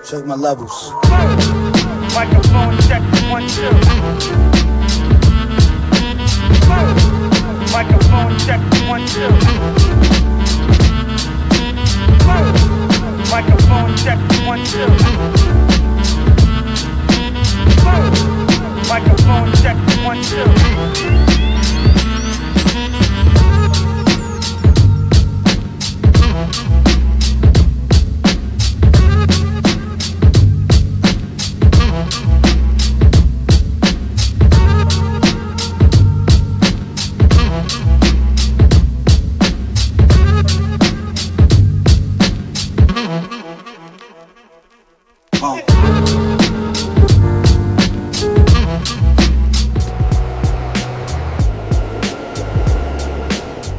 Check my levels. Microphone check 1 2. Microphone check 1 2. Microphone check 1 2. Microphone check 1 2.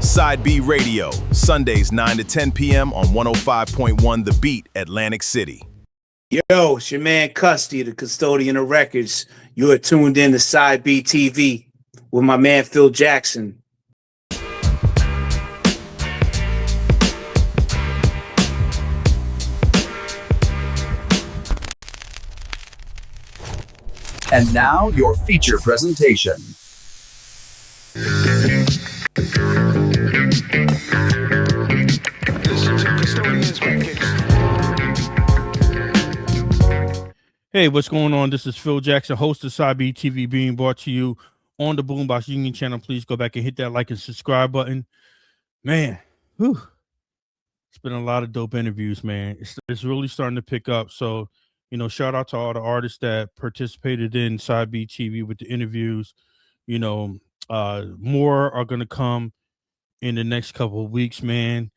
Side B Radio, Sundays 9 to 10 p.m. on 105.1 The Beat, Atlantic City. Yo, it's your man Custody, the Custodian of Records. You are tuned in to Side B TV with my man Phil Jackson. And now, your feature presentation. Hey, what's going on? This is Phil Jackson, host of Side B TV, being brought to you on the Boombox Union channel. Please go back and hit that like and subscribe button. Man, it's been a lot of dope interviews, man. It's really starting to pick up. So, you know, shout out to all the artists that participated in Side B TV with the interviews. You know, more are going to come in the next couple of weeks, man.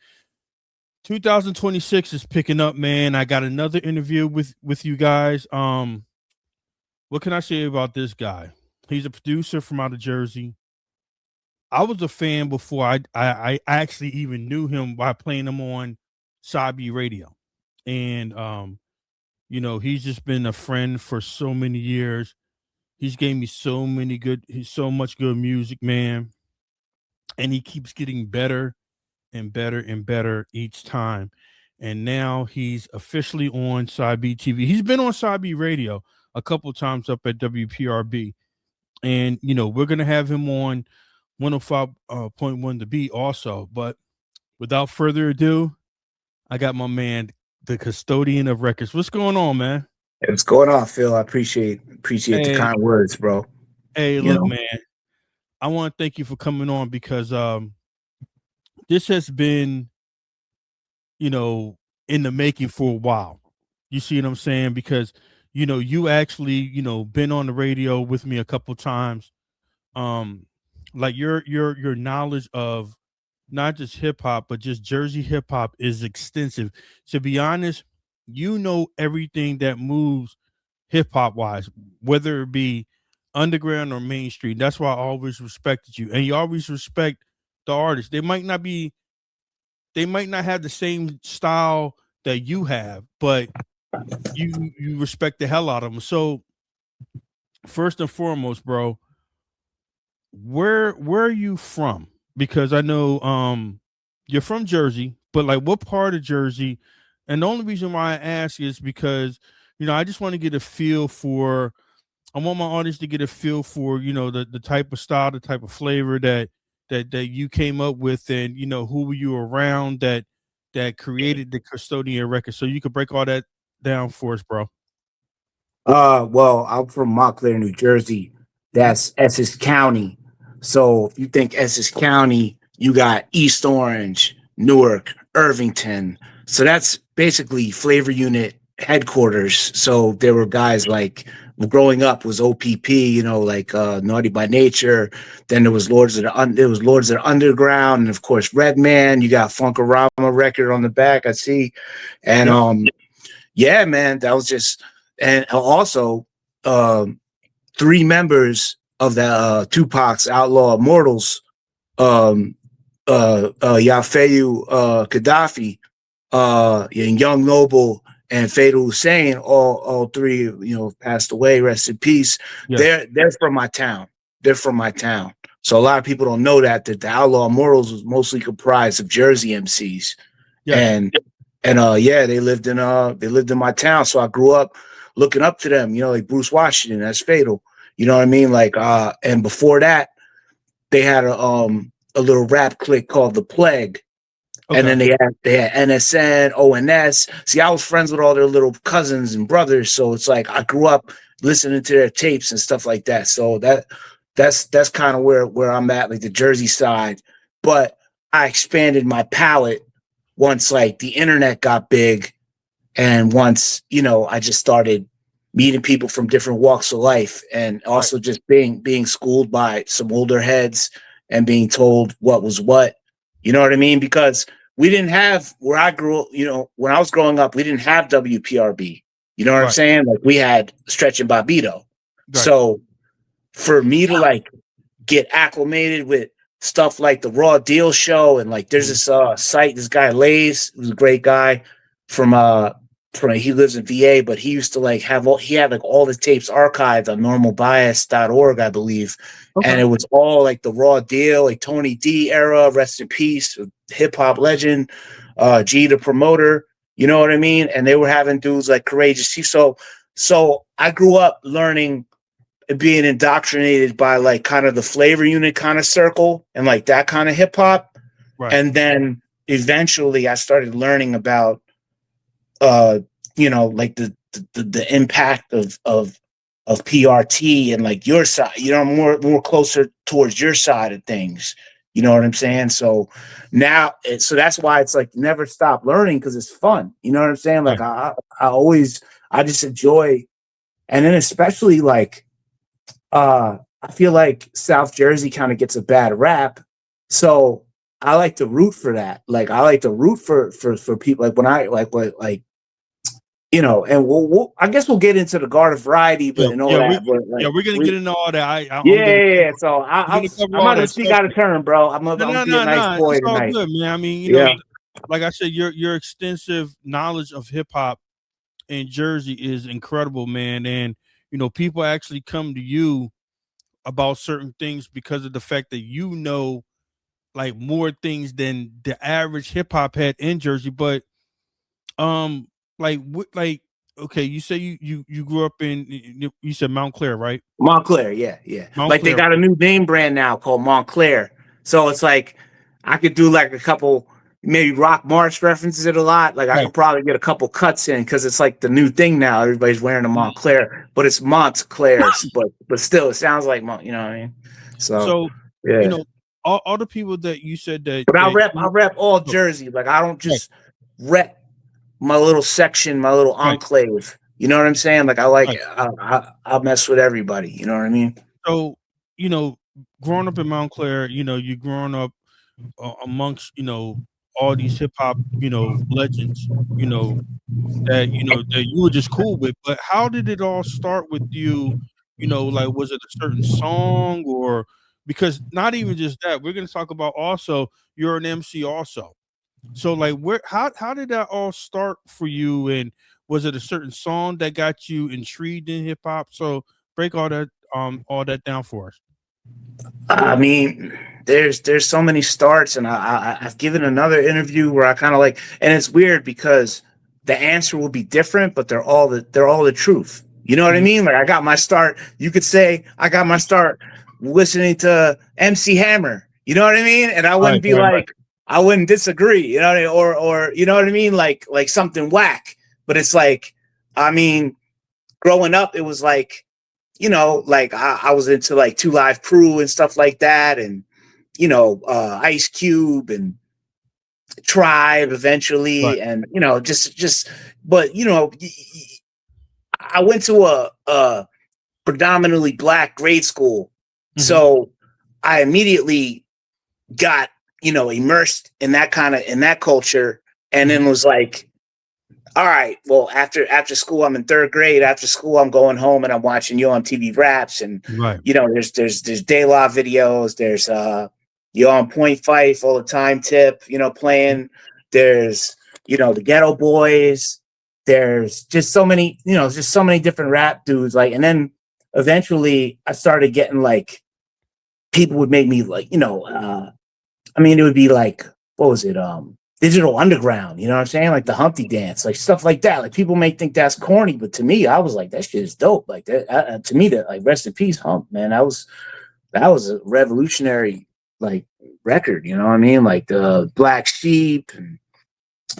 2026 is picking up, man. I got another interview with you guys. What can I say about this guy? He's a producer from out of Jersey. I was a fan before I actually even knew him by playing him on Side B Radio. And you know, he's just been a friend for so many years. He's gave me so much good music, man. And he keeps getting better and better and better each time. And now he's officially on Side B TV. He's been on Side B Radio a couple times up at WPRB. And, you know, we're going to have him on 105.1 The Beat also. But without further ado, I got my man, the Custodian of Records. What's going on, man? Hey, what's going on, Phil? I appreciate the kind words, bro. Hey, look, man, I want to thank you for coming on because this has been, you know, in the making for a while. You see what I'm saying? Because, you know, you actually, you know, been on the radio with me a couple times. Like your knowledge of not just hip hop, but just Jersey hip hop is extensive. To be honest, you know everything that moves hip hop wise, whether it be underground or mainstream. That's why I always respected you, and you always respect the artists. They might not have the same style that you have, but you respect the hell out of them. So first and foremost, bro, where are you from? Because I know you're from Jersey, but like what part of Jersey? And the only reason why I ask is because, you know, I just want to get a feel for, I want my audience to get a feel for, you know, the type of style, the type of flavor that you came up with, and, you know, who were you around that created the Custodian Records. So you could break all that down for us, bro. Well, I'm from Montclair, New Jersey. That's Essex County. So if you think Essex County, you got East Orange, Newark, Irvington. So that's basically Flavor Unit headquarters. So there were guys like, growing up was OPP, you know, like Naughty by Nature. Then there was Lords of the Underground, and of course Redman. You got Funkorama record on the back, I see. And yeah, man, that was just, and also 3 members of the Tupac's Outlaw Immortals, Yafeyu Gaddafi, and Young Noble and Fatal Hussein, all 3, you know, passed away. Rest in peace. Yes. They're from my town. They're from my town. So a lot of people don't know that the Outlaw Immortals was mostly comprised of Jersey MCs. Yes. And And yeah, they lived in my town. So I grew up looking up to them, like Bruce Washington, that's Fatal. You know what I mean? Like and before that, they had a little rap clique called The Plague. Okay. And then they had NSN, ONS. See, I was friends with all their little cousins and brothers, so it's like I grew up listening to their tapes and stuff like that. So that's kind of where I'm at, like the Jersey side. But I expanded my palette once like the internet got big, and once I just started meeting people from different walks of life, and also just being schooled by some older heads and being told what was what. You know what I mean? Because we didn't have where I grew up, when I was growing up, we didn't have WPRB. You know what I'm saying? Like we had Stretch and Bobbito. Right. So for me to like get acclimated with stuff like the Raw Deal Show, and like there's this site, this guy Lays, who's a great guy from he lives in VA, but he used to like he had like all the tapes archived on normalbias.org, I believe. Okay. And it was all like the Raw Deal, like Tony D era, rest in peace, hip hop legend, G the promoter, you know what I mean? And they were having dudes like Courageous T. So I grew up learning and being indoctrinated by like kind of the Flavor Unit kind of circle and like that kind of hip hop. Right. And then eventually I started learning about like the impact of PRT and like your side, more closer towards your side of things. You know what I'm saying? So now, so that's why it's like never stop learning, because it's fun. You know what I'm saying? Like I just enjoy, and then especially like I feel like South Jersey kind of gets a bad rap, so I like to root for that. Like I like to root for people like when I like. And we'll I guess we'll get into the Garden Variety, but and all that. We're gonna get into all that. So I'm gonna speak out of turn, bro. I'm gonna be a nice boy it's all tonight. good, man. I mean, like I said, your extensive knowledge of hip hop in Jersey is incredible, man. And people actually come to you about certain things because of the fact that like more things than the average hip hop head in Jersey, but okay, you say you grew up in, you said Montclair, right? Montclair, yeah. Like they got a new name brand now called Montclair. So it's like I could do like a couple, maybe Rock March references it a lot. Like I could probably get a couple cuts in because it's like the new thing now. Everybody's wearing a Montclair, but it's Montclair's, but still it sounds like you know what I mean? So yeah. All the people that you said that, but I rep all Jersey. Like I don't just rep my little section, my little enclave. You know what I'm saying? Like I like I'll mess with everybody. You know what I mean? So growing up in Montclair, you growing up amongst all these hip hop legends, that you were just cool with. But how did it all start with you? Like was it a certain song, or because not even just that? We're gonna talk about also you're an MC also. So like how did that all start for you, and was it a certain song that got you intrigued in hip hop? So break all that down for us. I mean, there's so many starts, and I've given another interview where I kind of like, and it's weird because the answer will be different, but they're all the truth. You know what I mean? Like I got my start. You could say I got my start listening to MC Hammer. You know what I mean? And I wouldn't be like. I wouldn't disagree, you know, or you know what I mean, like something whack. But it's like, I mean, growing up, it was like, like I was into like 2 Live Crew and stuff like that, and Ice Cube and Tribe eventually, and just. But I went to a predominantly Black grade school, so I immediately got immersed in that culture, and then was like, all right, well, after school, I'm in 3rd grade. After school, I'm going home and I'm watching Yo MTV Raps, and there's De La videos, there's Yo on Point Fife all the time, Tip, playing. There's the Ghetto Boys. There's just so many, just so many different rap dudes. Like, and then eventually I started getting like people would make me like, I mean, it would be like, what was it? Digital Underground, you know what I'm saying? Like the Humpty Dance, like stuff like that. Like people may think that's corny, but to me, I was like, that shit is dope. Like that to me, that like rest in peace, Hump, man. That was a revolutionary like record, you know what I mean? Like the Black Sheep. And,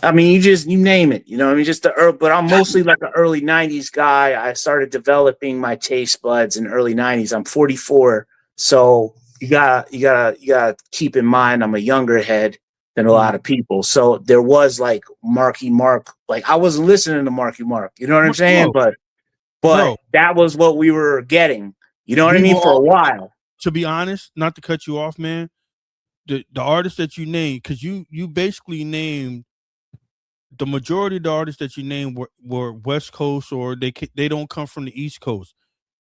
I mean, you name it, you know what I mean? Just the early, but I'm mostly like an early 90s guy. I started developing my taste buds in early 90s. I'm 44. So you gotta keep in mind I'm a younger head than a lot of people. So there was like Marky Mark. Like I wasn't listening to Marky Mark, you know what I'm saying? Bro, But that was what we were getting, you know what I we mean, were for a all, while. to be honest, not to cut you off, man. The artists that you named, because you basically named the majority of the artists that you named were West Coast, or they don't come from the East Coast.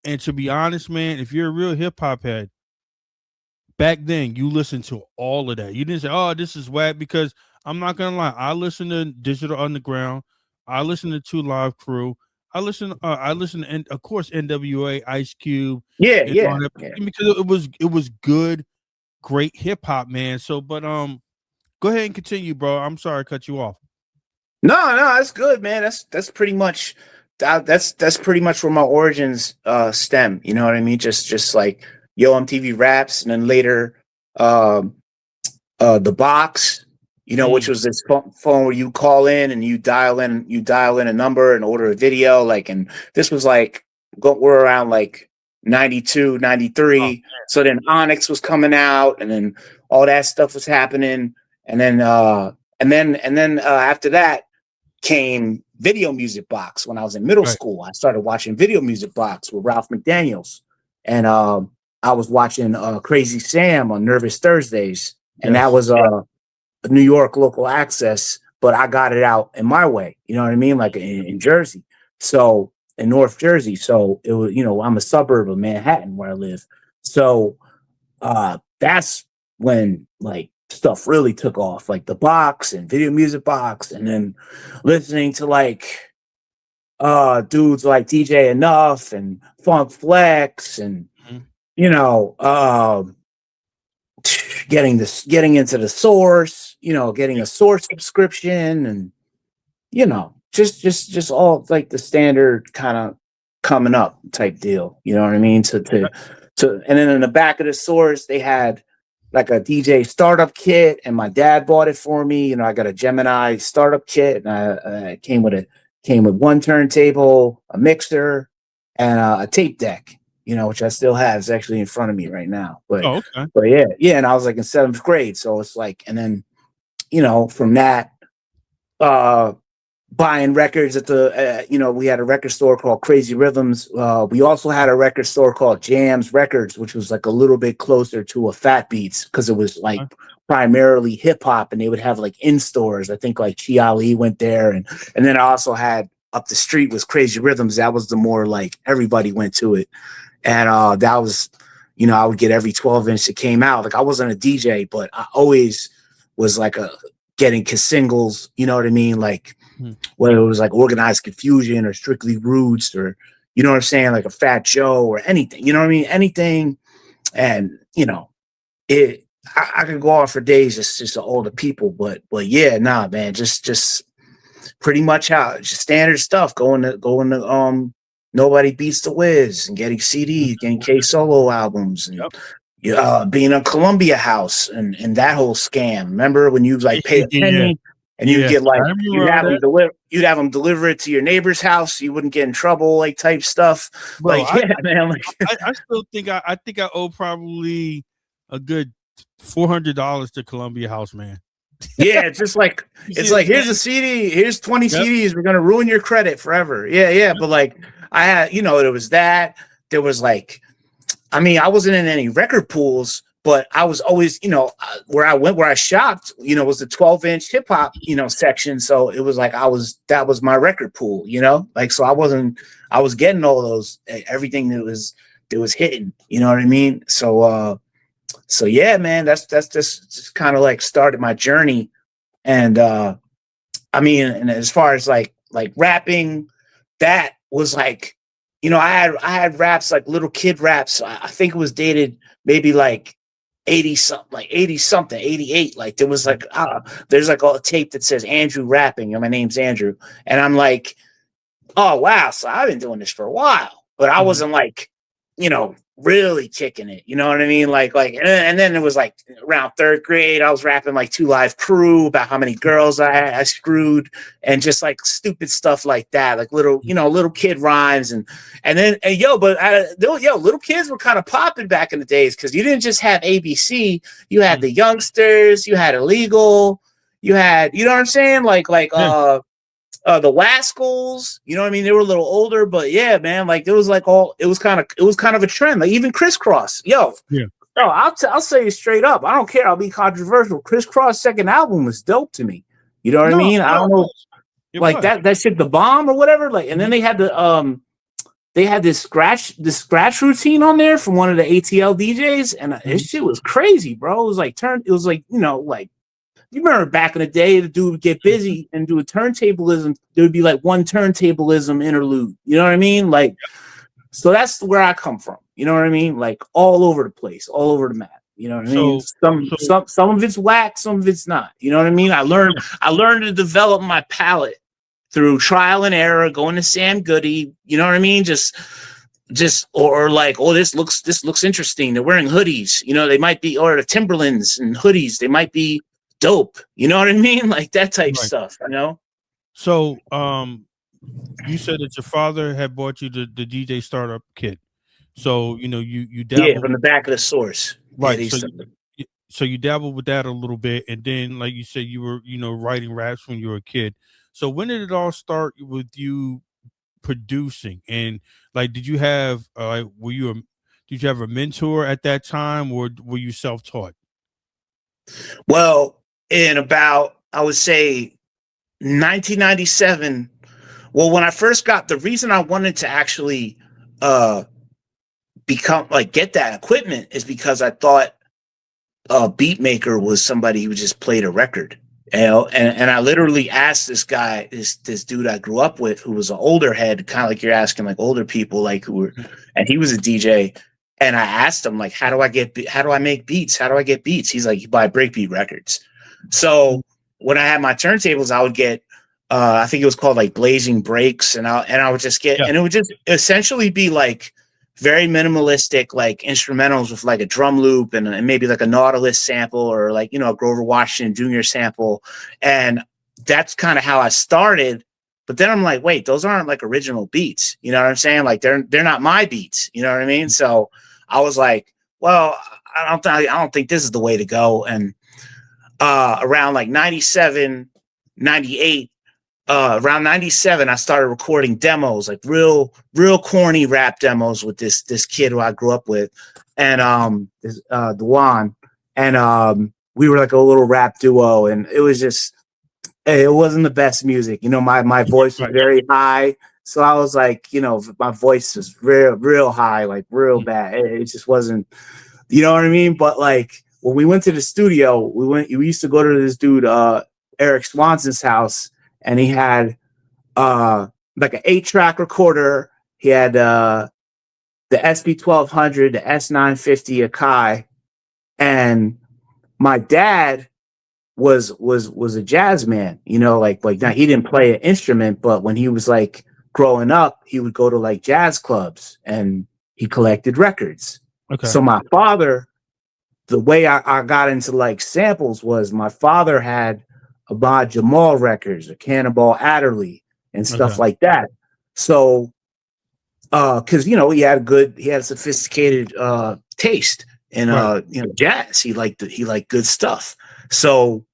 And to be honest, man, if you're a real hip hop head, back then you listened to all of that. You didn't say, "Oh, this is whack," because I'm not gonna lie. I listen to Digital Underground. I listen to Two Live Crew. I listen to, and of course, NWA, Ice Cube. Yeah, And yeah, all that, yeah. because it was good, great hip hop, man. So, but go ahead and continue, bro. I'm sorry I cut you off. No, that's good, man. That's pretty much that's pretty much where my origins stem. You know what I mean? Just like Yo MTV Raps, and then later the box, you know, which was this phone where you call in and you dial in a number and order a video. Like, and this was like we're around like 92, 93. So then Onyx was coming out, and then all that stuff was happening, and then after that came Video Music Box. When I was in middle school, I started watching Video Music Box with Ralph McDaniels, and I was watching Crazy Sam on Nervous Thursdays, and that was New York local access, but I got it out in my way, you know what I mean, like in Jersey, so in North Jersey. So it was, you know, I'm a suburb of Manhattan where I live, so that's when like stuff really took off, like the box and Video Music Box, and then listening to like dudes like DJ Enough and Funk Flex, and you know, getting into the Source, you know, getting a Source subscription, and you know, just all like the standard kind of coming up type deal, you know what I mean? And then in the back of the Source they had like a DJ startup kit, and my dad bought it for me. You know, I got a Gemini startup kit, and I came with one turntable, a mixer, and a tape deck, you know, which I still have. It's actually in front of me right now. But yeah, and I was like in 7th grade, so it's like, and then, you know, from that, buying records at the, you know, we had a record store called Crazy Rhythms. We also had a record store called Jams Records, which was like a little bit closer to a Fat Beats, because it was like primarily hip hop, and they would have like in stores. I think like Chi Ali went there, and then I also had up the street was Crazy Rhythms. That was the more like everybody went to it, and that was, you know, I would get every 12-inch that came out. Like I wasn't a DJ, but I always was like getting singles, you know what I mean, like. Whether it was like Organized Confusion or Strictly Roots, or, you know what I'm saying, like a Fat Joe or anything, you know what I mean? Anything. And, you know, I could go on for days, just all the people, but yeah, nah, man, just pretty much how just standard stuff, going to Nobody Beats the Wiz, and getting CDs, getting K Solo albums, and being a Columbia House and that whole scam. Remember when you like pay a penny? And you'd get like you'd have them deliver it to your neighbor's house, so you wouldn't get in trouble, like type stuff. Bro, like, yeah, man. Like, I still think I think I owe probably a good $400 to Columbia House, man. Yeah, it's just like it's like here's a CD, here's 20 CDs. We're gonna ruin your credit forever. Yeah. But like I had, you know, it was that there was like, I mean, I wasn't in any record pools. But I was always, you know, where I shopped, you know, was the 12-inch hip hop, you know, section. So it was like that was my record pool, you know, like, so I was getting all those, everything that was hitting, you know what I mean? So yeah, man, that's just kind of like started my journey. And I mean, and as far as like rapping, that was like, you know, I had raps like little kid raps. I think it was dated maybe like 80 something, like 80 something, 88. Like there was like, there's like a tape that says Andrew rapping, and my name's Andrew. And I'm like, oh, wow. So I've been doing this for a while, but I wasn't like, really kicking it. You know what I mean? And then it was like around third grade, I was rapping like 2 Live Crew about how many girls I screwed, and just like stupid stuff like that, like little kid rhymes. Little kids were kind of popping back in the days, because you didn't just have ABC, you had the youngsters, you had illegal, you had, you know what I'm saying? The Wascals, you know what I mean? They were a little older, but yeah, man, like it was kind of a trend. Like even Crisscross, I'll say it straight up. I don't care. I'll be controversial. Crisscross' second album was dope to me. You know what I mean? I don't know, like that shit, The Bomb or whatever. Like, and then they had this scratch routine on there from one of the ATL DJs, and this shit was crazy, bro. It was like you remember back in the day, the dude would get busy and do a turntablism. There would be like one turntablism interlude. You know what I mean? Like, so that's where I come from. You know what I mean? Like all over the place, all over the map. You know what I mean? Some of it's whack, some of it's not. You know what I mean? I learned to develop my palate through trial and error, going to Sam Goody. You know what I mean? Or like, oh, this looks interesting. They're wearing hoodies. You know, they might be, or the Timberlands and hoodies. They might be dope, you know what I mean? Like that type stuff, you know? So you said that your father had bought you the DJ startup kit. So, you dabbled from the back of the source. Right. So you dabbled with that a little bit, and then like you said, you were, writing raps when you were a kid. So when did it all start with you producing? And like, did you have did you have a mentor at that time, or were you self-taught? Well, in about, I would say 1997. Well, when I first the reason I wanted to actually get that equipment is because I thought a beat maker was somebody who just played a record, and I literally asked this guy, this dude I grew up with, who was an older head, kind of like you're asking like older people, like and he was a DJ. And I asked him, like, how do I make beats? How do I get beats? He's like, you buy Breakbeat Records. So when I had my turntables, I would get, I think it was called like Blazing Breaks. And I would just get, and it would just essentially be like very minimalistic, like instrumentals with like a drum loop and maybe like a Nautilus sample, or like, a Grover Washington Jr. sample. And that's kind of how I started. But then I'm like, wait, those aren't like original beats. You know what I'm saying? Like they're not my beats. You know what I mean? So I was like, well, I don't think this is the way to go. And around like 97, 98, around 97, I started recording demos, like real corny rap demos with this kid who I grew up with, and Dewan, and we were like a little rap duo, and it was just, it wasn't the best music. My voice was very high. So I was like, my voice was real high, like real bad. It just wasn't, you know what I mean? But like when we went to the studio, we used to go to this dude, Eric Swanson's house, and he had like an 8-track recorder. He had the SB1200, the S950 Akai, and my dad was a jazz man, like now he didn't play an instrument, but when he was like growing up, he would go to like jazz clubs and he collected records. Okay. So my father, the way I got into like samples was my father had Ahmad Jamal records, a Cannonball Adderley and stuff like that. So because he had sophisticated taste in jazz. He liked good stuff. So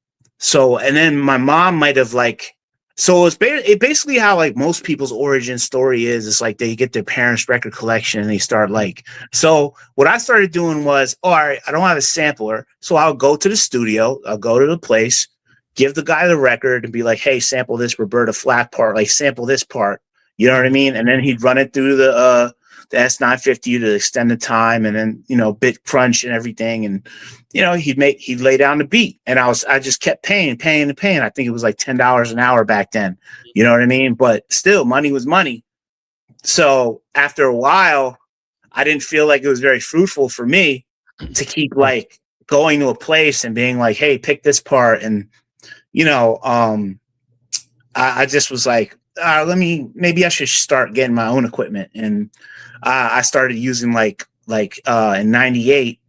and then my mom might have like, so it's basically how like most people's origin story is. It's like they get their parents' record collection and they start like, so what I started doing was, all right, I don't have a sampler. So I'll go to the studio, I'll go to the place, give the guy the record and be like, hey, sample this Roberta Flack part, like sample this part. You know what I mean? And then he'd run it through the S950 to extend the time, and then, bit crunch and everything. And, he'd lay down the beat, and I just kept paying. I think it was like $10 an hour back then. You know what I mean? But still, money was money. So after a while, I didn't feel like it was very fruitful for me to keep like going to a place and being like, hey, pick this part. And, I just was like, maybe I should start getting my own equipment. And I started using in 98,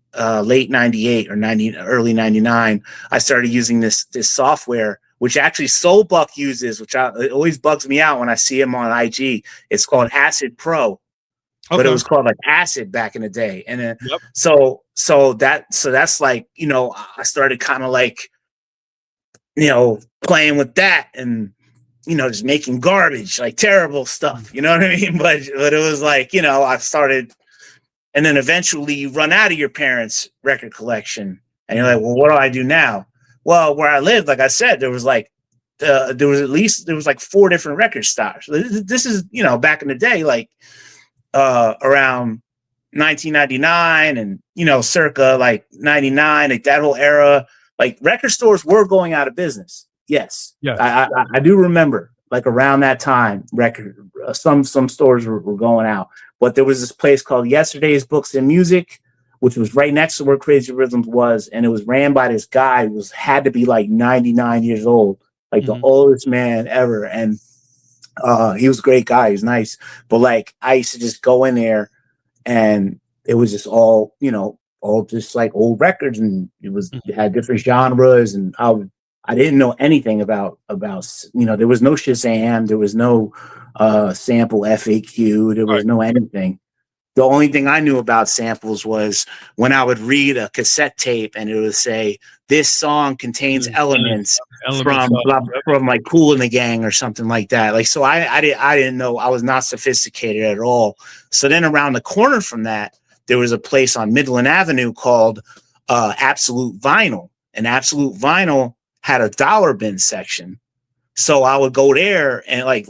late 98 or 90, early 99, I started using this software, which actually Soulbuck uses, it always bugs me out when I see him on IG. It's called Acid Pro. But it was called like Acid back in the day. And then, so that's like, I started kind of like, playing with that and, just making garbage, like terrible stuff, you know what I mean? But it was like, I started, and then eventually you run out of your parents' record collection and you're like, well, what do I do now? Well, where I lived, like I said, there was like 4 different record stores. This is, back in the day, like, around 1999 and circa like 99, like that whole era, like record stores were going out of business. Yes, yeah, I do remember like around that time, some stores were going out, but there was this place called Yesterday's Books and Music, which was right next to where Crazy Rhythms was, and it was ran by this guy who had to be like 99 years old, like the oldest man ever, and he was a great guy. He was nice. But like, I used to just go in there and it was just all just like old records. And it had different genres. And I didn't know anything about, there was no Shazam. There was no sample FAQ. There was no anything. The only thing I knew about samples was when I would read a cassette tape and it would say, this song contains elements from like Kool and the Gang or something like that. Like, so I didn't know. I was not sophisticated at all. So then around the corner from that, there was a place on Midland Avenue called Absolute Vinyl, and Absolute Vinyl had a dollar bin section. So I would go there and like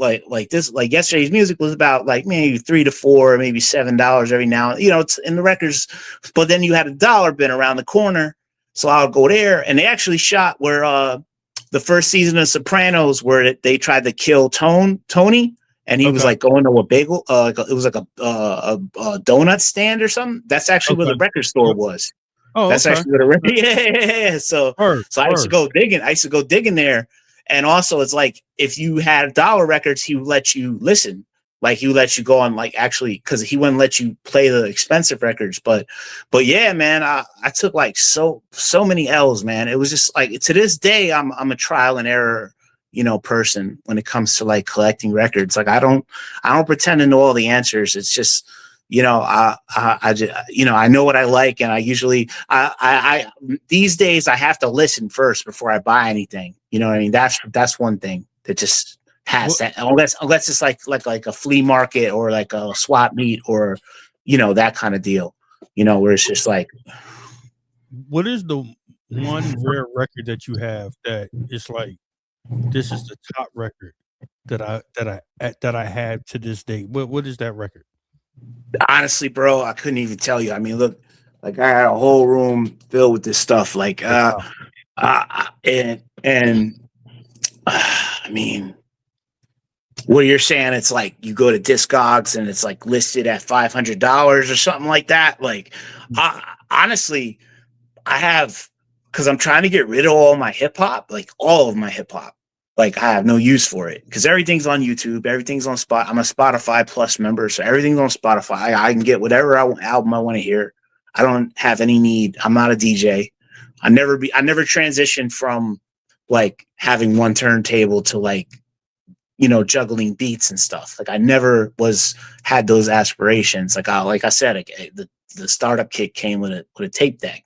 Yesterday's Music was about like maybe $3 to $4, maybe $7 every now. It's in the records, but then you had a dollar bin around the corner. So I would go there, and they actually shot where the first season of Sopranos, where they tried to kill Tony, and he was like going to a bagel. It was like a donut stand or something. That's actually where the record store was. Oh, that's actually where yeah. So I used to go digging. I used to go digging there. And also, it's like if you had dollar records, he would let you listen. Like he would let you go on, like actually, because he wouldn't let you play the expensive records. But yeah, man, I took like so many L's, man. It was just like, to this day, I'm a trial and error, person when it comes to like collecting records. Like I don't pretend to know all the answers. It's just, I just, I know what I like, and I usually, I these days I have to listen first before I buy anything. You know what I mean? That's one thing that just has that, unless it's like a flea market or like a swap meet or, that kind of deal, where it's just like. What is the one rare record that you have that it's like, this is the top record that I have to this day? What is that record? Honestly, bro, I couldn't even tell you. I mean, look, like I had a whole room filled with this stuff. Like, I mean, what you're saying, it's like you go to Discogs and it's like listed at $500 or something like that. Like, honestly, I have, because I'm trying to get rid of all my hip hop, like all of my hip hop. Like I have no use for it because everything's on YouTube, everything's on Spot. I'm a Spotify Plus member, so everything's on Spotify. I can get whatever album I want to hear. I don't have any need. I'm not a DJ. I never transitioned from like having one turntable to like, juggling beats and stuff. Like I never had those aspirations. Like I said, the startup kit came with a tape deck.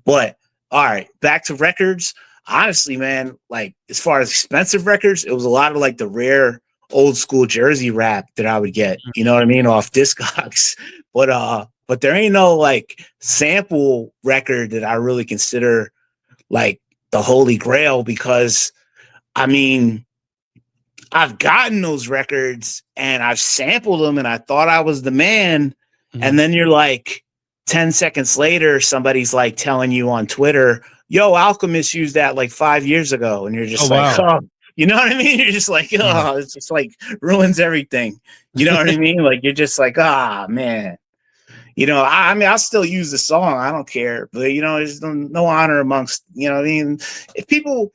But all right, back to records. Honestly, man, like as far as expensive records, it was a lot of like the rare old school Jersey rap that I would get, you know what I mean, off Discogs. But there ain't no like sample record that I really consider like the holy grail, because I mean, I've gotten those records and I've sampled them and I thought I was the man. Mm-hmm. And then you're like 10 seconds later, somebody's like telling you on Twitter, yo, Alchemist used that like 5 years ago. And you're just wow. You know what I mean? You're just like, oh, it's just like ruins everything. You know what I mean? Like, you're just like, man, I mean, I'll still use the song. I don't care. But, there's no honor amongst, what I mean? If people,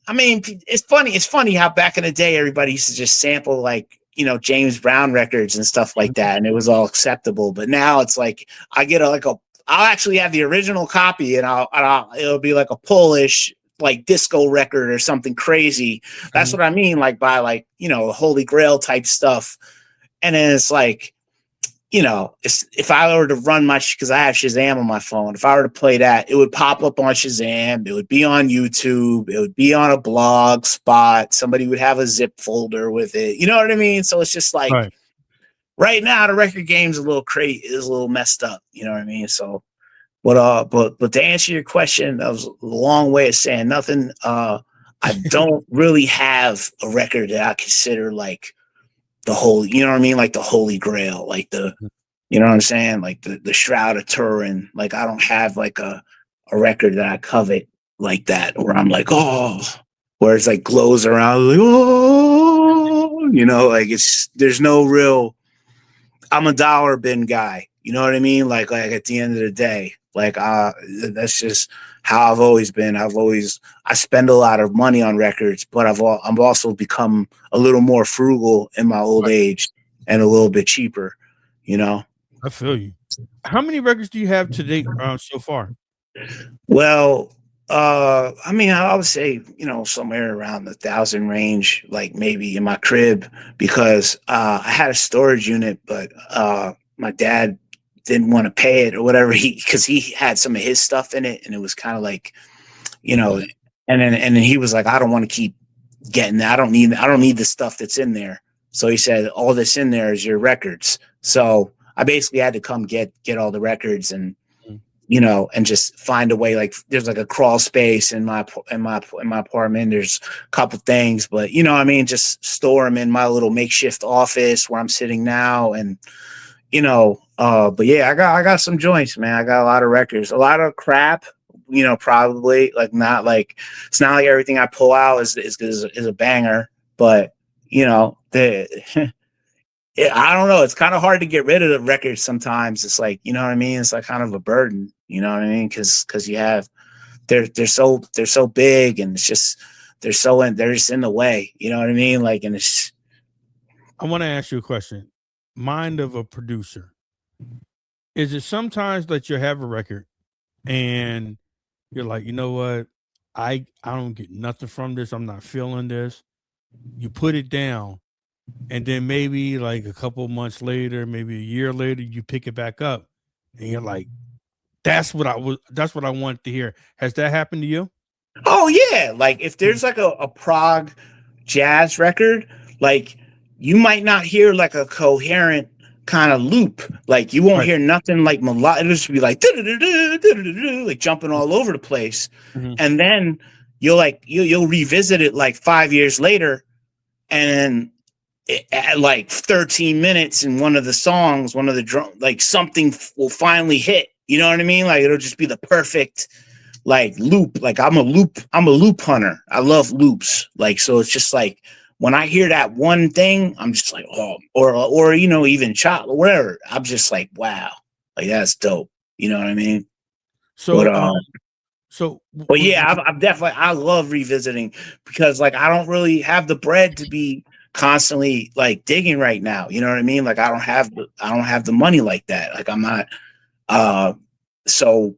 I mean, it's funny. It's funny how back in the day, everybody used to just sample like, James Brown records and stuff like that. And it was all acceptable. But now it's like, I'll actually have the original copy and it'll be like a Polish, like disco record or something crazy. That's what I mean. Like by like, Holy Grail type stuff. And then it's like, if I were to run because I have Shazam on my phone, if I were to play that, it would pop up on Shazam. It would be on YouTube. It would be on a blog spot. Somebody would have a zip folder with it. You know what I mean? So it's just like right now, the record game's a little messed up. You know what I mean? So, but to answer your question, that was a long way of saying nothing. I don't really have a record that I consider like the whole, you know what I mean? Like the Holy Grail, like you know what I'm saying? Like the Shroud of Turin. Like I don't have like a record that I covet like that, where I'm like, oh, where it's like glows around, like, oh, like there's no real, I'm a dollar bin guy. You know what I mean? Like at the end of the day, like, that's just how I've always been. I spend a lot of money on records, but I've also become a little more frugal in my old age and a little bit cheaper, I feel you. How many records do you have to date so far? Well, I mean, I would say, somewhere around the 1,000 range, like maybe in my crib, because I had a storage unit, but my dad didn't want to pay it or whatever, because he had some of his stuff in it, and it was kind of like, and then he was like, I don't want to keep getting that. I don't need the stuff that's in there. So he said, all that's in there is your records. So I basically had to come get all the records and and just find a way. Like there's like a crawl space in my apartment. There's a couple things, but I mean, just store them in my little makeshift office where I'm sitting now. And but yeah, I got some joints, man. I got a lot of records, a lot of crap. Probably like not like, it's not like everything I pull out is a banger, but I don't know. It's kind of hard to get rid of the records sometimes. It's like, you know what I mean? It's like kind of a burden, you know what I mean? Because you have, they're so big, and it's just, they're just in the way, you know what I mean? Like, and it's. I want to ask you a question. Mind of a producer. Is it sometimes that you have a record and you're like, you know what? I don't get nothing from this. I'm not feeling this. You put it down. And then maybe like a couple months later, maybe a year later, you pick it back up and you're like, that's what I wanted to hear. Has that happened to you? Oh yeah. Like if there's like a prog jazz record, like you might not hear like a coherent kind of loop. Like you won't hear nothing like melodic. It'll just be like, like jumping all over the place. Mm-hmm. And then you'll revisit it like 5 years later, and at like 13 minutes in one of the songs, one of the drum, like something will finally hit. You know what I mean? Like it'll just be the perfect like loop. Like I'm a loop hunter. I love loops. Like, so it's just like when I hear that one thing, I'm just like, oh, or even chop or whatever. I'm just like, wow, like that's dope. You know what I mean? So, but yeah, I've definitely, I love revisiting, because like I don't really have the bread to be constantly like digging right now. You know what I mean? Like I don't have the money like that. Like I'm not, so,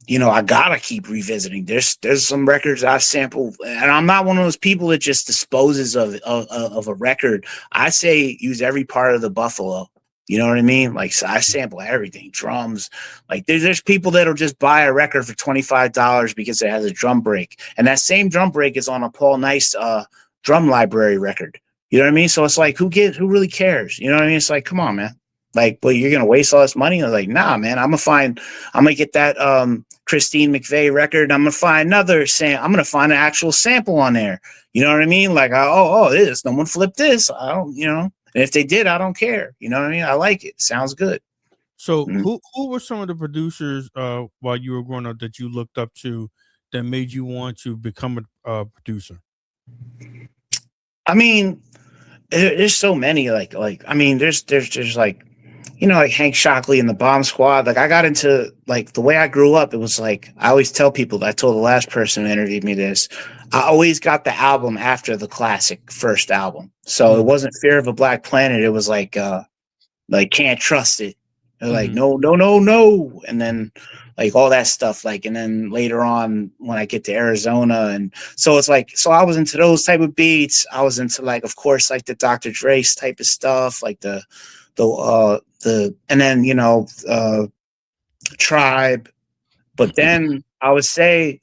I gotta keep revisiting. There's some records I sample, and I'm not one of those people that just disposes of a record. I say use every part of the buffalo. You know what I mean? Like, so I sample everything, drums. Like there's people that'll just buy a record for $25 because it has a drum break, and that same drum break is on a Paul Nice drum library record. You know what I mean? So it's like, who really cares? You know what I mean? It's like, come on, man. Like, well, you're going to waste all this money? I was like, nah, man, I'm going to get that Christine McVie record. I'm going to find I'm going to find an actual sample on there. You know what I mean? Like, no one flipped this. I don't, and if they did, I don't care. You know what I mean? I like it. Sounds good. So who were some of the producers while you were growing up that you looked up to that made you want to become a producer? I mean, there's so many, like, I mean, there's like like Hank Shockley and the Bomb Squad. Like I got into like the way I grew up. It was like I always tell people. I told the last person who interviewed me this. I always got the album after the classic first album. So it wasn't Fear of a Black Planet. It was like Can't Trust It. They're like no, no, no, no, and then like all that stuff. Like and then later on when I get to Arizona, and so it's like so I was into those type of beats. I was into like of course like the Dr. Dre type of stuff, like the and then Tribe, but then I would say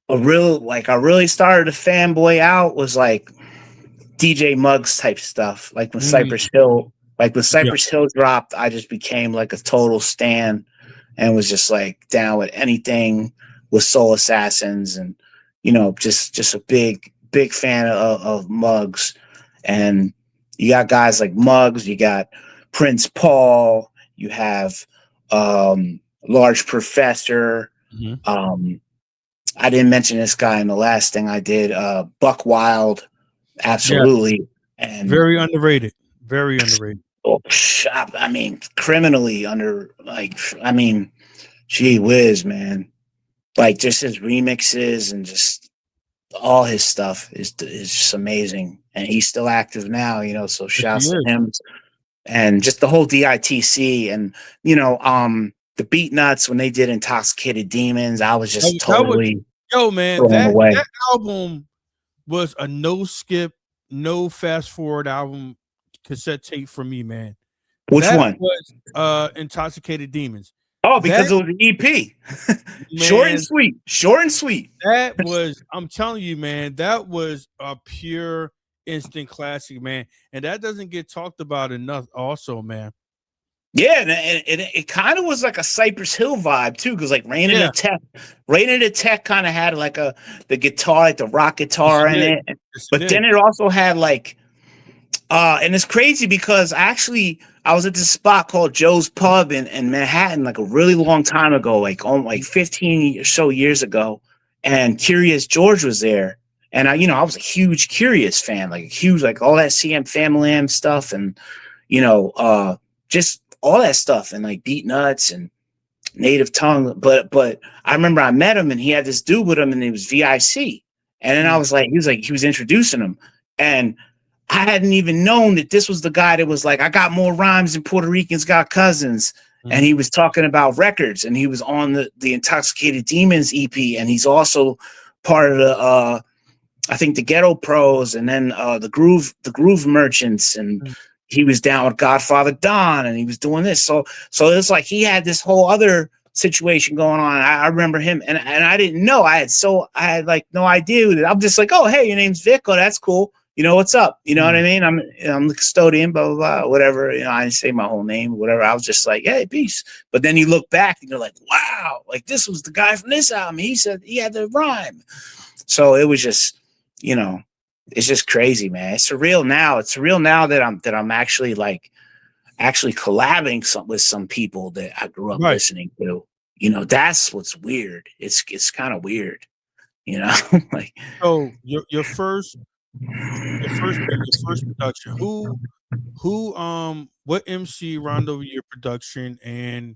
I really started to fanboy out was like DJ Muggs type stuff, like when Cypress Hill dropped, I just became like a total stan and was just like down with anything with Soul Assassins and just a big fan of Muggs. And you got guys like Muggs, you got Prince Paul, you have Large Professor. I didn't mention this guy in the last thing I did. Buck Wild, absolutely, and very underrated. Very underrated. Oh, I mean, criminally under. Gee whiz, man! Like just his remixes and just all his stuff is just amazing, and he's still active now. So shouts to him, and just the whole DITC and the Beat Nuts when they did Intoxicated Demons. I was just totally. That album was a no skip, no fast forward album cassette tape for me, man. Which one? Was Intoxicated Demons. Oh, because it was an EP. Short and sweet. That was, I'm telling you, man, that was a pure instant classic, man. And that doesn't get talked about enough also, man. Yeah, and it kind of was like a Cypress Hill vibe too, because like Rain in the Tech kind of had like the guitar, like the rock guitar in it. But then it also had like and it's crazy because I was at this spot called Joe's Pub in Manhattan like a really long time ago, like 15 or so years ago, and Curious George was there. And I was a huge Curious fan, like huge, like all that CM Family M stuff and just all that stuff and like Beat Nuts and Native Tongue. But I remember I met him and he had this dude with him and it was VIC. And then I was like, he was introducing him. And I hadn't even known that this was the guy that was like, I got more rhymes than Puerto Ricans got cousins. And he was talking about records and he was on the Intoxicated Demons EP. And he's also part of the, I think the Ghetto Pros and then the Groove Merchants and he was down with Godfather Don and he was doing this. So it's like he had this whole other situation going on. I remember him and I didn't know. I had like no idea. I'm just like, oh, hey, your name's Vic. Oh, that's cool. What's up? You know what I mean? I'm the custodian, blah, blah, blah, whatever. I didn't say my whole name, whatever. I was just like, hey, peace. But then you look back and you're like, wow, like this was the guy from this album. He said he had the rhyme. So it was just, it's just crazy, man. It's surreal now. It's surreal now that I'm actually collabing with some people that I grew up listening to. That's what's weird. It's kind of weird, like. So your first production. What MC round over your production and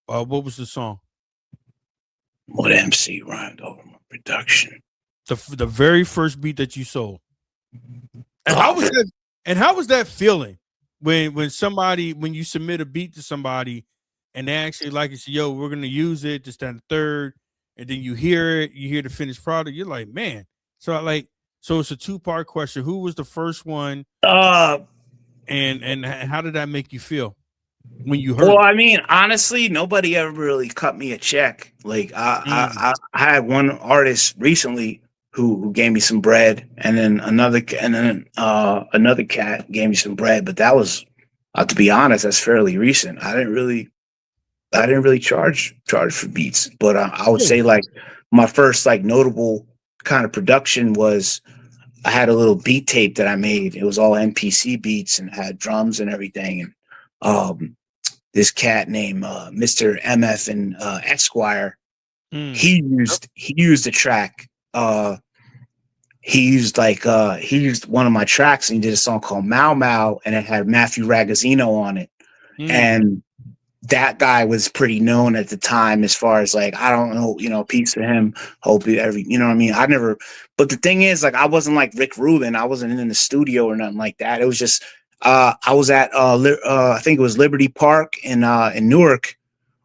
what was the song? What MC round over my production? The very first beat that you sold. And how was that feeling when you submit a beat to somebody and they actually like it, say, yo, we're gonna use it, this, that, and the third, and then you hear the finished product, you're like, man. So it's a two-part question. Who was the first one? And how did that make you feel when you heard? Well, I mean, honestly, nobody ever really cut me a check. Like I had one artist recently who gave me some bread, and then another cat gave me some bread. But that was, to be honest, that's fairly recent. I didn't really charge for beats, but I would say like my first like notable kind of production was I had a little beat tape that I made. It was all MPC beats and had drums and everything. And this cat named Mr. MF and Esquire, he used a track. He used one of my tracks and he did a song called Mau Mau and it had Matthew Ragazzino on it. And that guy was pretty known at the time as far as like, I don't know, peace to him. Hope you know what I mean? But the thing is, like, I wasn't like Rick Rubin. I wasn't in the studio or nothing like that. It was just, I was at, I think it was Liberty Park in Newark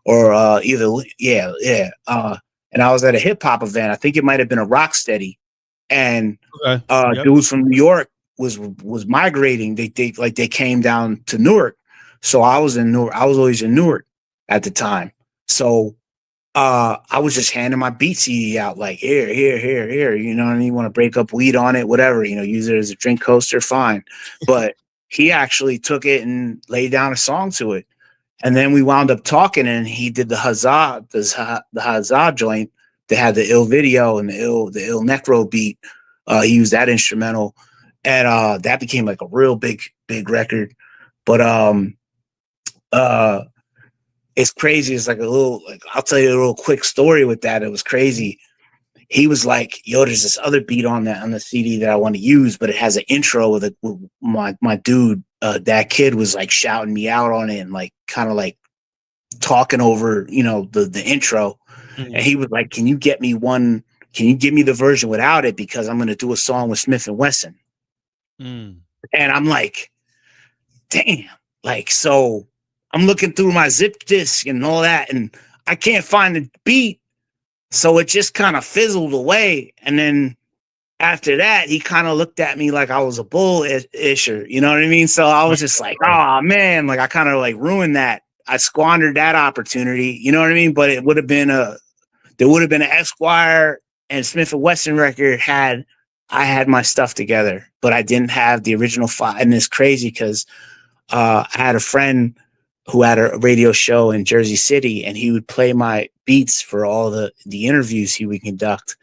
or and I was at a hip hop event. I think it might've been a Rocksteady, and dudes from New York was migrating. They came down to Newark. So I was in Newark. I was always in Newark at the time. So I was just handing my beat CD out, like, here. You know what I mean? You want to break up weed on it, whatever, use it as a drink coaster, fine. But he actually took it and laid down a song to it. And then we wound up talking, and he did the Huzzah joint that had the ill video and the ill Necro beat. He used that instrumental, and that became like a real big record. But it's crazy. It's like I'll tell you a little quick story with that. It was crazy. He was like, yo, there's this other beat on the CD that I want to use, but it has an intro with my dude. That kid was like shouting me out on it and like kind of like talking over, the intro. And he was like, can you give me the version without it? Because I'm going to do a song with Smith & Wesson. And I'm like, damn. Like, so I'm looking through my zip disk and all that, and I can't find the beat. So it just kind of fizzled away. And then after that, he kind of looked at me like I was a bull-isher. You know what I mean? So I was just like, oh, man, like I kind of like ruined that. I squandered that opportunity. You know what I mean? But it would have been there would have been an Esquire and Smith & Wesson record I had my stuff together, but I didn't have the original file. And it's crazy because I had a friend who had a radio show in Jersey City, and he would play my beats for all the interviews he would conduct.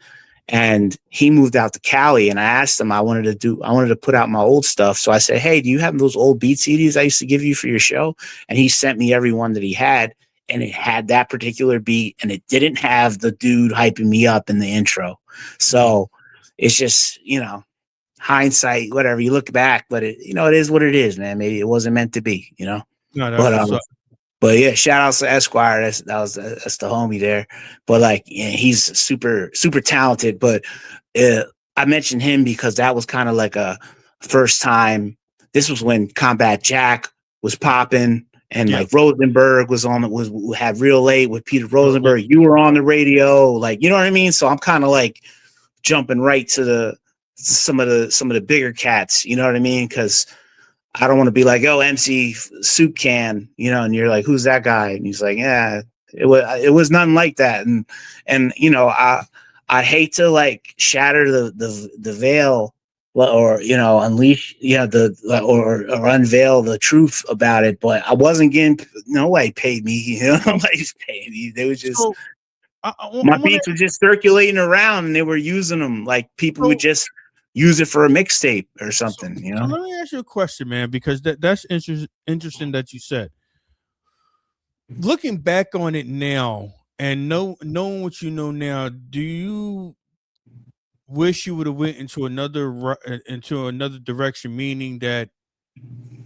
And he moved out to Cali, and I asked him, I wanted to put out my old stuff. So I said, hey, do you have those old beat CDs I used to give you for your show? And he sent me every one that he had, and it had that particular beat, and it didn't have the dude hyping me up in the intro. So it's just, hindsight, whatever, you look back, but it is what it is, man. Maybe it wasn't meant to be, No, but yeah, shout outs to Esquire. That's the homie there. But like, yeah, he's super, super talented. But I mentioned him because that was kind of like a first time. This was when Combat Jack was popping, and like Rosenberg had Real Late with Peter Rosenberg. You were on the radio, like, you know what I mean? So I'm kind of like jumping right to some of the bigger cats, you know what I mean? Because I don't want to be like, oh, MC Soup Can, and you're like, who's that guy? And he's like, yeah, it was nothing like that. And I hate to like shatter the veil or unleash or unveil the truth about it, but I wasn't getting, nobody paid me, nobody's paying me. They was just my beats were just circulating around, and they were using them like people would just use it for a mixtape or something, So let me ask you a question, man, because that's interesting that you said. Looking back on it now and knowing what you know now, do you wish you would have went into another direction, meaning that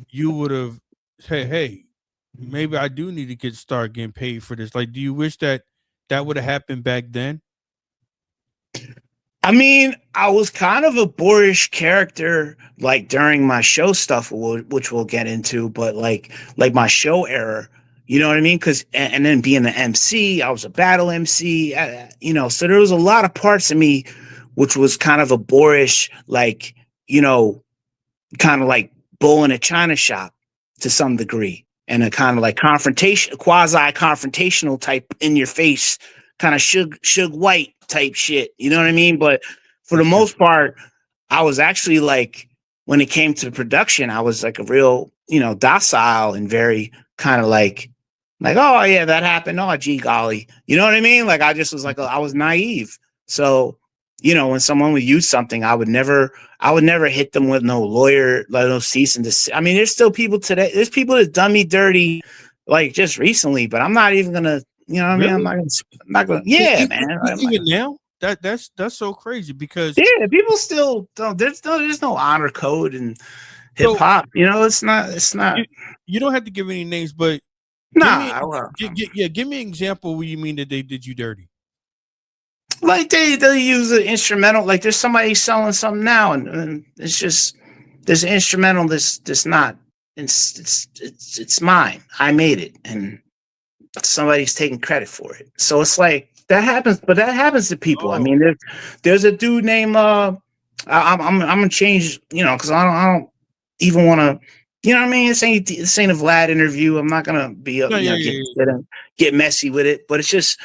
you would have said, hey, maybe I do need to start getting paid for this? Like, do you wish that would have happened back then? I mean, I was kind of a boorish character, like during my show stuff, which we'll get into, but like my show era, you know what I mean? And then being the MC, I was a battle MC, so there was a lot of parts of me, which was kind of a boorish, like, kind of like bull in a china shop to some degree, and a kind of like quasi-confrontational type in your face, kind of Suge White type shit, you know what I mean? But for the most part, I was actually like, when it came to production, I was like a real, docile and very kind of like, oh yeah, that happened. Oh, gee golly, you know what I mean? Like I just was like, I was naive. So, when someone would use something, I would never hit them with no lawyer, no cease and desist. I mean, there's still people today. There's people that done me dirty, like just recently, but I'm not even gonna. You know what I mean? I'm not gonna. Yeah, man. Even now, that's so crazy because people still don't. There's no honor code, and hip hop. You know, it's not. You don't have to give any names, but give me an example where you mean that they did you dirty. Like they use an instrumental. Like there's somebody selling something now, and it's just there's an instrumental that's not. It's mine. I made it, and somebody's taking credit for it. So it's like that happens, but that happens to people. I mean, there's a dude named I'm gonna change, you know, because I don't even want to, you know what I mean? This ain't a Vlad interview. I'm not gonna be get messy with it, but it is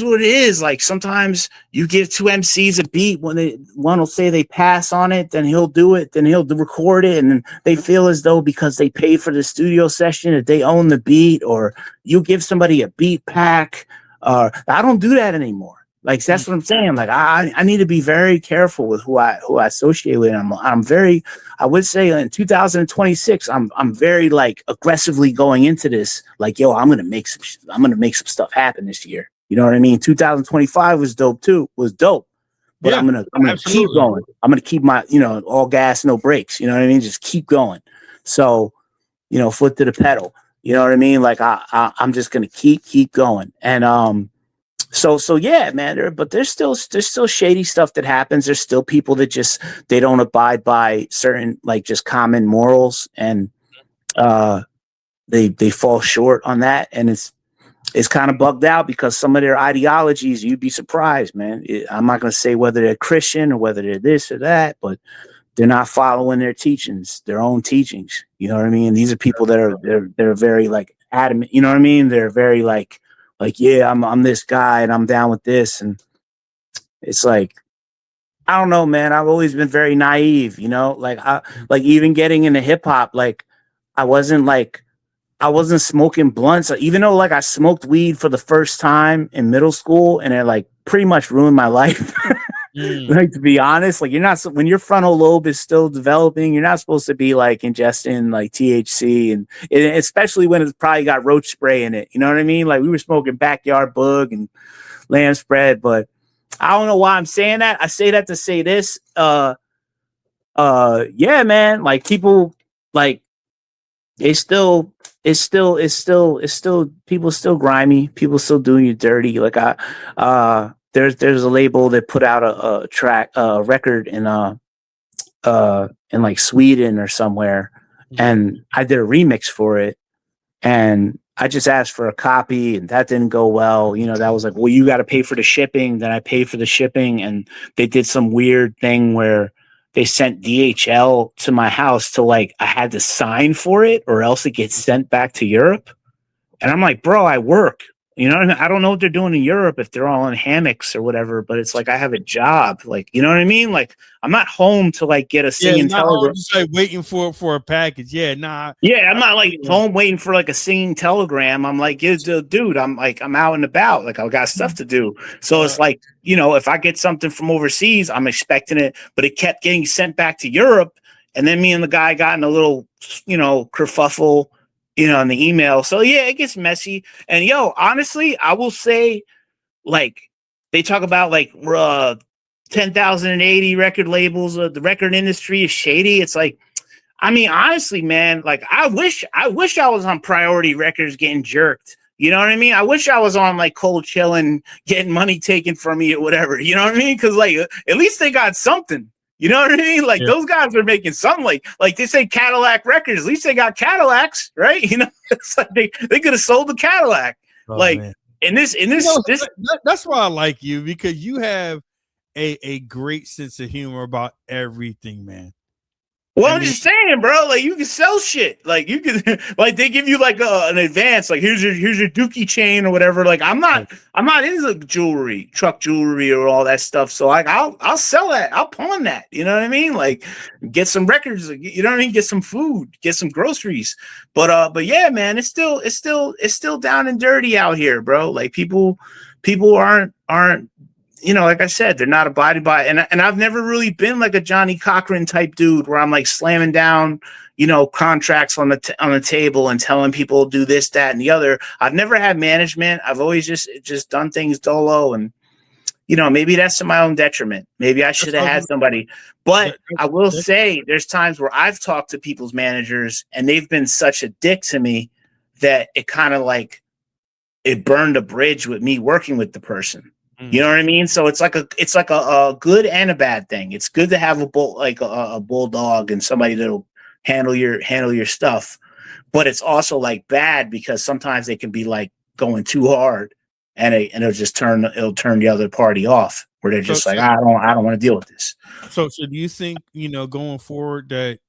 what it is. Like sometimes you give two MCs a beat, when one will say they pass on it, then he'll do it, then he'll record it, and then they feel as though because they pay for the studio session that they own the beat, or you give somebody a beat pack. I don't do that anymore. Like that's what I'm saying. Like I need to be very careful with who I associate with. I would say in 2026, I'm very like aggressively going into this. Like, yo, I'm gonna make some stuff happen this year. You know what I mean? 2025 was dope too. But yeah, I'm gonna keep going. I'm gonna keep my, you know, all gas, no brakes. You know what I mean? Just keep going. So, you know, foot to the pedal. You know what I mean? Like I'm just gonna keep going. And So yeah, man. There's still shady stuff that happens. There's still people that just they don't abide by certain like just common morals, and they fall short on that, and it's kind of bugged out because some of their ideologies, you'd be surprised, man. I'm not going to say whether they're Christian or whether they're this or that, but they're not following their teachings, their own teachings. You know what I mean? These are people that are very like adamant. You know what I mean? They're very like, yeah, I'm this guy and I'm down with this. And it's like, I don't know, man. I've always been very naive, you know, like even getting into hip hop, like I wasn't smoking blunts, even though like I smoked weed for the first time in middle school and it like pretty much ruined my life. Like, to be honest, like when your frontal lobe is still developing, you're not supposed to be like ingesting like THC, and especially when it's probably got roach spray in it. You know what I mean? Like we were smoking backyard bug and lamb spread, but I don't know why I'm saying that. I say that to say this. Yeah, man. Like people, like it's still people still grimy. People still doing you dirty. Like there's a label that put out a record in like Sweden or somewhere, and I did a remix for it, and I just asked for a copy, and that didn't go well. You know, that was like, well, you got to pay for the shipping. Then I paid for the shipping, and they did some weird thing where they sent DHL to my house to like I had to sign for it, or else it gets sent back to Europe. And I'm like, bro, I work. You know, I don't know what they're doing in Europe if they're all in hammocks or whatever, but it's like I have a job. Like, you know what I mean? Like, I'm not home to like get a singing telegram. Just like waiting for a package. Yeah, nah. Yeah, I'm not like home waiting for like a singing telegram. I'm like, dude, I'm out and about. Like, I've got stuff to do. So it's like, you know, if I get something from overseas, I'm expecting it, but it kept getting sent back to Europe. And then me and the guy got in a little, you know, kerfuffle, you know, in the email. So yeah, it gets messy. And yo, honestly, I will say, like, they talk about like 10,080 record labels. The record industry is shady. It's like, I mean, honestly, man, like I wish I was on Priority Records getting jerked. You know what I mean? I wish I was on like Cold Chillin', getting money taken from me or whatever. You know what I mean? Because like at least they got something. You know what I mean? Like those guys are making something. Like they say Cadillac Records. At least they got Cadillacs, right? You know, it's like they could have sold the Cadillac. Man. That's why I like you, because you have a great sense of humor about everything, man. Well, I'm just saying, bro. Like you can sell shit. Like you can, like they give you like an advance. Like here's your Dookie chain or whatever. Like I'm not into jewelry, truck jewelry or all that stuff. So like I'll sell that. I'll pawn that. You know what I mean? Like get some records. You know what I mean? Get some food. Get some groceries. But yeah, man, it's still down and dirty out here, bro. Like people aren't. You know, like I said, they're not abiding by it. And I've never really been like a Johnny Cochran type dude where I'm like slamming down, you know, contracts on the table and telling people do this, that, and the other. I've never had management. I've always just done things dolo. And maybe that's to my own detriment. Maybe I should have had somebody. But I will say there's times where I've talked to people's managers and they've been such a dick to me that it kind of like it burned a bridge with me working with the person. You know what I mean? So it's like a good and a bad thing. It's good to have a bulldog and somebody that'll handle your stuff, but it's also like bad because sometimes they can be like going too hard and it'll turn the other party off where they're just like, I don't want to deal with this. So do you think, going forward that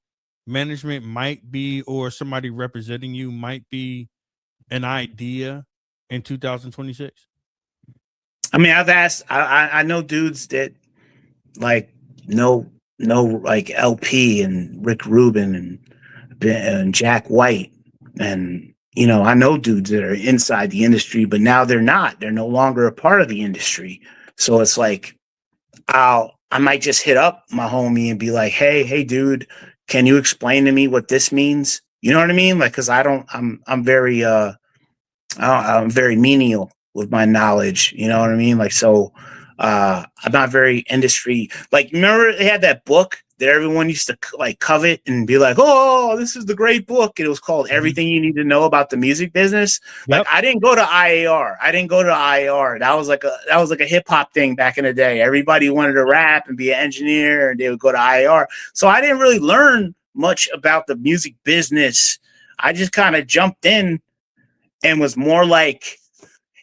management might be, or somebody representing you might be an idea in 2026? I mean, I've asked, I know dudes that like know like LP and Rick Rubin and Jack White. And, I know dudes that are inside the industry, but now they're not. They're no longer a part of the industry. So it's like, I might just hit up my homie and be like, hey, dude, can you explain to me what this means? You know what I mean? Like, cause I'm very menial with my knowledge. You know what I mean? Like, so, I'm not very industry. Like, remember they had that book that everyone used to like covet and be like, oh, this is the great book. And it was called Everything You Need to Know About the Music Business. Yep. Like, I didn't go to IAR. That was like a hip hop thing back in the day. Everybody wanted to rap and be an engineer and they would go to IAR. So I didn't really learn much about the music business. I just kind of jumped in and was more like,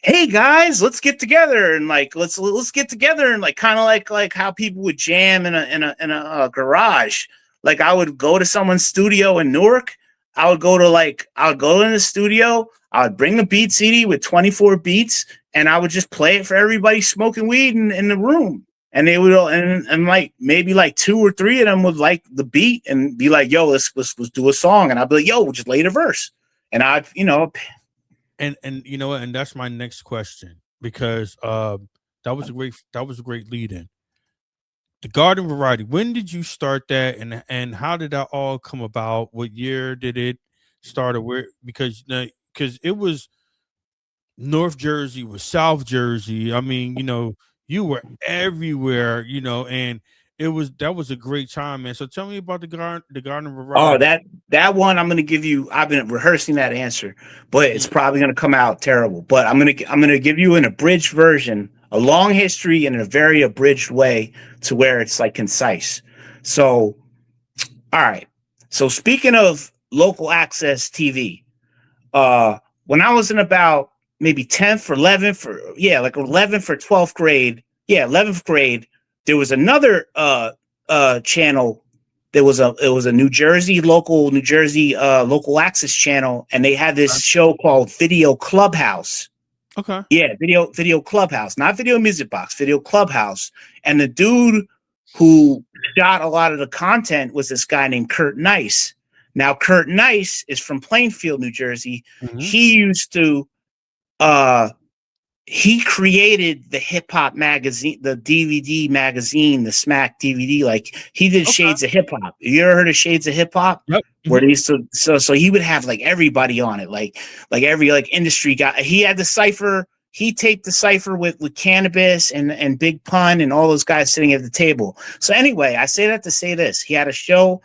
hey guys, let's get together and like let's get together and like kind of like how people would jam in a garage. Like I would go to someone's studio in Newark. I would go in the studio. I would bring the beat CD with 24 beats, and I would just play it for everybody smoking weed in the room. And they would and like maybe like 2 or 3 of them would like the beat and be like, "Yo, let's do a song." And I'd be like, "Yo, just lay the verse." And I'd And you know what? And that's my next question, because that was a great lead in. The Garden Variety. When did you start that, and how did that all come about? What year did it start? Or where? Because it was North Jersey was South Jersey. I mean, you were everywhere, and that was a great time, man. So tell me about the Garden Variety. Oh, that one I'm gonna give you. I've been rehearsing that answer, but it's probably gonna come out terrible. But I'm gonna give you an abridged version, a long history in a very abridged way to where it's like concise. So, all right. So speaking of local access TV, when I was in about maybe 10th or 11th or 11th or 12th grade, 11th grade, there was another channel. It was a New Jersey local access channel, and they had this show called Video Clubhouse. Okay. Yeah, Video Clubhouse, not Video Music Box, Video Clubhouse. And the dude who shot a lot of the content was this guy named Kurt Nice. Now, Kurt Nice is from Plainfield, New Jersey. Mm-hmm. He used to he created the hip hop magazine, the DVD magazine, the Smack DVD. Like he did Shades of Hip Hop. You ever heard of Shades of Hip Hop? Yep. Where they used to, so he would have like everybody on it, like every like industry guy. He had the cipher. He taped the cipher with Cannabis and Big Pun and all those guys sitting at the table. So anyway, I say that to say this: he had a show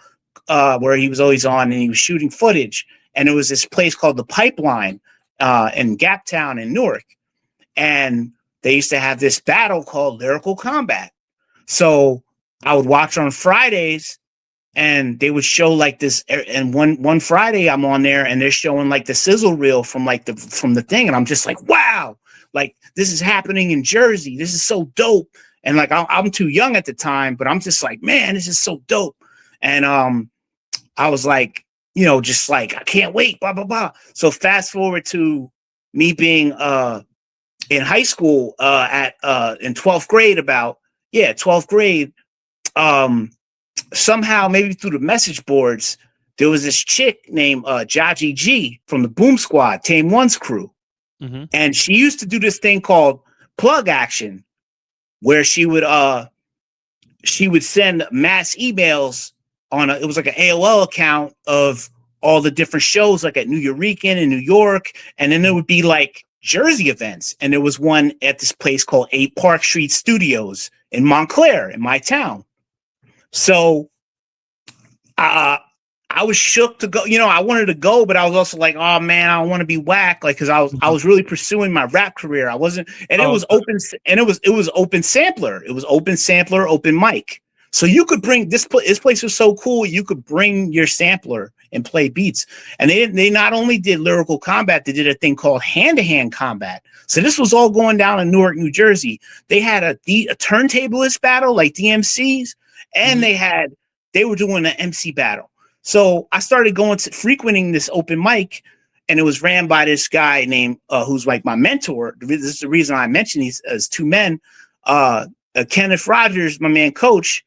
where he was always on, and he was shooting footage, and it was this place called the Pipeline in Gaptown in Newark. And they used to have this battle called Lyrical Combat. So I would watch on Fridays, and they would show like this. And one Friday I'm on there, and they're showing like the sizzle reel from the thing, and I'm just like, wow, like this is happening in Jersey. This is so dope. And like I'm too young at the time, but I'm just like, man, this is so dope. And I was like, just like I can't wait, blah blah blah. So fast forward to me being in high school in 12th grade, 12th grade, somehow maybe through the message boards, there was this chick named Jaji G from the Boom Squad, Tame One's crew. Mm-hmm. And she used to do this thing called Plug Action, where she would send mass emails it was like an AOL account of all the different shows, like at New Eurekan in New York. And then there would be like Jersey events, and there was one at this place called 8 Park Street Studios in Montclair, in my town. So I was shook to go. I wanted to go, but I was also like, oh man, I don't want to be whack. Like, cause I was really pursuing my rap career. I wasn't, and it was open, and it was open sampler. It was open sampler, open mic. So you could bring this place was so cool. You could bring your sampler and play beats. And they not only did lyrical combat, they did a thing called hand-to-hand combat. So this was all going down in Newark, New Jersey. They had a turntablist battle like DMCs, and they were doing an MC battle. So I started frequenting this open mic, and it was ran by this guy named who's like my mentor. This is the reason I mentioned these as two men. Kenneth Rogers, my man coach,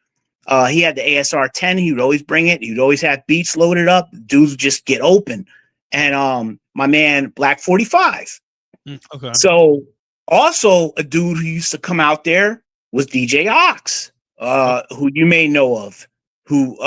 he had the ASR 10. He would always bring it. He would always have beats loaded up. Dudes would just get open. And my man Black 45. Okay. So also a dude who used to come out there was DJ Ox, who you may know of. Who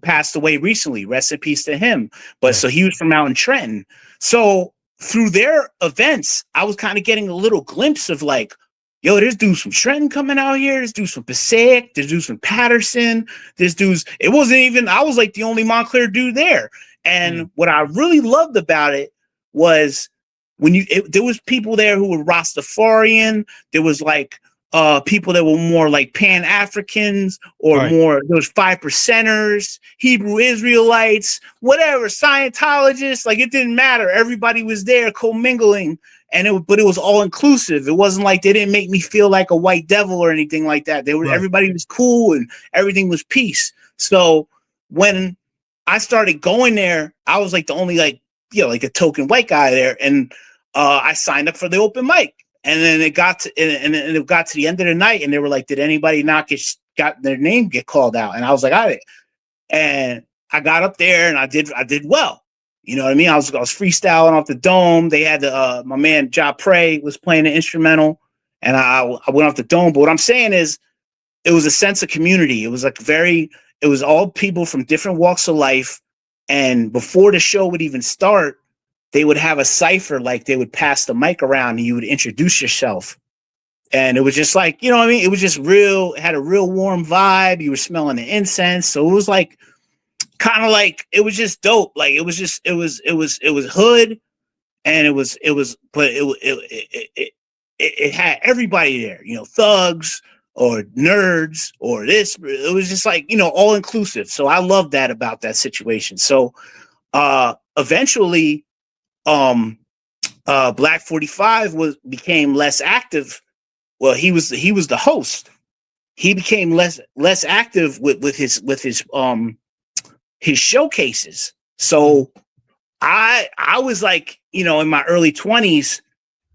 passed away recently. Rest in peace to him. But so he was from out in Trenton. So through their events, I was kind of getting a little glimpse of like, yo, there's dudes from Trenton coming out here. There's dudes from Passaic. There's dudes from Patterson. There's dudes. It wasn't even, I was like the only Montclair dude there. And what I really loved about it was there was people there who were Rastafarian. There was like, people that were more like Pan-Africans or more, there was 5%ers, Hebrew Israelites, whatever, Scientologists, like it didn't matter. Everybody was there commingling, but it was all inclusive. It wasn't like they didn't make me feel like a white devil or anything like that. Everybody was cool and everything was peace. So when I started going there, I was like the only like a token white guy there. And I signed up for the open mic. And then it got to the end of the night, and they were like, "Did anybody not got their name get called out?" And I was like, "I did." And I got up there, and I did well. You know what I mean? I was freestyling off the dome. They had my man Ja Prey was playing the instrumental, and I went off the dome. But what I'm saying is, it was a sense of community. It was like it was all people from different walks of life. And before the show would even start, they would have a cipher, like they would pass the mic around and you would introduce yourself. And it was just like, you know what I mean? It was just real. It had a real warm vibe. You were smelling the incense. So it was like, kind of like, it was just dope. Like it was hood. And it had everybody there, thugs or nerds or this. It was just like, all inclusive. So I love that about that situation. So eventually, Black 45 became less active. Well, he was the host. He became less active with his showcases. So I was like, in my early 20s,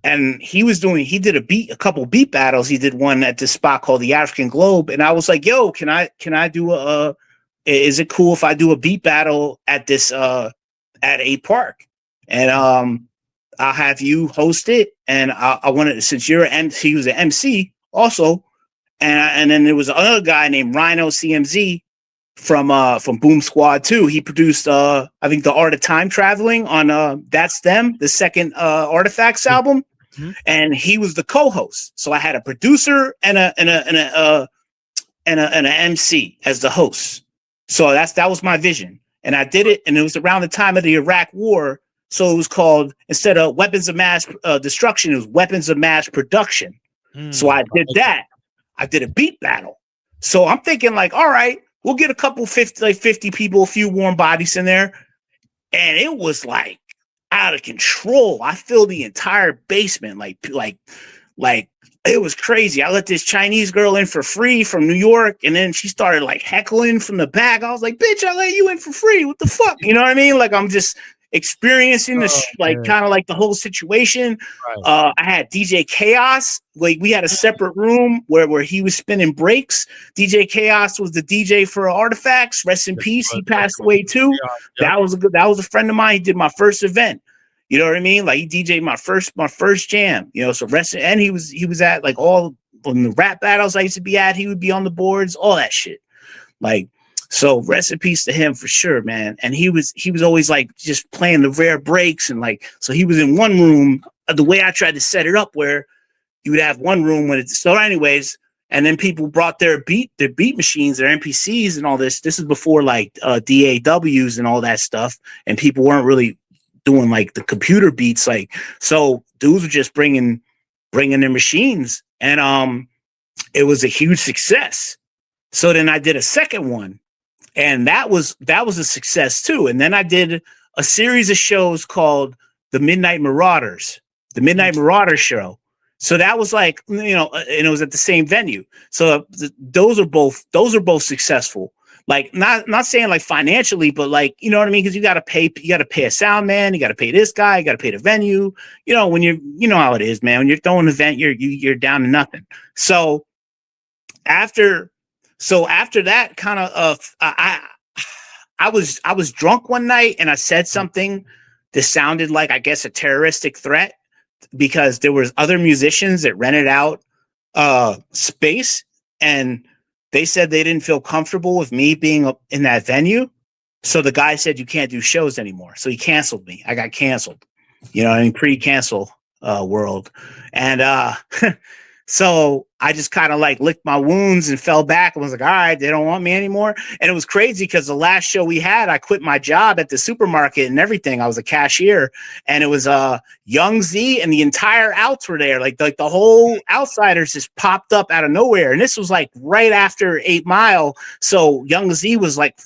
and he did a couple beat battles. He did one at this spot called the African Globe, and I was like, yo, can I do is it cool if I do a beat battle at this at 8 Park? And I'll have you host it. And I wanted, since he was an MC also. And then there was another guy named Rhino CMZ from Boom Squad 2. He produced I think The Art of Time Traveling on That's Them, the second Artifacts album. Mm-hmm. And he was the co-host. So I had a producer and an MC as the host. So that was my vision. And I did it, and it was around the time of the Iraq War. So it was called, instead of Weapons of Mass Destruction, it was Weapons of Mass Production. So I did that. I did a beat battle. So I'm thinking like, all right, we'll get a couple 50 people, a few warm bodies in there. And it was like out of control. I filled the entire basement. Like it was crazy. I let this Chinese girl in for free from New York, and then she started like heckling from the back. I was like, bitch, I let you in for free. What the fuck? You know what I mean? Like I'm just experiencing this, kind of like the whole situation. Right. I had DJ Chaos. Like we had a separate room where he was spinning breaks. DJ Chaos was the DJ for Artifacts. Rest in peace. He passed away too. Yeah. That was a friend of mine. He did my first event. You know what I mean? Like he DJ'd my first jam. So and he was at like all on the rap battles I used to be at. He would be on the boards, all that shit. Like. So rest in peace to him for sure, man. And he was always like just playing the rare breaks, and like, so he was in one room the way I tried to set it up, where you would have one room when it's so. Anyways, and then people brought their beat machines, their MPCs, and all this. This is before like DAWs and all that stuff, and people weren't really doing like the computer beats. Like, so dudes were just bringing their machines, and it was a huge success. So then I did a second one, and that was a success too. And then I did a series of shows called the Midnight Marauders show. So that was like, and it was at the same venue. So those are both successful. Like not saying like financially, but like, you know what I mean? Because you got to pay a sound man, you got to pay this guy, you got to pay the venue. When you know how it is, man. When you're throwing an event, you're down to nothing. So after that kind of, I was drunk one night and I said something that sounded like, I guess, a terroristic threat, because there was other musicians that rented out space, and they said they didn't feel comfortable with me being in that venue. So the guy said, you can't do shows anymore. So he canceled me. I got canceled, pre-cancel world. And so I just kind of like licked my wounds and fell back and was like, all right, they don't want me anymore. And it was crazy because the last show we had, I quit my job at the supermarket and everything. I was a cashier, and it was Young Z, and the entire outs were there. Like the whole Outsiders just popped up out of nowhere. And this was like right after 8 Mile. So Young Z was like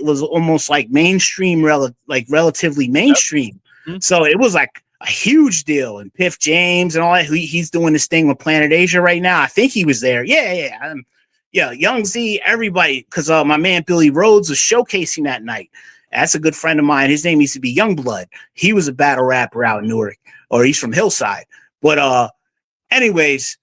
was almost like mainstream, relatively mainstream. Mm-hmm. So it was like a huge deal. And Piff James and all that. He's doing this thing with Planet Asia right now. I think he was there. Yeah. Young Z, everybody, because my man Billy Rhodes was showcasing that night. That's a good friend of mine. His name used to be Youngblood. He was a battle rapper out in Newark, or he's from Hillside. But anyways,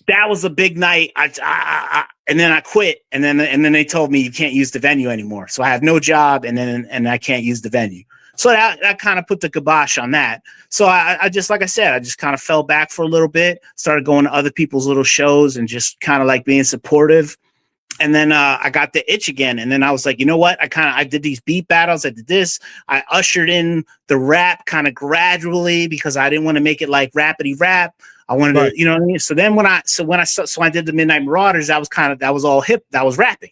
that was a big night. And then I quit, and then they told me you can't use the venue anymore. So I have no job, and I can't use the venue. So that kind of put the kibosh on that. So I just, like I said, I just kind of fell back for a little bit, started going to other people's little shows and just kind of like being supportive. And then I got the itch again. And then I was like, you know what? I did these beat battles. I did this. I ushered in the rap kind of gradually, because I didn't want to make it like rapidy rap. I wanted to, you know what I mean? So then when I did the Midnight Marauders, that was all hip. That was rapping.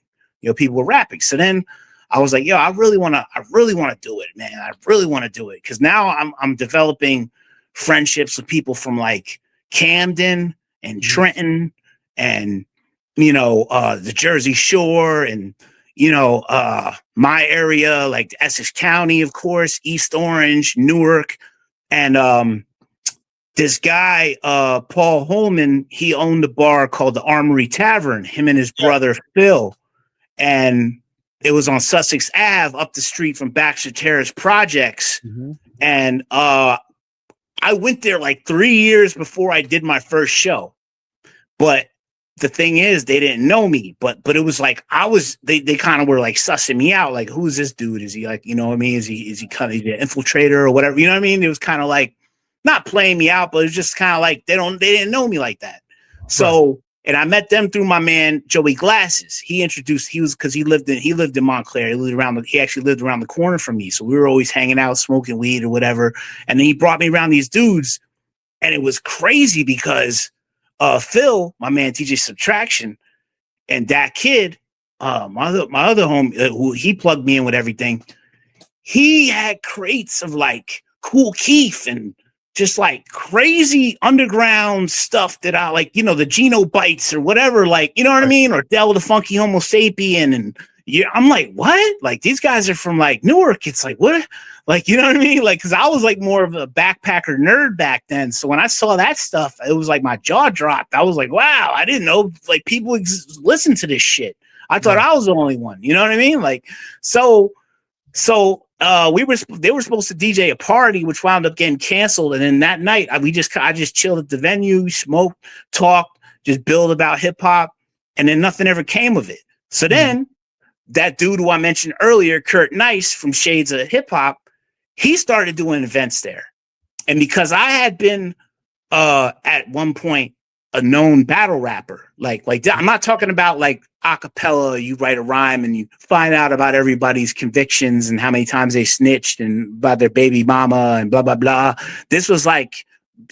People were rapping. So then I was like, yo, I really want to do it, man. I really want to do it. Cause now I'm developing friendships with people from like Camden and Trenton and, the Jersey Shore and, my area, like Essex County, of course, East Orange, Newark. And, this guy, Paul Holman, he owned a bar called the Armory Tavern, him and his brother, Phil. And it was on Sussex Ave, up the street from Baxter Terrace Projects. Mm-hmm. And I went there like 3 years before I did my first show. But the thing is, they didn't know me. But it was like they kind of were like sussing me out. Like, who is this dude? Is he like, you know what I mean? Is he kind of an infiltrator or whatever? You know what I mean? It was kind of like not playing me out, but it was just kind of like they didn't know me like that. So. Right. And I met them through my man Joey Glasses. He lived in Montclair. He actually lived around the corner from me. So we were always hanging out, smoking weed or whatever. And then he brought me around these dudes, and it was crazy because Phil, my man TJ Subtraction, and that kid, my other home, who he plugged me in with everything. He had crates of like Cool Keith and just like crazy underground stuff that I like, the Geno Bites or whatever, like, you know what I mean? Or Del the Funky Homo Sapien. And I'm like, what? Like, these guys are from like Newark. It's like, what? Like, you know what I mean? Like, cause I was like more of a backpacker nerd back then. So when I saw that stuff, it was like my jaw dropped. I was like, wow, I didn't know like people listen to this shit. I thought I was the only one, you know what I mean? Like, so they were supposed to DJ a party, which wound up getting canceled. And then that night, I just chilled at the venue, smoked, talked, just build about hip hop, and then nothing ever came of it. So then that dude who I mentioned earlier, Kurt Nice from Shades of Hip Hop, he started doing events there. And because I had been at one point a known battle rapper, like I'm not talking about like a cappella, you write a rhyme and you find out about everybody's convictions and how many times they snitched and about their baby mama and blah, blah, blah. This was like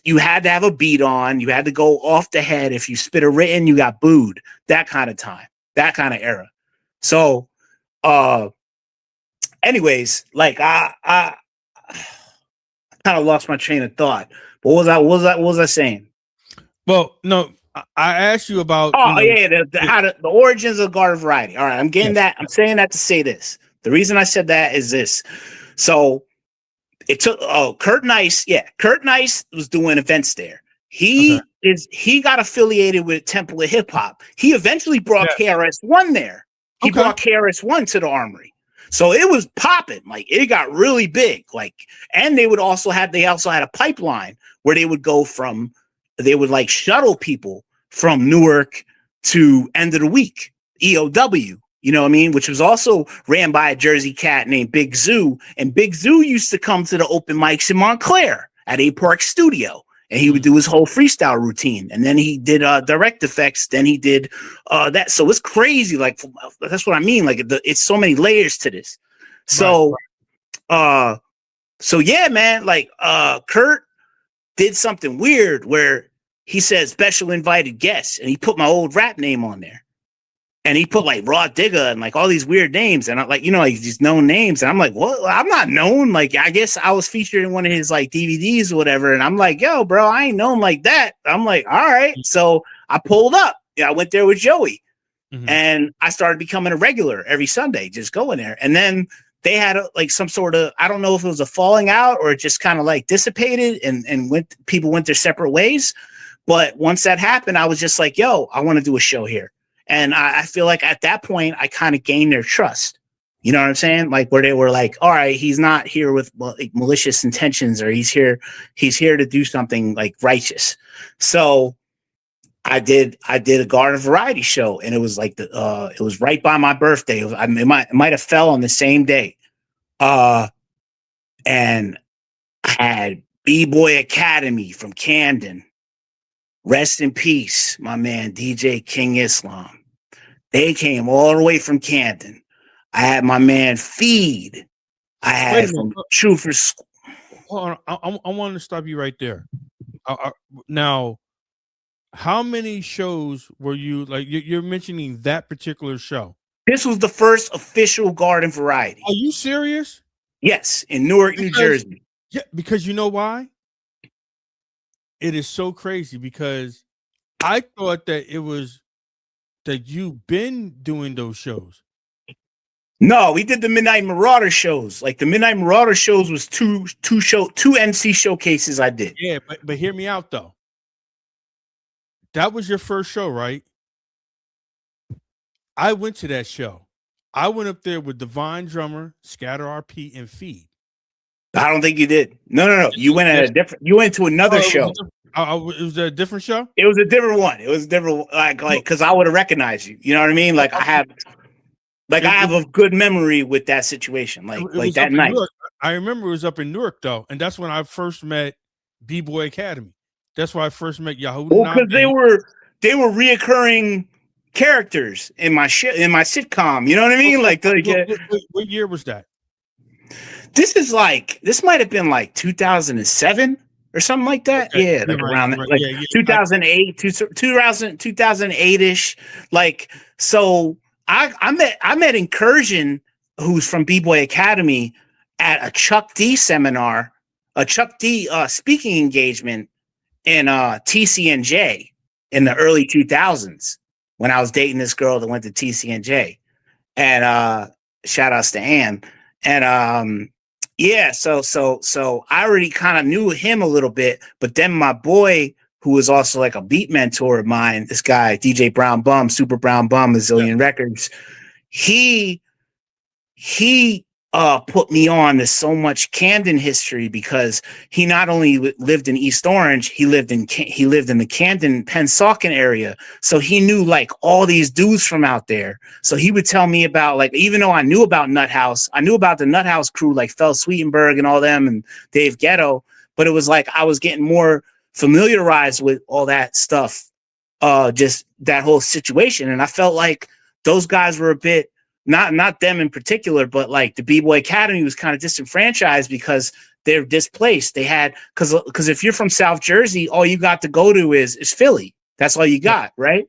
you had to have a beat on. You had to go off the head. If you spit a written, you got booed. That kind of time, that kind of era. So, anyways, like I kind of lost my train of thought. But what was I saying? Well, no, I asked you about. Oh, yeah, the origins of garden variety. All right, I'm getting that. I'm saying that to say this. The reason I said that is this. So it took Kurt Nice. Yeah, Kurt Nice was doing events there. He got affiliated with Temple of Hip Hop. He eventually brought KRS-One there. He brought KRS-One to the Armory. So it was popping. Like, it got really big. Like, and they also had a pipeline where they would like shuttle people from Newark to End of the Week, EOW. You know what I mean? Which was also ran by a Jersey cat named Big Zoo. And Big Zoo used to come to the open mics in Montclair at A Park Studio. And he would do his whole freestyle routine. And then he did direct effects. Then he did that. So it's crazy. Like, that's what I mean. Like, it's so many layers to this. So, so yeah, man, like, Kurt did something weird where he said special invited guests, and he put my old rap name on there. And he put like Raw Digger and like all these weird names. And I'm like, like these known names. And I'm like, well, I'm not known. Like, I guess I was featured in one of his like DVDs or whatever. And I'm like, yo, bro, I ain't known like that. I'm like, all right. So I pulled up. Yeah, I went there with Joey. And I started becoming a regular every Sunday, just going there. And then they had like some sort of, I don't know if it was a falling out or it just kind of like dissipated and people went their separate ways. But once that happened, I was just like, yo, I want to do a show here. And I feel like at that point, I kind of gained their trust. You know what I'm saying? Like, where they were like, all right, he's not here with like malicious intentions, or he's here to do something like righteous. So I did a garden variety show, and it was like it was right by my birthday. It might have fell on the same day. And I had B-Boy Academy from Camden. Rest in peace, my man, DJ King Islam. They came all the way from Camden. I had my man Feed. I had from True for School. Hold on, I want to stop you right there. Now, how many shows were you, like, you're mentioning that particular show? This was the first official garden variety. Are you serious? Yes, in Newark, New Jersey. Yeah, because you know why? It is so crazy because I thought that it was that you've been doing those shows. No, we did the Midnight Marauder shows. Like, the Midnight Marauder shows was two MC showcases I did. Yeah, but hear me out though. That was your first show, right? I went to that show. I went up there with Divine Drummer, Scatter RP, and Feed. I don't think you did. No. You went to another show. It was a different show? It was a different one. It was a different, like, because I would have recognized you. You know what I mean? Like, I have a good memory with that situation. Like that night. I remember it was up in Newark though, and that's when I first met B-Boy Academy. That's where I first met Yahoo. Well, because they were reoccurring characters in my sitcom. You know what I mean? What year was that? This might have been like 2007 or something like that. Okay. Yeah, like around that, like 2008, 2008-ish. Like, so I met Incursion, who's from B-Boy Academy, at a Chuck D seminar, a Chuck D speaking engagement in TCNJ in the early 2000s when I was dating this girl that went to TCNJ. And shout outs to Ann. And yeah, so I already kind of knew him a little bit, but then my boy, who was also like a beat mentor of mine, this guy, DJ Brown Bum, Super Brown Bum, A Zillion Records, he put me on to so much Camden history, because he not only lived in East Orange, he lived in the Camden, Pennsauken area. So he knew like all these dudes from out there. So he would tell me about, like, even though I knew about Nut House, I knew about the Nut House crew, like Fel Sweetenberg and all them and Dave Ghetto, but it was like I was getting more familiarized with all that stuff, just that whole situation. And I felt like those guys were a bit, not them in particular, but like the B-Boy Academy was kind of disenfranchised because they're displaced. They had because if you're from South Jersey, all you got to go to is Philly. That's all you got, right?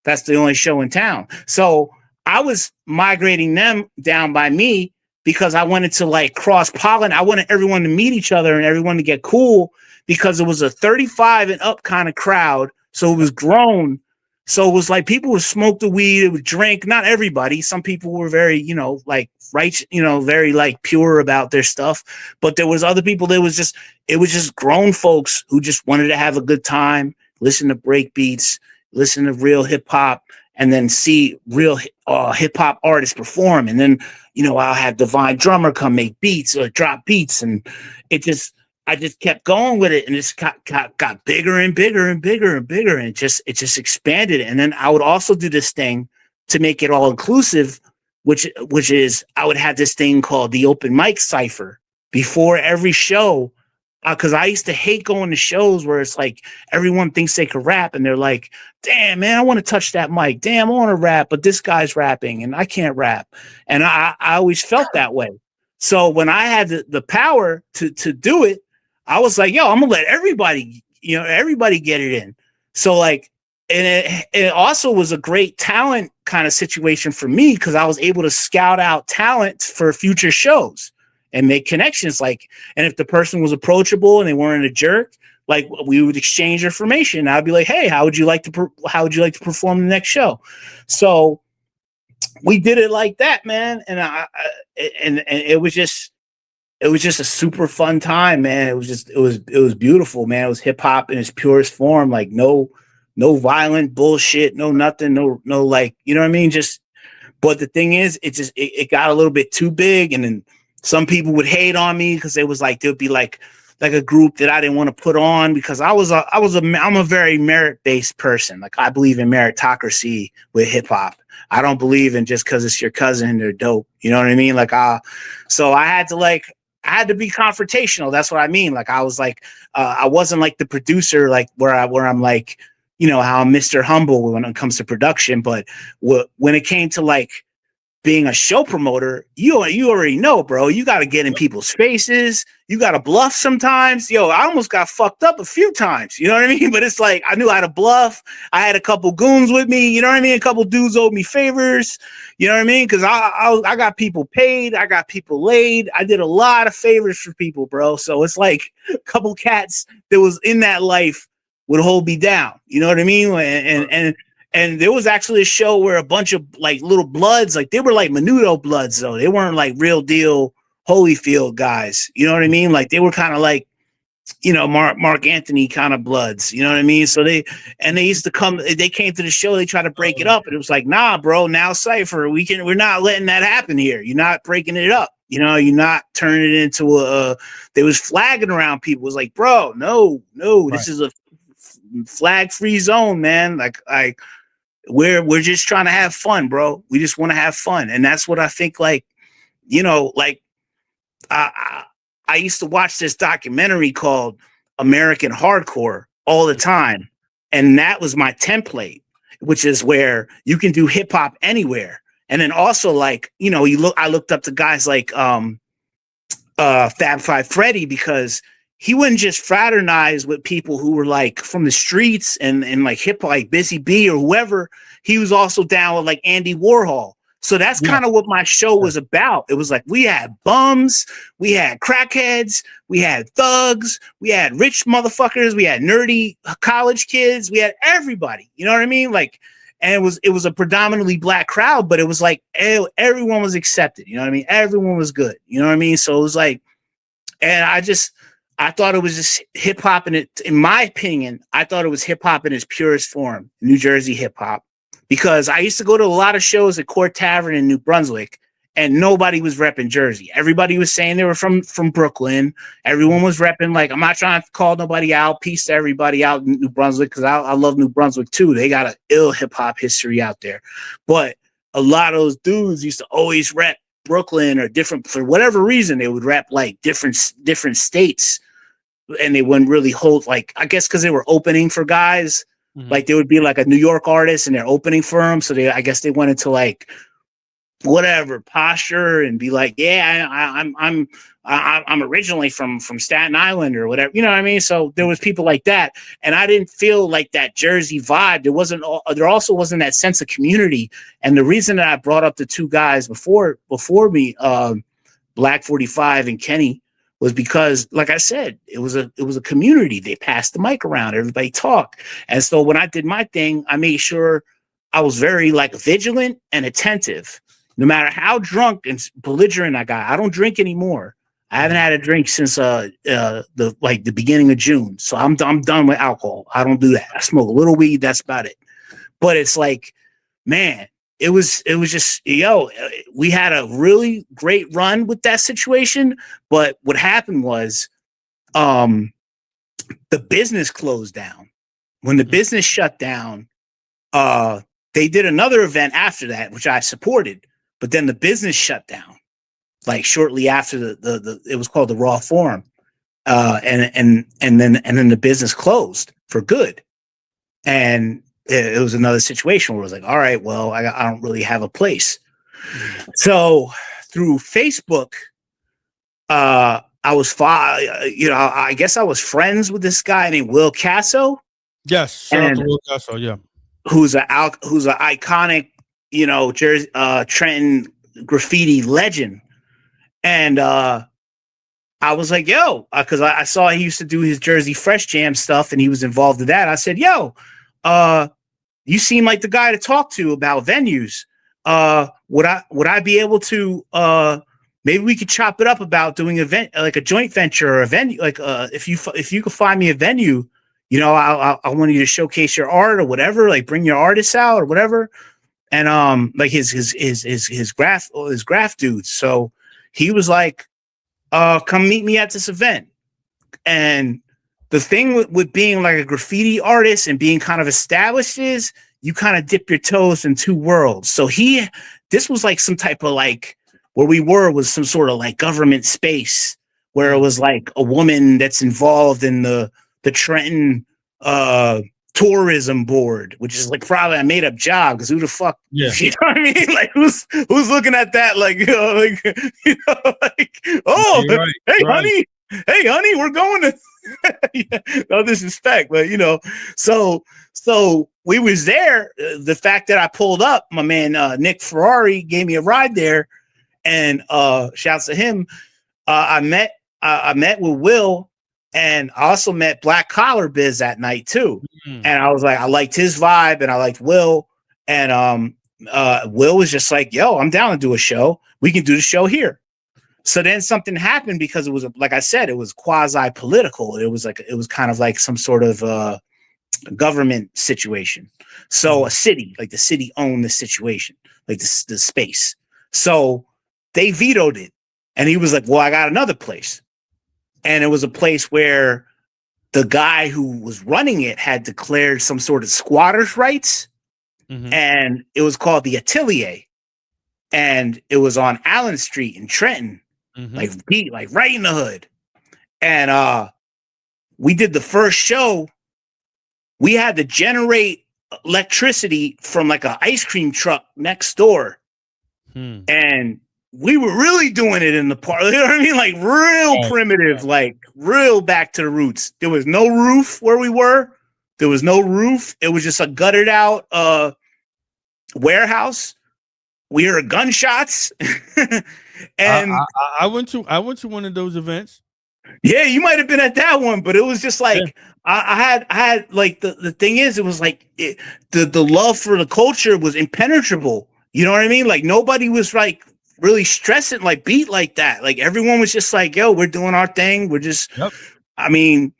That's the only show in town. So I was migrating them down by me because I wanted to like cross pollen. I wanted everyone to meet each other and everyone to get cool because it was a 35 and up kind of crowd. So it was grown. So it was like people would smoke the weed, it would drink. Not everybody. Some people were very, like right, very like pure about their stuff. But there was other people that it was just grown folks who just wanted to have a good time, listen to break beats, listen to real hip hop, and then see real hip hop artists perform. And then, I'll have Divine Drummer come make beats or drop beats. And I just kept going with it, and it got bigger and bigger and bigger and bigger, and it just expanded. And then I would also do this thing to make it all inclusive, which is I would have this thing called the open mic cipher before every show, because I used to hate going to shows where it's like everyone thinks they can rap, and they're like, "Damn, man, I want to touch that mic. Damn, I want to rap, but this guy's rapping, and I can't rap." And I always felt that way. So when I had the power to do it, I was like, yo, I'm gonna let everybody get it in. So like, and it also was a great talent kind of situation for me because I was able to scout out talent for future shows and make connections. Like, and if the person was approachable and they weren't a jerk, like we would exchange information. I'd be like, hey, how would you like to perform the next show? So we did it like that, man. And and it was just a super fun time, man. It was beautiful, man. It was hip hop in its purest form. Like no violent bullshit, no nothing, no like, you know what I mean? But the thing is, it got a little bit too big. And then some people would hate on me because it was like, there'd be like a group that I didn't want to put on because I'm a very merit-based person. Like I believe in meritocracy with hip hop. I don't believe in just because it's your cousin, they're dope. You know what I mean? Like, so I had to be confrontational. That's what I mean. Like I was like, I wasn't like the producer, like where I'm like, how I'm Mr. Humble when it comes to production. But when it came to like being a show promoter, you already know, bro. You got to get in people's faces. You got to bluff sometimes. Yo, I almost got fucked up a few times. You know what I mean? But it's like I knew how to bluff. I had a couple goons with me. You know what I mean? A couple dudes owed me favors. You know what I mean? Because I got people paid. I got people laid. I did a lot of favors for people, bro. So it's like a couple cats that was in that life would hold me down. You know what I mean? And there was actually a show where a bunch of like little bloods, like they were like Menudo bloods though. They weren't like real deal Holyfield guys. You know what I mean? Like they were kind of like, Mark Anthony kind of bloods. You know what I mean? So they used to come, they came to the show, they tried to break it up. And it was like, nah, bro, now Cypher, we're not letting that happen here. You're not breaking it up. You're not turning it into they was flagging around people. It was like, bro, no, right. This is a flag free zone, man. Like we're just trying to have fun, bro. We just want to have fun. And that's what I think, like, like I used to watch this documentary called American Hardcore all the time. And that was my template, which is where you can do hip hop anywhere. And then also like, I looked up to guys like Fab Five Freddy because he wouldn't just fraternize with people who were like from the streets and like hip hop, like Busy B or whoever. He was also down with like Andy Warhol. So that's kind of what my show was about. It was like we had bums, we had crackheads, we had thugs, we had rich motherfuckers, we had nerdy college kids, we had everybody. You know what I mean? Like, and it was a predominantly black crowd, but it was like everyone was accepted. You know what I mean? Everyone was good. You know what I mean? So it was like, and I thought it was just hip hop in my opinion, I thought it was hip hop in its purest form, New Jersey hip hop. Because I used to go to a lot of shows at Court Tavern in New Brunswick, and nobody was repping Jersey. Everybody was saying they were from Brooklyn. Everyone was repping, like, I'm not trying to call nobody out. Peace to everybody out in New Brunswick, because I love New Brunswick too. They got an ill hip hop history out there. But a lot of those dudes used to always rep Brooklyn or different, for whatever reason, they would rep like different states, and they wouldn't really hold, like, I guess because they were opening for guys. Mm-hmm. Like there would be like a New York artist and they're opening for them. So I guess they wanted to like whatever posture and be like, yeah, I'm originally from Staten Island or whatever, you know what I mean? So there was people like that, and I didn't feel like that Jersey vibe. There also wasn't that sense of community. And the reason that I brought up the two guys before me, Black 45 and Kenny, was because, like I said, it was a community. They passed the mic around, everybody talked. And so when I did my thing, I made sure I was very like vigilant and attentive. No matter how drunk and belligerent I got, I don't drink anymore. I haven't had a drink since the beginning of June. So I'm done with alcohol. I don't do that. I smoke a little weed. That's about it. But it's like, man, it was just, we had a really great run with that situation. But what happened was, the business closed down. When the business shut down, they did another event after that, which I supported. But then the business shut down, like shortly after the it was called the Raw Forum, and then the business closed for good, and it was another situation where it was like, all right, well, I don't really have a place. So through Facebook, I guess I was friends with this guy named Will Casso. Yes, shout out to Will Casso, yeah, who's an iconic, Jersey, Trenton graffiti legend. And I was like, yo, because I saw he used to do his Jersey Fresh Jam stuff and he was involved in that. I said, yo, you seem like the guy to talk to about venues. Would I be able to maybe we could chop it up about doing an event, like a joint venture or a venue, like if you could find me a venue, I want you to showcase your art or whatever, like bring your artists out or whatever. And like his graph dudes. So he was like, come meet me at this event. And the thing with being like a graffiti artist and being kind of established is you kind of dip your toes in two worlds. So this was like some type of like where we were was some sort of like government space where it was like a woman that's involved in the Trenton tourism board, which is like probably a made up job because who the fuck, you know what I mean? Like who's looking at that? Like, oh, right. Hey, honey, we're going to, no disrespect, but so we was there. The fact that I pulled up, my man, Nick Ferrari gave me a ride there and, shouts to him. I met with Will. And I also met Black Collar Biz that night too. Mm-hmm. And I was like, I liked his vibe and I liked Will. And Will was just like, yo, I'm down to do a show. We can do the show here. So then something happened because it was, like I said, it was quasi-political. It was kind of like some sort of government situation. So a city, like the city owned the situation, like the space. So they vetoed it. And he was like, well, I got another place. And it was a place where the guy who was running it had declared some sort of squatters' rights. Mm-hmm. And it was called the Atelier. And it was on Allen Street in Trenton, mm-hmm. like right in the hood. And we did the first show. We had to generate electricity from like an ice cream truck next door. And we were really doing it in the park. You know what I mean? Like real primitive, like real back to the roots. There was no roof where we were. There was no roof. It was just a gutted out warehouse. We heard gunshots. And I went to one of those events. Yeah, you might have been at that one, but it was just like I had like the thing is, it was like the love for the culture was impenetrable. You know what I mean? Like nobody was like really stressing like beat like that. Like everyone was just like, yo, we're doing our thing. We're just, I mean,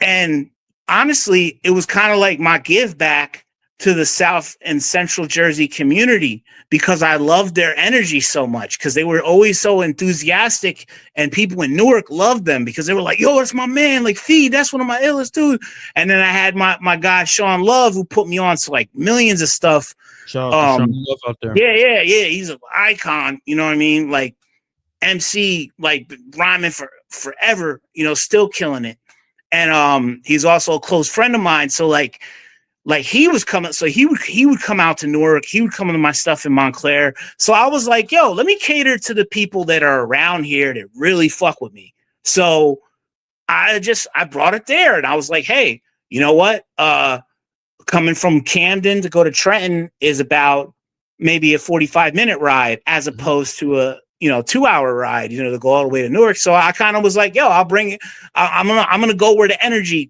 and honestly, it was kind of like my give back to the South and Central Jersey community because I loved their energy so much because they were always so enthusiastic and people in Newark loved them because they were like, yo, that's my man, like Feed, that's one of my illest dudes. And then I had my guy, Sean Love, who put me on to like millions of stuff. Sean Love out there. Yeah. He's an icon, you know what I mean? Like MC, like rhyming for forever, you know, still killing it. And he's also a close friend of mine. So like like he was coming, so he would come out to Newark, he would come to my stuff in Montclair. So I was like, yo, let me cater to the people that are around here that really fuck with me. So I brought it there, and I was like, hey, you know what? Coming from Camden to go to Trenton is about maybe a 45-minute ride as opposed to a 2-hour ride, to go all the way to Newark. So I kind of was like, yo, I'll bring it. I'm gonna go where the energy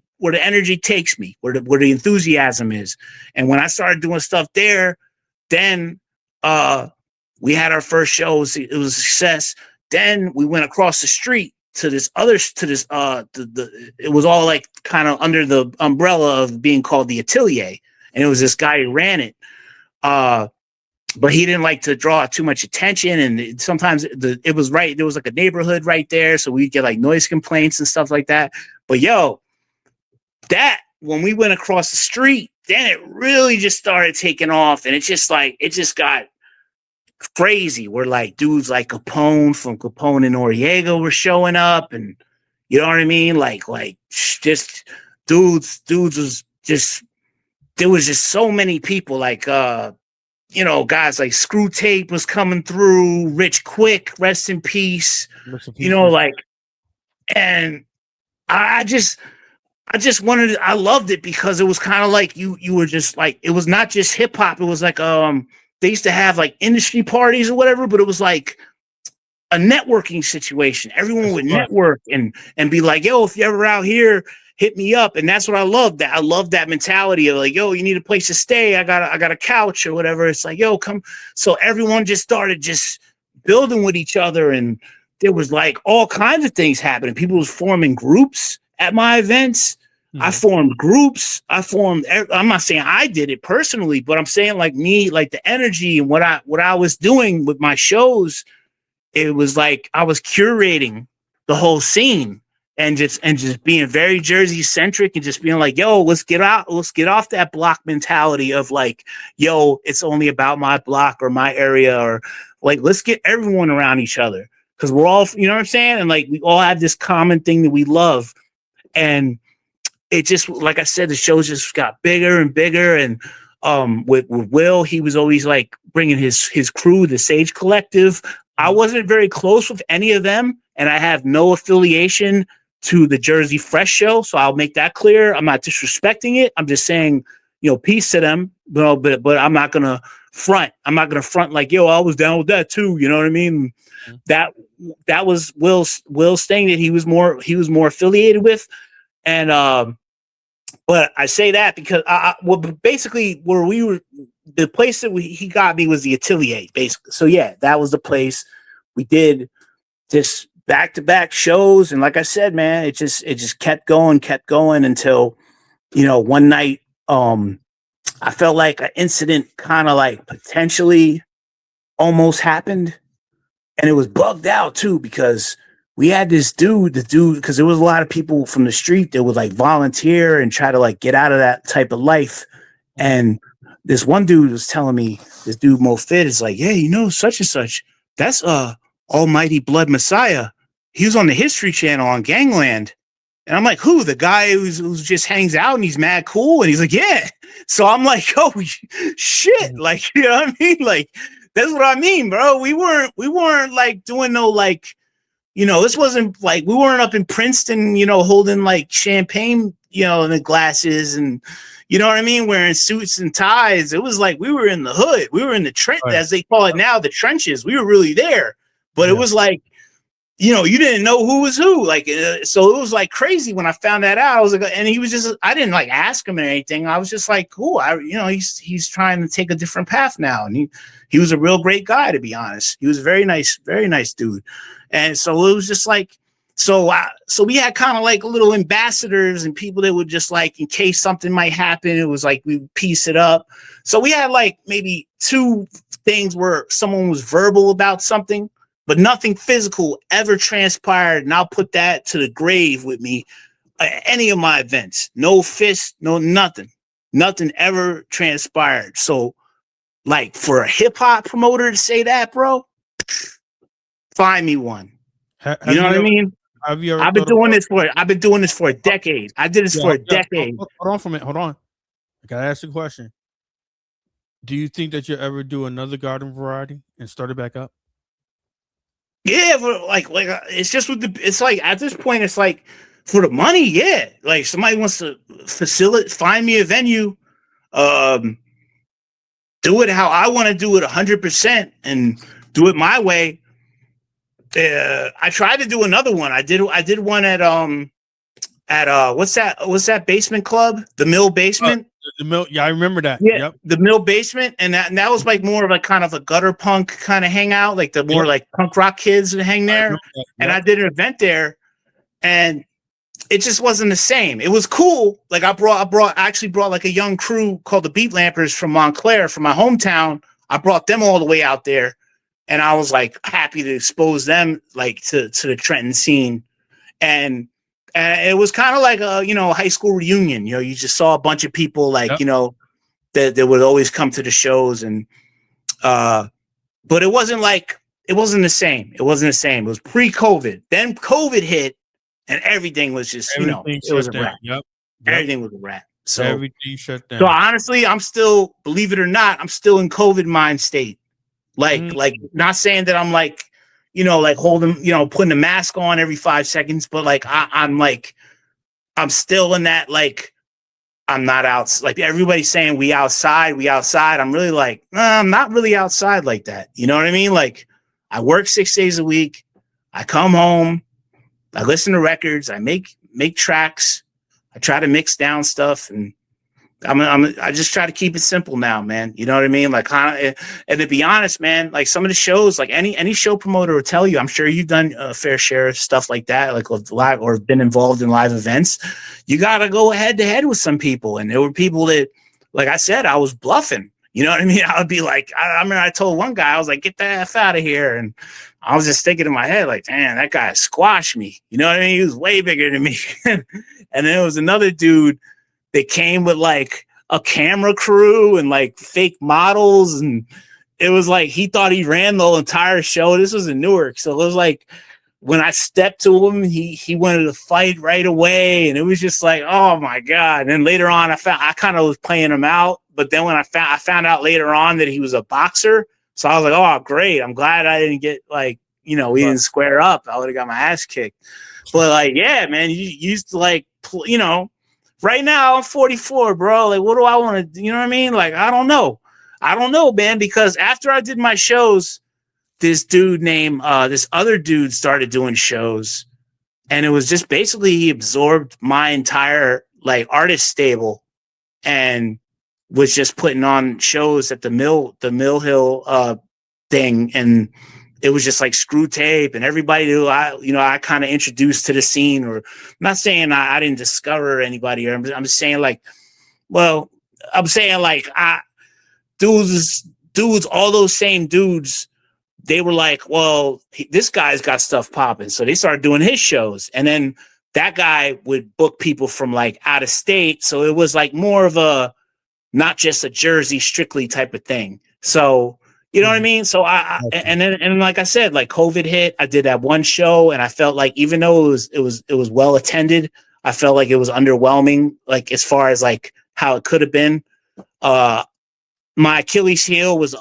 takes me, where the enthusiasm is. And when I started doing stuff there, then we had our first shows. It was a success. Then we went across the street to this it was all like kind of under the umbrella of being called the Atelier. And it was this guy who ran it. But he didn't like to draw too much attention. And sometimes it was right. There was like a neighborhood right there. So we'd get like noise complaints and stuff like that. But when we went across the street, then it really just started taking off. And it just got crazy. Where like dudes like Capone from Capone and Noriega were showing up. And you know what I mean? Like just dudes was just, there was just so many people like, guys like Screw Tape was coming through, Rich Quick, rest in peace. And I just I loved it because it was kind of like you were just like, it was not just hip hop. It was like, they used to have like industry parties or whatever, but it was like a networking situation. Everyone would network and be like, yo, if you're ever out here, hit me up. And that's what I love. That I love that mentality of like, yo, you need a place to stay. I got a couch or whatever. It's like, yo, come. So everyone just started just building with each other. And there was like all kinds of things happening. People was forming groups at my events. I formed groups. I'm not saying I did it personally, but I'm saying like me, like the energy and what I was doing with my shows. It was like I was curating the whole scene. And just being very Jersey centric and just being like, yo, let's get off that block mentality of like, yo, it's only about my block or my area, or like, let's get everyone around each other. Cause we're all, you know what I'm saying? And like, we all have this common thing that we love. And it just, like I said, the shows just got bigger and bigger. And with Will, he was always like bringing his crew, the Sage Collective. I wasn't very close with any of them, and I have no affiliation to the Jersey Fresh show. So I'll make that clear. I'm not disrespecting it. I'm just saying, peace to them. But I'm not going to front. I'm not going to front like, yo, I was down with that too. You know what I mean? That was Will's thing that he was more affiliated with. And, but I say that because basically where we were, the place that he got me was the Atelier, basically. So yeah, that was the place. We did this back-to-back shows, and like I said, man, it just kept going until one night I felt like an incident kind of like potentially almost happened, and it was bugged out too because we had this dude because there was a lot of people from the street that would like volunteer and try to like get out of that type of life. And this one dude was telling me, this dude Mo Fit is like, yeah, such and such, that's Almighty Blood Messiah. He was on the History Channel on Gangland. And I'm like, who? The guy who just hangs out and he's mad cool? And he's like, yeah. So I'm like, oh shit. Like, you know what I mean? Like, that's what I mean, bro. We weren't like doing no like, this wasn't like, we weren't up in Princeton, holding like champagne, in the glasses and, you know what I mean? Wearing suits and ties. It was like, we were in the hood. We were in the trench, as they call it now, the trenches. We were really there. But it was like, you didn't know who was who. Like, so it was like crazy when I found that out. I was like, and he was just, I didn't like ask him or anything. I was just like, cool. He's trying to take a different path now. And he was a real great guy, to be honest. He was a very nice dude. And so it was just like, so we had kind of like little ambassadors and people that would just like, in case something might happen, it was like, we would piece it up. So we had like maybe 2 things where someone was verbal about something, but nothing physical ever transpired. And I'll put that to the grave with me. Any of my events, no fist, no nothing ever transpired. So like for a hip hop promoter to say that, bro, find me one. You know what I mean? I've been doing this for a decade. I did this for a decade. Hold on for a minute. Hold on. I gotta ask the question. Do you think that you'll ever do another garden variety and start it back up? Yeah, but it's just with it's like at this point, it's like for the money, yeah. Like somebody wants to find me a venue, um, do it how I want to do it 100% and do it my way. I tried to do another one. I did one at what's that basement club? The Mill Basement. The Mill, yeah, I remember that. Yeah, yep. The Mill Basement, and that was like more of like kind of a gutter punk kind of hangout, like the more like punk rock kids would hang there. Yep. And I did an event there, and it just wasn't the same. It was cool. Like I actually brought like a young crew called the Beat Lampers from Montclair, from my hometown. I brought them all the way out there, and I was like happy to expose them like to the Trenton scene, and it was kind of like a high school reunion. You just saw a bunch of people like that would always come to the shows, and but it wasn't the same. It wasn't the same. It was pre-COVID. Then COVID hit, and everything was just it was a wrap. Yep. Everything was a wrap. So everything shut down. So honestly, I'm still, believe it or not, I'm still in COVID mind state. Like not saying that I'm like, like holding, putting a mask on every 5 seconds, but like I'm still in that, like, I'm not out. Like everybody's saying we outside. I'm really like, I'm not really outside like that. You know what I mean? Like I work 6 days a week. I come home. I listen to records. I make tracks. I try to mix down stuff, and I just try to keep it simple now, man. You know what I mean? Like, and to be honest, man, like some of the shows, like any show promoter will tell you, I'm sure you've done a fair share of stuff like that, like live or been involved in live events. You got to go head to head with some people. And there were people that, like I said, I was bluffing. You know what I mean? I would be like, I remember I told one guy, I was like, get the F out of here. And I was just thinking in my head, like, damn, that guy squashed me. You know what I mean? He was way bigger than me. And then there was another dude that came with like a camera crew and like fake models. And it was like, he thought he ran the entire show. This was in Newark. So it was like, when I stepped to him, he wanted to fight right away. And it was just like, oh my God. And then later on, I kind of was playing him out. But then when I found out later on that he was a boxer. So I was like, oh, great. I'm glad I didn't get like, we didn't square up. I would have got my ass kicked. But like, yeah, man, you used to like, right now I'm 44, bro. Like, what do I want to, you know what I mean? Like, I don't know, man, because after I did my shows, this other dude started doing shows, and it was just basically he absorbed my entire like artist stable and was just putting on shows at the Mill Hill thing. And it was just like Screw Tape and everybody who I kind of introduced to the scene. Or I'm not saying I didn't discover anybody, or I'm saying like, dudes, all those same dudes, they were like, well, this guy's got stuff popping. So they started doing his shows. And then that guy would book people from like out of state. So it was like more of a, not just a Jersey strictly type of thing. So, you know what I mean? So and like I said, like COVID hit, I did that one show, and I felt like, even though it was well attended, I felt like it was underwhelming, like as far as like how it could have been. My Achilles heel was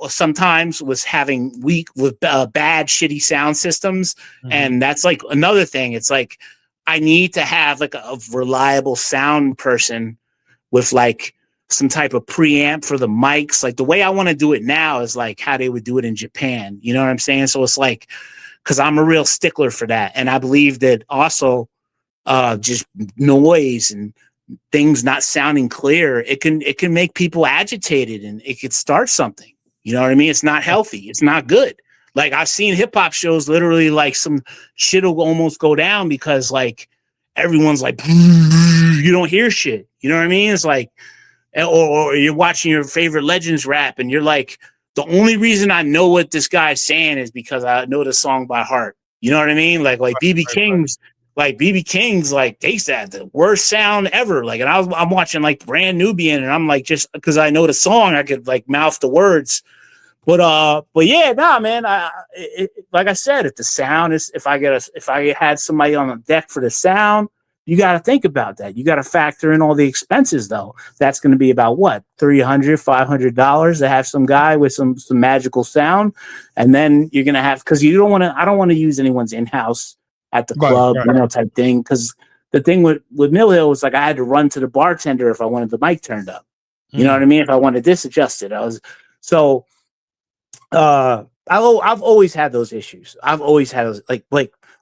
sometimes was having bad, shitty sound systems. Mm-hmm. And that's like another thing. It's like, I need to have like a reliable sound person with like some type of preamp for the mics. Like the way I want to do it now is like how they would do it in Japan. You know what I'm saying? So it's like, cause I'm a real stickler for that. And I believe that also just noise and things not sounding clear, it can make people agitated, and it could start something. You know what I mean? It's not healthy. It's not good. Like I've seen hip hop shows, literally like some shit will almost go down because like everyone's like, you don't hear shit. You know what I mean? It's like, or you're watching your favorite legends rap, and you're like, the only reason I know what this guy's saying is because I know the song by heart. You know what I mean? Like BB King's. Like BB King's, like they said the worst sound ever. Like, and I'm watching like Brand Nubian, and I'm like, just because I know the song, I could like mouth the words. But yeah, nah, man. Like I said, if the sound is, if I had somebody on the deck for the sound, you got to think about that. You got to factor in all the expenses, though. That's going to be about what, $300, $500 to have some guy with some magical sound, and then you're going to have, because you don't want to. I don't want to use anyone's in-house at the club, type thing. Because the thing with Mill Hill was like I had to run to the bartender if I wanted the mic turned up. You know what I mean? If I wanted this adjusted, I've always had those issues. I've always had those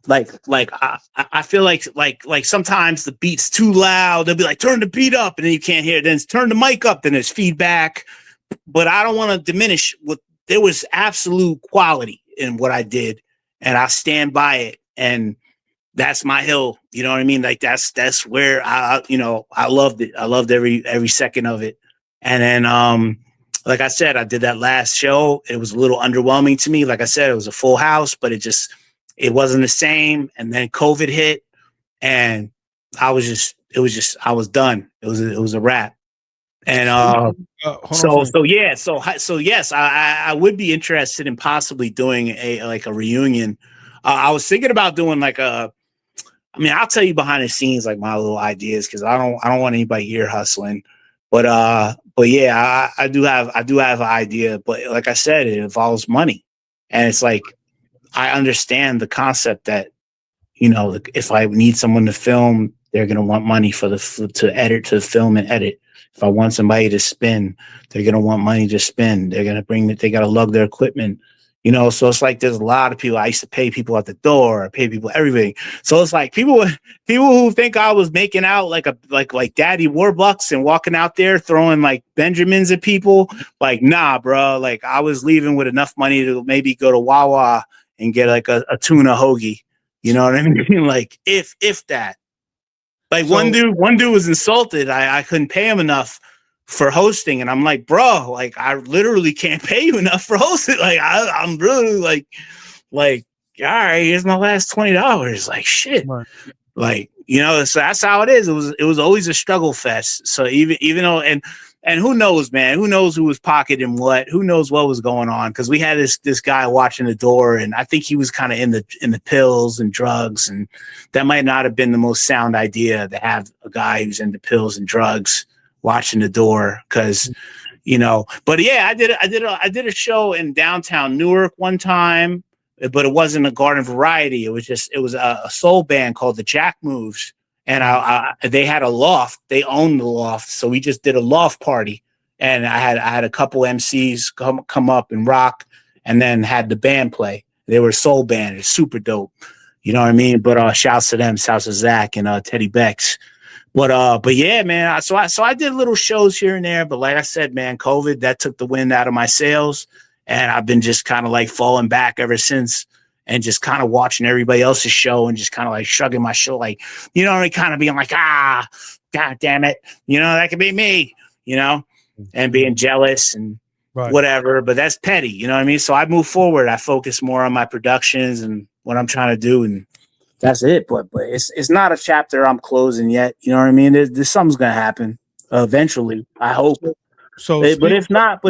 I feel like sometimes the beat's too loud. They'll be like, turn the beat up, and then you can't hear it. Then turn the mic up, then there's feedback. But I don't want to diminish what there was absolute quality in what I did, and I stand by it. And that's my hill. You know what I mean? Like that's where I loved it. I loved every second of it. And then like I said, I did that last show. It was a little underwhelming to me. Like I said, it was a full house, but it wasn't the same. And then COVID hit, and I was done. It was a wrap. And so yes, I would be interested in possibly doing a reunion. I was thinking about doing I'll tell you behind the scenes, like my little ideas, because I don't want anybody ear hustling. But yeah, I do have an idea. But like I said, it involves money, and it's like I understand the concept that if I need someone to film, they're gonna want money to edit, to film and edit. If I want somebody to spin, they're gonna want money to spin. They're gonna they gotta lug their equipment. So it's like there's a lot of people. I used to pay people at the door, pay people everything. So it's like people who think I was making out like Daddy Warbucks and walking out there throwing like Benjamins at people. Like, nah, bro. Like I was leaving with enough money to maybe go to Wawa and get like a tuna hoagie. You know what I mean? Like if that. Like one dude was insulted. I couldn't pay him enough for hosting, and I'm like, bro, like I literally can't pay you enough for hosting. Like I'm really like, all right, here's my last $20. Like shit, right. Like so that's how it is. It was always a struggle fest. So even though and who knows, man? Who knows who was pocketing what? Who knows what was going on? Because we had this guy watching the door, and I think he was kind of in the pills and drugs, and that might not have been the most sound idea to have a guy who's into pills and drugs watching the door, because but yeah, I did a show in downtown Newark one time, but it wasn't a garden variety. It was a soul band called the Jack Moves, and they had a loft. They owned the loft, so we just did a loft party, and I had a couple MCs come up and rock, and then had the band play. They were a soul band. It's super dope. You know what I mean? But shouts to them, shouts to Zach and Teddy Becks. But yeah, man. So I did little shows here and there, but like I said, man, COVID, that took the wind out of my sails, and I've been just kind of like falling back ever since, and just kind of watching everybody else's show and just kind of like shrugging my shoulder, like kind of being like, god damn it, that could be me, and being jealous and whatever. But that's petty, you know what I mean? So I move forward. I focus more on my productions and what I'm trying to do, and that's it. But it's not a chapter I'm closing yet. You know what I mean? There's something's gonna happen eventually. I hope. But if not,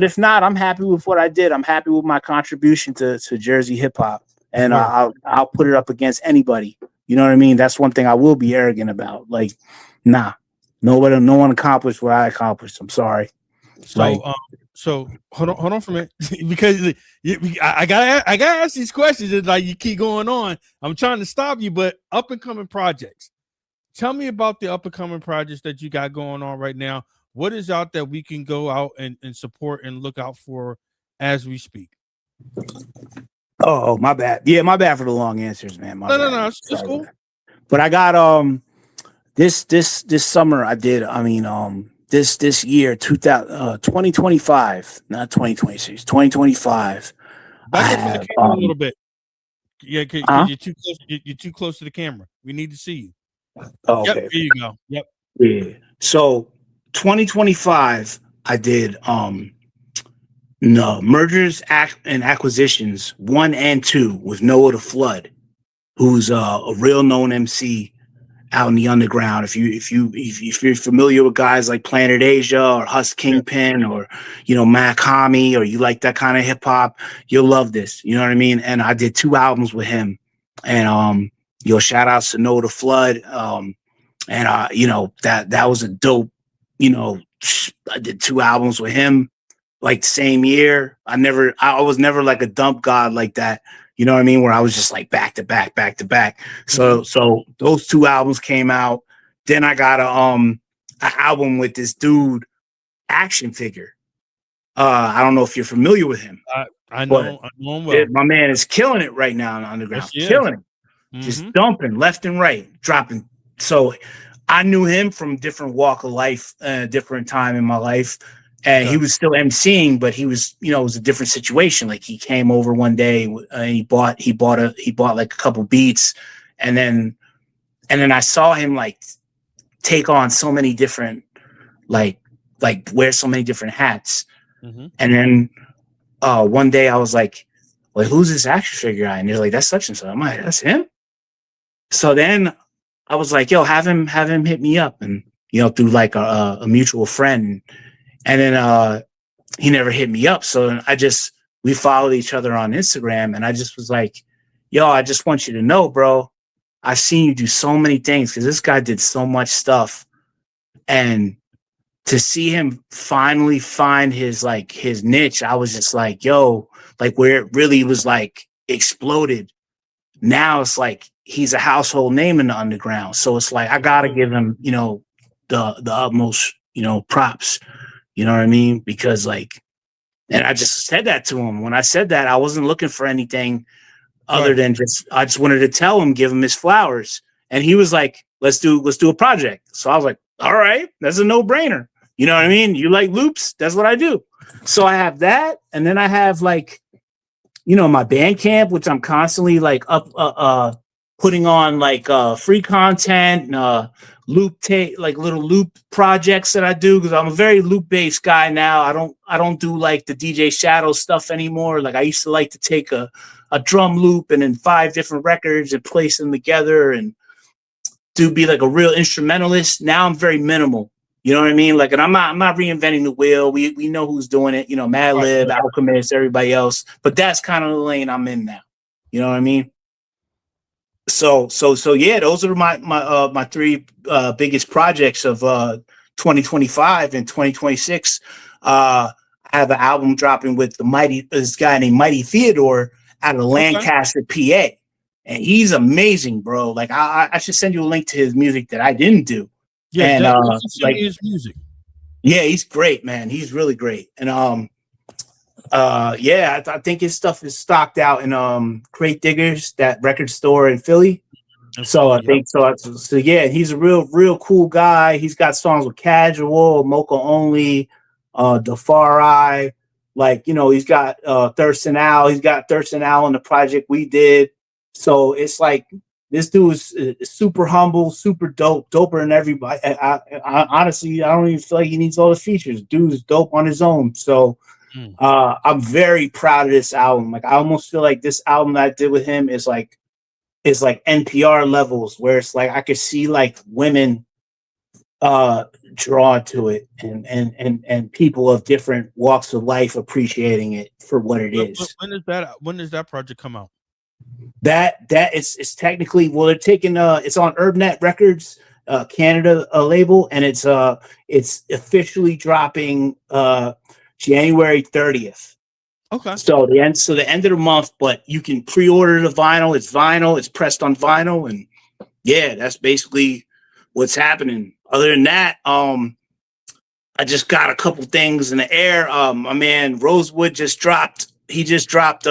I'm happy with what I did. I'm happy with my contribution to Jersey hip hop, and I'll put it up against anybody. You know what I mean? That's one thing I will be arrogant about. Like, no one accomplished what I accomplished. I'm sorry. So hold on for a minute, because I gotta ask these questions. It's like you keep going on. I'm trying to stop you, but up and coming projects. Tell me about the up and coming projects that you got going on right now. What is out that we can go out and support and look out for as we speak? Oh, my bad. Yeah, my bad for the long answers, man. No, it's cool. But I got this summer I did. I mean this year 2025, not 2026, 2025. Back up from the camera a little bit. Yeah, cause you're too close to the camera. We need to see you. Oh, okay. Yep, there you go. Yep. Yeah. So 2025, I did mergers and acquisitions 1 and 2 with Noah the Flood, who's a real known MC out in the underground. If you're familiar with guys like Planet Asia or Husk Kingpin or Mac Hami, or you like that kind of hip hop, you'll love this. You know what I mean? And I did 2 albums with him. And shout outs to Noah the Flood. And that was a dope, I did 2 albums with him like the same year. I was never like a dump god like that. You know what I mean? Where I was just like back to back, back to back. So those 2 albums came out. Then I got an album with this dude, Action Figure. I don't know if you're familiar with him. I know him well. My man is killing it right now in the underground. Yes, killing it. Just dumping left and right, dropping. So I knew him from different walk of life, different time in my life. And he was still MCing, but he was, it was a different situation. Like he came over one day and he bought like a couple beats. And then I saw him like take on so many different, like wear so many different hats. And then one day I was like, well, who's this Action Figure guy? And they're like, that's such and such. I'm like, that's him. So then I was like, yo, have him hit me up. And, through like a mutual friend. And then he never hit me up. So we followed each other on Instagram. And I just was like, yo, I just want you to know, bro, I've seen you do so many things because this guy did so much stuff. And to see him finally find his niche, I was just like, yo, like where it really was like exploded. Now it's like he's a household name in the underground. So it's like I gotta give him, the utmost, props. You know what I mean? Because and I just said that to him. When I said that, I wasn't looking for anything other than I just wanted to tell him, give him his flowers. And he was like, let's do a project. So I was like, all right, that's a no-brainer. You know what I mean? You like loops? That's what I do. So I have that. And then I have my Bandcamp, which I'm constantly up putting on free content, loop tape, like little loop projects that I do because I'm a very loop based guy now. I don't do like the DJ Shadow stuff anymore. Like I used to like to take a drum loop and then 5 different records and place them together and be like a real instrumentalist. Now I'm very minimal. You know what I mean? Like, and I'm not reinventing the wheel. We know who's doing it. Madlib, Alchemist, everybody else. But that's kind of the lane I'm in now. You know what I mean? So yeah, those are my 3 biggest projects of 2025 and 2026. I have an album dropping with this guy named Mighty Theodore out of Lancaster, PA, and he's amazing, bro. Like I should send you a link to his music that I didn't do. Yeah, and his music. Yeah, he's great, man. He's really great, and I think his stuff is stocked out in Crate Diggers, that record store in Philly. So I think so. So yeah, he's a real cool guy. He's got songs with Casual, Mocha Only, Defari. He's got Thurston Owl. He's got Thurston Owl in the project we did. So it's like this dude is super humble, super doper than everybody. I honestly, I don't even feel like he needs all the features. Dude's dope on his own. So I'm very proud of this album. Like I almost feel like this album that I did with him is like NPR levels, where it's like I could see like women drawn to it and people of different walks of life appreciating it for what it is. When does that project come out? That it's technically, well, they're taking it's on UrbNet Records, Canada label, and it's officially dropping January 30th. Okay. So the end of the month, but you can pre-order the vinyl. It's pressed on vinyl, and yeah, that's basically what's happening. Other than that, I just got a couple things in the air. My man Rosewood just dropped. He just dropped.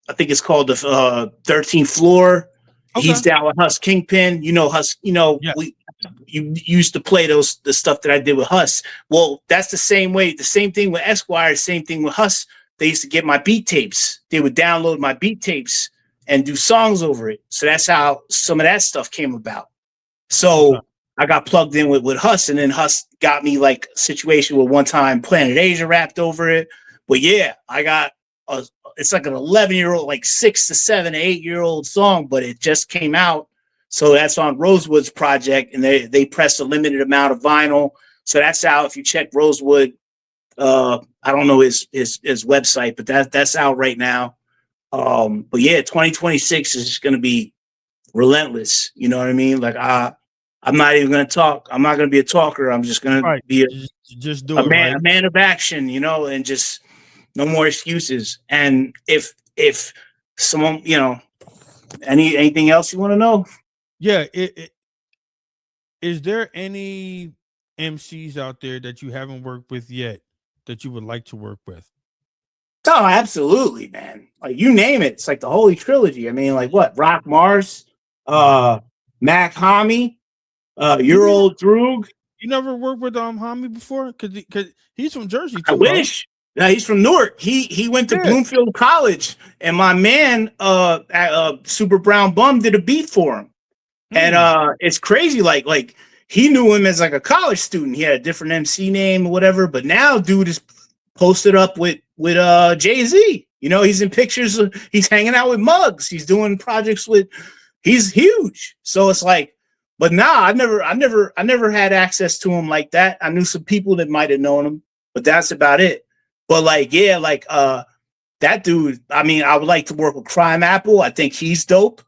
I think it's called the 13th Floor. Okay. He's down with Huss Kingpin. Huss. Yeah. You used to play the stuff that I did with Huss. Well, that's the same way. The same thing with Esquire. Same thing with Huss. They used to get my beat tapes. They would download my beat tapes and do songs over it. So that's how some of that stuff came about. So I got plugged in with Huss, and then Huss got me like a situation where one time Planet Asia rapped over it. But yeah, I got it's like an 11-year-old, like 6 to 7, 8-year-old song, but it just came out. So that's on Rosewood's project, and they pressed a limited amount of vinyl. So that's out. If you check Rosewood, I don't know his website, but that's out right now. But yeah, 2026 is just gonna be relentless. You know what I mean? Like I I'm not even gonna talk. I'm not gonna be a talker. I'm just gonna Right. be Just do a it, man, right? a man of action, and just no more excuses. And if someone, anything else you want to know? Yeah. Is there any MCs out there that you haven't worked with yet that you would like to work with? Oh, absolutely, man. Like you name it, it's like the holy trilogy. I mean, like what? Rock Mars, Mac Hami, your old Droog. You never worked with Hami before? Cause he's from Jersey I too, right? wish. Yeah, he's from Newark. He went to Yeah. Bloomfield College, and my man, Super Brown Bum, did a beat for him. And it's crazy. Like he knew him as like a college student. He had a different MC name or whatever. But now, dude is posted up with Jay-Z. He's in pictures. He's hanging out with Muggs. He's doing projects with. He's huge. So it's like, but nah, I never had access to him like that. I knew some people that might have known him, but that's about it. But like, yeah, like that dude. I mean, I would like to work with Crime Apple. I think he's dope.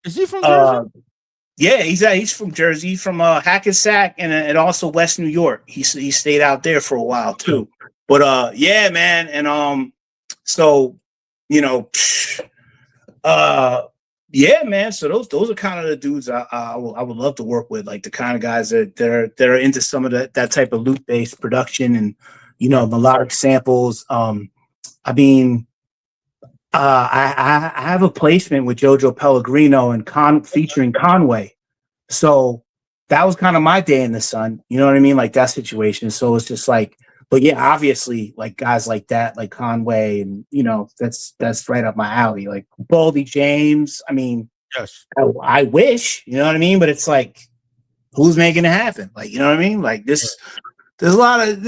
Is he from Jersey? Yeah, he's from Jersey, he's from Hackensack and also West New York. He stayed out there for a while too. But yeah, man, and so yeah, man. So those are kind of the dudes I would love to work with, like the kind of guys that are into some of that type of loop based production and melodic samples. I mean. I have a placement with Jojo Pellegrino and featuring Conway. So that was kind of my day in the sun. You know what I mean? Like that situation. So it's just like, but yeah, obviously like guys like that, like Conway and, that's right up my alley. Like Baldy James. I mean, yes, I wish, you know what I mean? But it's like, who's making it happen? Like, you know what I mean? Like this, there's a lot of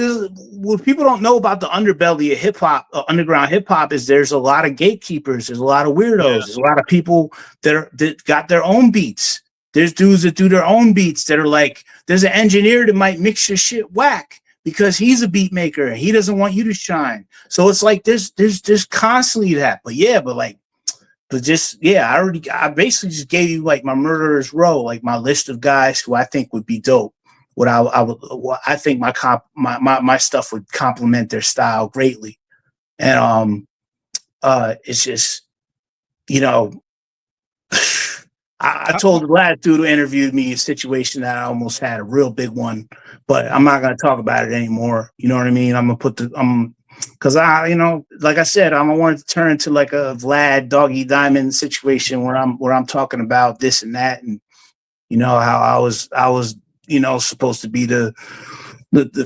what people don't know about the underbelly of hip hop, underground hip hop is there's a lot of gatekeepers. There's a lot of weirdos. Yeah. There's a lot of people that got their own beats. There's dudes that do their own beats that are like, there's an engineer that might mix your shit whack because he's a beat maker and he doesn't want you to shine. So it's like, there's constantly that, but I basically just gave you like my murderer's row, like my list of guys who I think would be dope. I think my stuff would complement their style greatly, and it's just I told the last dude who interviewed me a situation that I almost had a real big one, but I'm not gonna talk about it anymore. You know what I mean? I'm gonna because like I said, I don't want it to turn into like a Vlad Doggy Diamond situation where I'm talking about this and that, and how I was. Supposed to be the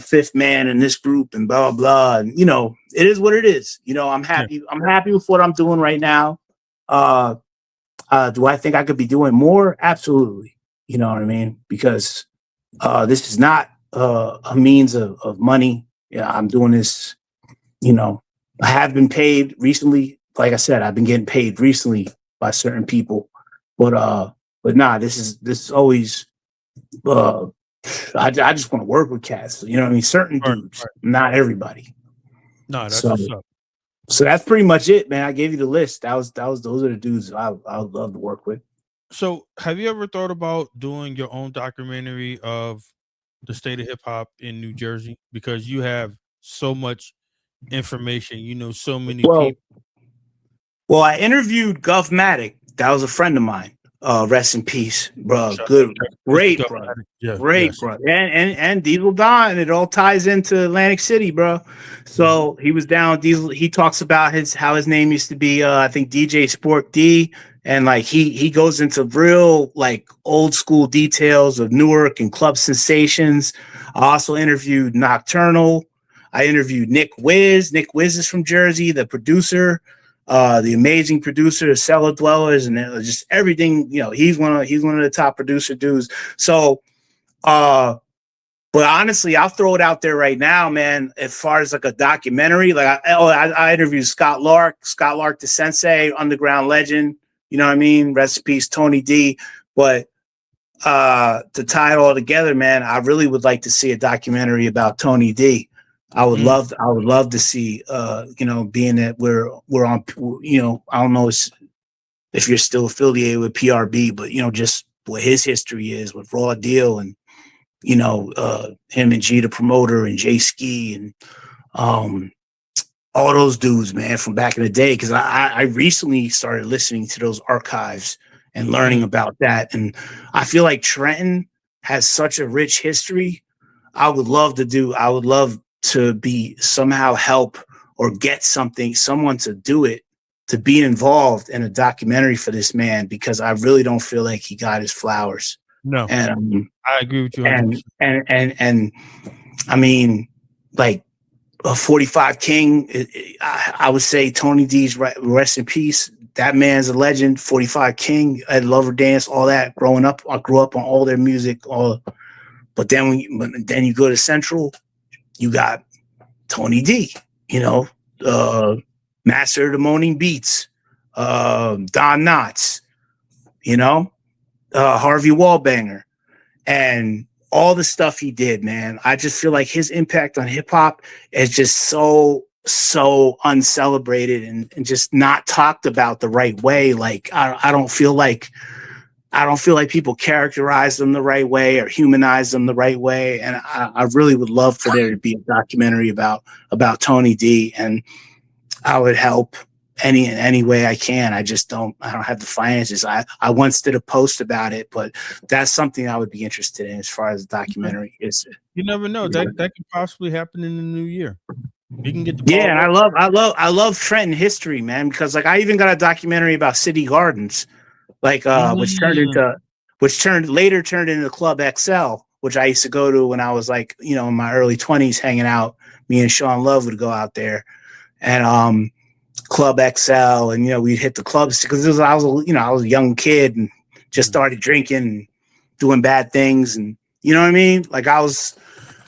fifth man in this group and blah, blah, and, it is what it is. I'm happy. Yeah. I'm happy with what I'm doing right now. Do I think I could be doing more? Absolutely. You know what I mean? Because this is not a means of money. Yeah, I'm doing this, I have been paid recently. Like I said, I've been getting paid recently by certain people, but nah, this is always, I just want to work with cats. You know what I mean? Certain dudes, not everybody. No, that's what's up. So that's pretty much it, man. I gave you the list. Those are the dudes I would love to work with. So have you ever thought about doing your own documentary of the state of hip hop in New Jersey? Because you have so much information, so many people. Well, I interviewed Govmatic. That was a friend of mine. Rest in peace, bro. Great, bro. Yeah, great, bro. And Diesel Don. It all ties into Atlantic City, bro. So he was down. Diesel. He talks about how his name used to be. I think DJ Sport D, and like he goes into real like old school details of Newark and club sensations. I also interviewed Nocturnal. I interviewed Nick Wiz. Nick Wiz is from Jersey, the producer. The amazing producer of Cellar Dwellers and just everything, he's one of the top producer dudes. So, but honestly, I'll throw it out there right now, man. As far as like a documentary, like I interviewed Scott Lark, the sensei, underground legend. You know what I mean? Rest in peace, Tony D. But to tie it all together, man, I really would like to see a documentary about Tony D. I would love to see, being that we're on, I don't know if you're still affiliated with PRB, but, just what his history is with Raw Deal and, you know, him and G the promoter and Jay Ski and all those dudes, man, from back in the day. Cause I recently started listening to those archives and learning about that. And I feel like Trenton has such a rich history. I would love to be somehow help or get someone to do it, to be involved in a documentary for this man, because I really don't feel like he got his flowers. No, And I agree with you. 100%. and I mean, like, a 45 King, I would say Tony D's rest in peace. That man's a legend. 45 King, Ed Lover Dance, all that. Growing up, I grew up on all their music. But then then you go to Central, you got Tony D. You know, Master of the Moaning Beats, Don Knotts. You know, Harvey Wallbanger, and all the stuff he did, man. I just feel like his impact on hip hop is just so uncelebrated and just not talked about the right way. Like I don't feel like people characterize them the right way or humanize them the right way. And I really would love for there to be a documentary about Tony D, and I would help any way I can. I don't have the finances. I once did a post about it, but that's something I would be interested in as far as the documentary is. You never know. That could possibly happen in the new year. We can get the ball. Yeah, and I love Trenton history, man, because like I even got a documentary about City Gardens, like which later turned into Club XL, which I used to go to when I was like, you know, in my early 20s hanging out. Me and Sean Love would go out there, and Club XL, and you know, we'd hit the clubs because I was a young kid and just started drinking and doing bad things, and you know what I mean? Like I was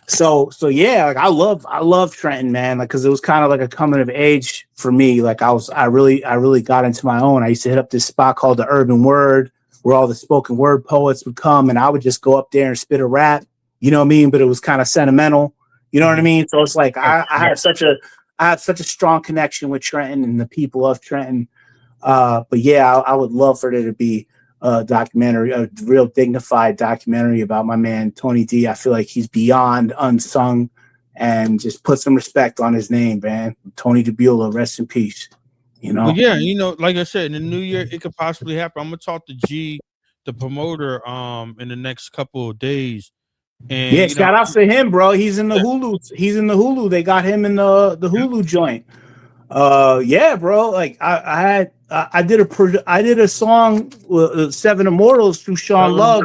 so yeah, like I love Trenton, man, like because it was kind of like a coming of age for me. Like I really got into my own. I used to hit up this spot called the Urban Word, where all the spoken word poets would come, and I would just go up there and spit a rap, you know what I mean? But it was kind of sentimental, you know what I mean? So it's like I have such a strong connection with Trenton and the people of Trenton. But yeah, I would love for there to be a documentary, a real dignified documentary about my man, Tony D. I feel like he's beyond unsung, and just put some respect on his name, man. Tony DeBeulah, rest in peace. You know? Well, yeah, you know, like I said, in the new year, it could possibly happen. I'm going to talk to G, the promoter, in the next couple of days. And yeah, shout out to him, bro. He's in the Hulu. He's in the Hulu. They got him in the Hulu joint. Yeah, bro. Like I did a song with Seven Immortals through Sean Love.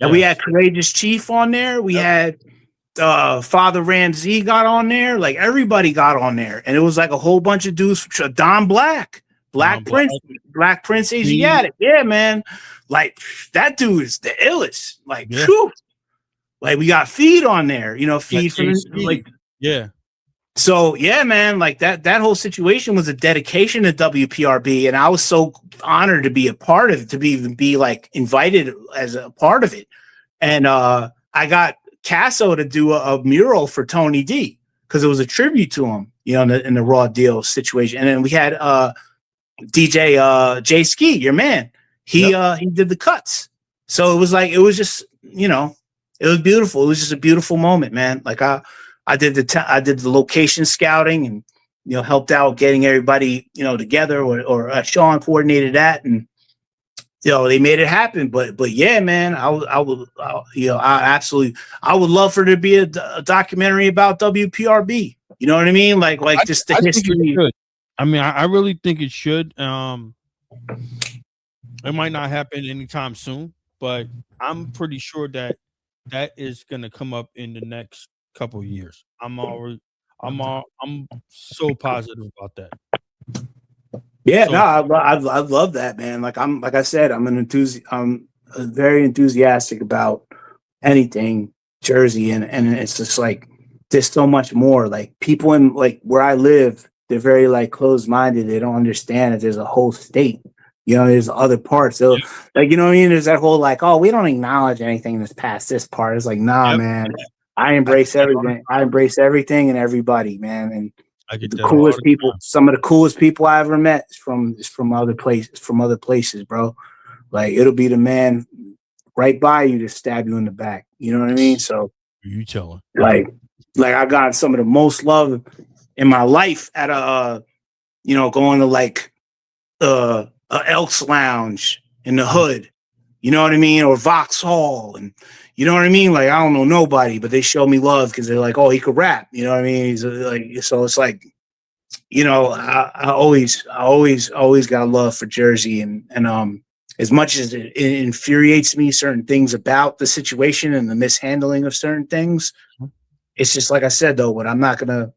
And we had Courageous Chief on there. We had Father Ramsey got on there. Like everybody got on there, and it was like a whole bunch of dudes. Don Black Prince Asiatic. Yeah, man. Like that dude is the illest. Like, whew. Like we got Feed on there, you know, Feed from like, yeah. So yeah, man, like that whole situation was a dedication to WPRB, and I was so honored to be a part of it, to be like invited as a part of it. And I got Casso to do a mural for Tony D because it was a tribute to him, you know, in the Raw Deal situation. And then we had DJ Jay Ski, your man. He did the cuts. So it was just, you know, it was beautiful. It was just a beautiful moment, man. Like I did the location scouting and, you know, helped out getting everybody, you know, together, or Sean coordinated that, and, you know, they made it happen. But yeah, man, I would love for there to be a documentary about WPRB. You know what I mean? Like just the history. I mean, I really think it should. It might not happen anytime soon, but I'm pretty sure that is going to come up in the next couple of years. I'm so positive about that. Yeah, so, no, I love that, man. Like I said, I'm very enthusiastic about anything Jersey, and it's just like there's so much more. Like people in like where I live, they're very like closed-minded. They don't understand that there's a whole state. You know, there's other parts. So, like, you know what I mean? There's that whole like, oh, we don't acknowledge anything that's past this part. It's like, nah, man. I embrace everything. I embrace everything and everybody, man. And the coolest people, some of the coolest people I ever met is from other places, bro. Like it'll be the man right by you to stab you in the back. You know what I mean? So You telling? like I got some of the most love in my life at a going to like a Elks Lounge in the hood. You know what I mean? Or Vauxhall, and you know what I mean? Like I don't know nobody, but they show me love because they're like, oh, he could rap. You know what I mean? He's like, so it's like, I always got love for Jersey, and as much as it infuriates me, certain things about the situation and the mishandling of certain things, it's just like I said though. But I'm not gonna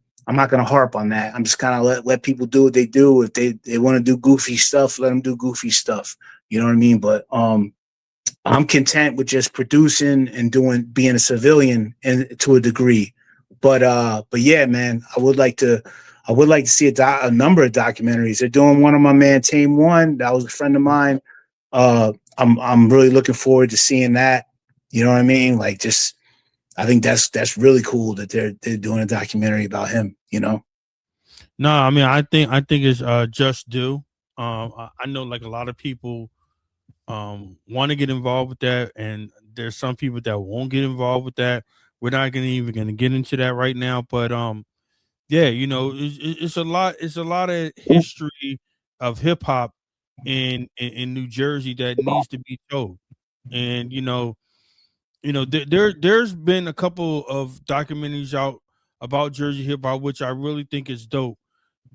harp on that. I'm just kind of let people do what they do. If they want to do goofy stuff, let them do goofy stuff. You know what I mean? But I'm content with just producing and being a civilian and to a degree. But yeah, man, I would like to see a number of documentaries. They're doing one on my man Tame One. That was a friend of mine. I'm really looking forward to seeing that. You know what I mean? Like, just I think that's really cool that they're doing a documentary about him. You know? No, I mean I think it's just due. I know like a lot of people want to get involved with that, and there's some people that won't get involved with that. We're not gonna get into that right now, but yeah, it's a lot. It's a lot of history of hip hop in New Jersey that needs to be told, and there's been a couple of documentaries out about Jersey hip hop, which I really think is dope,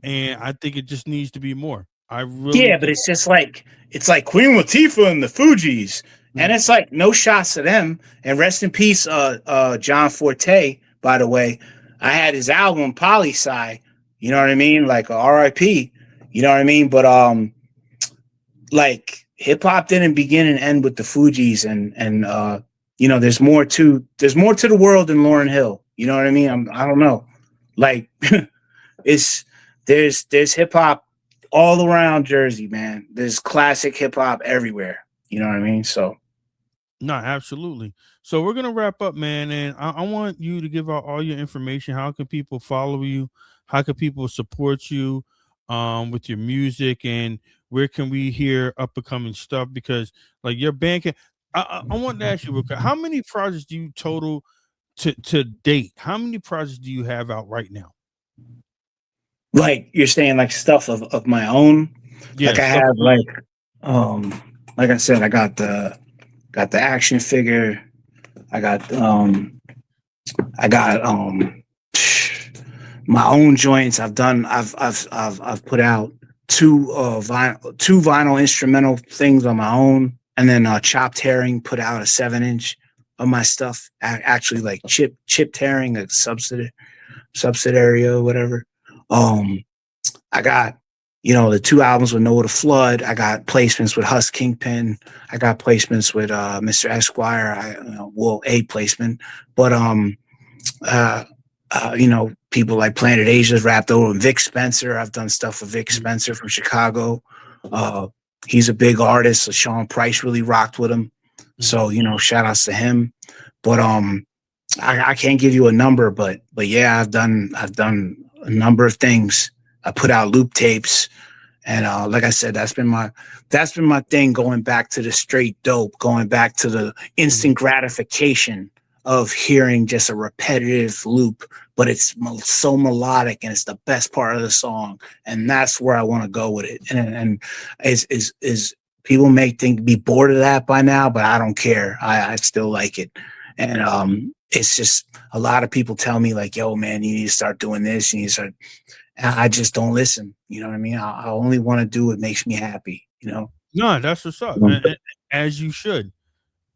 and I think it just needs to be more. I really Yeah, but it's just like Queen Latifah and the Fugees, and it's like no shots to them. And rest in peace, John Forte. By the way, I had his album Poli Sci. You know what I mean? Like R.I.P. You know what I mean? But like hip hop didn't begin and end with the Fugees, and there's more to the world than Lauryn Hill. You know what I mean? I don't know. Like there's hip hop all around Jersey, man. There's classic hip hop everywhere. You know what I mean? So no, absolutely. So we're gonna wrap up, man, and I want you to give out all your information. How can people follow you? How can people support you with your music, and where can we hear up and coming stuff? Because like your band can I want to ask you real quick, how many projects do you total to date? How many projects do you have out right now? like you're saying, like stuff of my own. Yeah, Like I stuff have like I said, I got the action figure. I got my own joints. I've put out two vinyl instrumental things on my own, and then Chopped Herring put out a 7-inch of my stuff. Actually, like Chipped Herring, a subsidiary or whatever. I got the 2 albums with Noah the Flood. I got placements with Husk Kingpin. I got placements with Mr. Esquire. A placement, but people like Planet Asia's rapped over with Vic Spencer. I've done stuff with Vic Spencer from Chicago. He's a big artist. So Sean Price really rocked with him. So, shout outs to him. But I can't give you a number, but yeah, I've done a number of things. I put out loop tapes, and like I said, that's been my thing, going back to the straight dope, going back to the instant gratification of hearing just a repetitive loop, but it's so melodic and it's the best part of the song, and that's where I want to go with it. And is people may be bored of that by now, but I don't care. I still like it, and it's just a lot of people tell me like, "Yo, man, you need to start doing this. You need to start." I just don't listen. You know what I mean? I only want to do what makes me happy. No, that's what's up, as you should.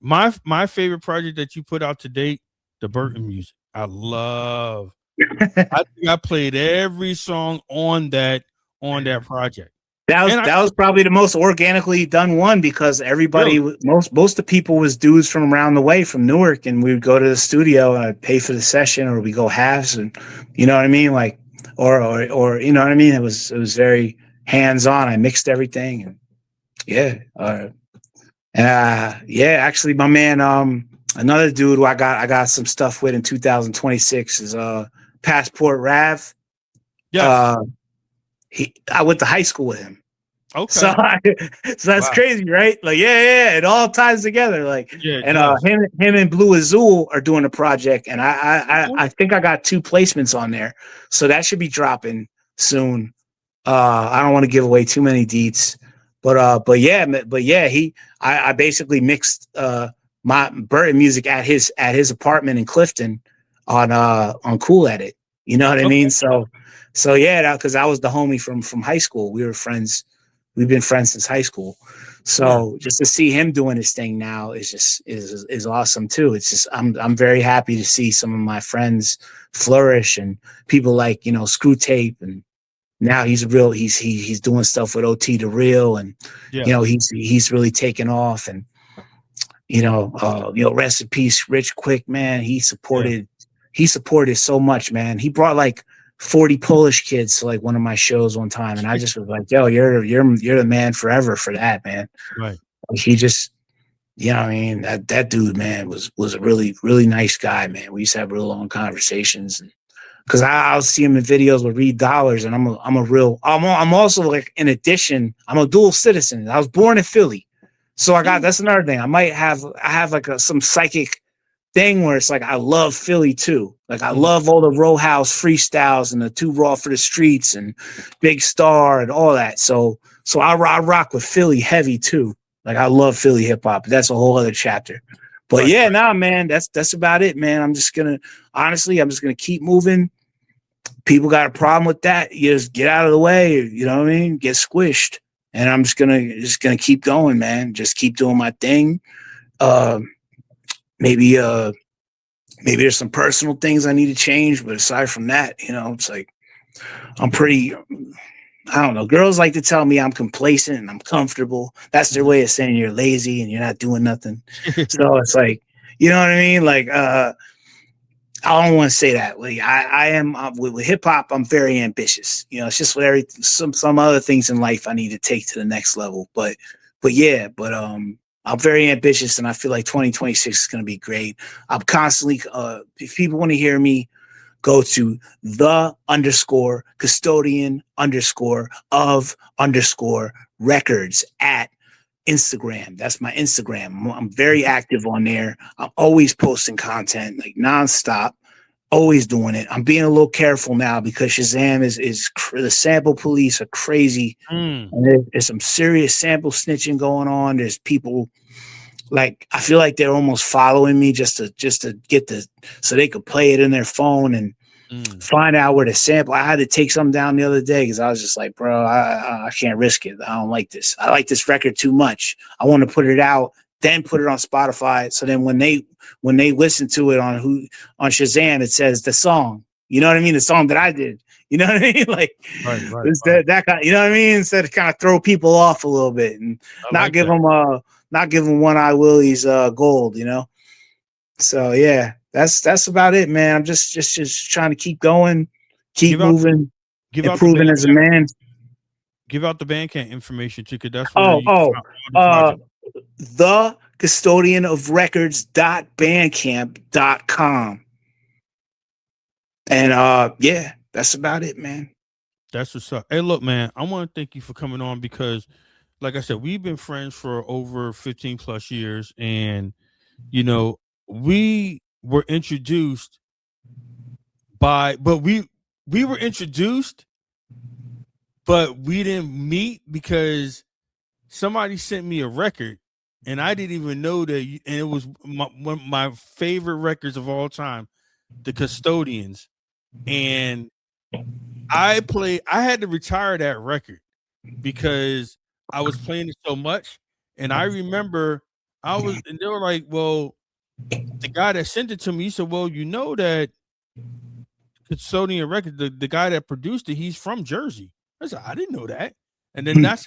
My favorite project that you put out to date, the Burton music. I love. I think I played every song on that project. That was probably the most organically done one, because everybody, most of the people was dudes from around the way from Newark, and we would go to the studio and I'd pay for the session, or we go halves, and you know what I mean, like, or you know what I mean. It was very hands on. I mixed everything, and actually, my man, another dude who I got some stuff with in 2026 is Passport Rav. Yeah. I went to high school with him. Okay. So, so that's Wow. crazy, right? Like, yeah, it all ties together. Like, Yeah, it and does. him and Blue Azul are doing a project, and Okay. I think I got 2 placements on there, so that should be dropping soon. I don't want to give away too many deets, but yeah, I basically mixed my Burton music at his apartment in Clifton on Cool Edit. You know what I Okay. mean? So yeah, because I was the homie from high school. We were friends. We've been friends since high school. Word. So just to see him doing his thing now is just is awesome too. It's just I'm very happy to see some of my friends flourish and people like, you know, Screw Tape, and now he's doing stuff with OT the Real, and Yeah. you know he's really taken off, and rest in peace Rich Quick, man. Yeah. He supported so much, man. He brought like 40 Polish kids to like one of my shows one time, and I just was like, yo, you're the man forever for that, man. Right. He just, you know what I mean, that dude, man, was a really really nice guy, man. We used to have real long conversations, and because I'll see him in videos with Reed Dollars, and I'm also like, in addition, I'm a dual citizen. I was born in Philly, so that's another thing. I have like some psychic thing where it's like I love Philly too. Like I Mhm. love all the Row House freestyles and the Too Raw for the Streets and Big Star and all that. So I rock with Philly heavy too. Like I love Philly hip hop. That's a whole other chapter. But Right. yeah, nah, man, that's about it, man. I'm just gonna keep moving. People got a problem with that, you just get out of the way, you know what I mean? Get squished. And I'm just gonna keep going, man. Just keep doing my thing. Uh, maybe maybe there's some personal things I need to change, but aside from that, you know, it's like I'm pretty, I don't know. Girls like to tell me I'm complacent and I'm comfortable. That's their way of saying you're lazy and you're not doing nothing. So it's like, you know what I mean? Like I don't want to say that. Like I am with hip hop. I'm very ambitious. You know, it's just with some other things in life I need to take to the next level. But I'm very ambitious, and I feel like 2026 is going to be great. I'm constantly. If people want to hear me, go to the underscore custodian underscore of underscore records at Instagram. That's my Instagram. I'm very active on there. I'm always posting content like nonstop, always doing it. I'm being a little careful now because Shazam is the sample police are crazy. Mm. And there's some serious sample snitching going on. There's people like I feel like they're almost following me just to get so they could play it in their phone and find out where to sample. I had to take something down the other day because I was just like, bro, I can't risk it. I don't like this. I like this record too much. I want to put it out, then put it on Spotify. So then when they listen to it on Shazam, it says the song. You know what I mean? The song that I did. You know what I mean? Like Right. that kind. You know what I mean? Instead of kind of throw people off a little bit and not give them One Eye Willie's gold. You know. So yeah, that's about it, man. I'm just trying to keep going, keep moving, improving as a man. Give out the Bandcamp information too, because that's where Oh, you can find all the project. the Custodian of Records.bandcamp.com. And yeah, that's about it, man. That's what's up. Hey, look, man, I want to thank you for coming on because, like I said, we've been friends for over 15 plus years, and you know, we were introduced we were introduced, but we didn't meet because somebody sent me a record, and I didn't even know that, and it was one of my favorite records of all time, The Custodians, and I had to retire that record because I was playing it so much. And I remember and they were like, well, the guy that sent it to me, he said, well, you know that Custodian Records, the guy that produced it, he's from Jersey. I said, I didn't know that. And then that's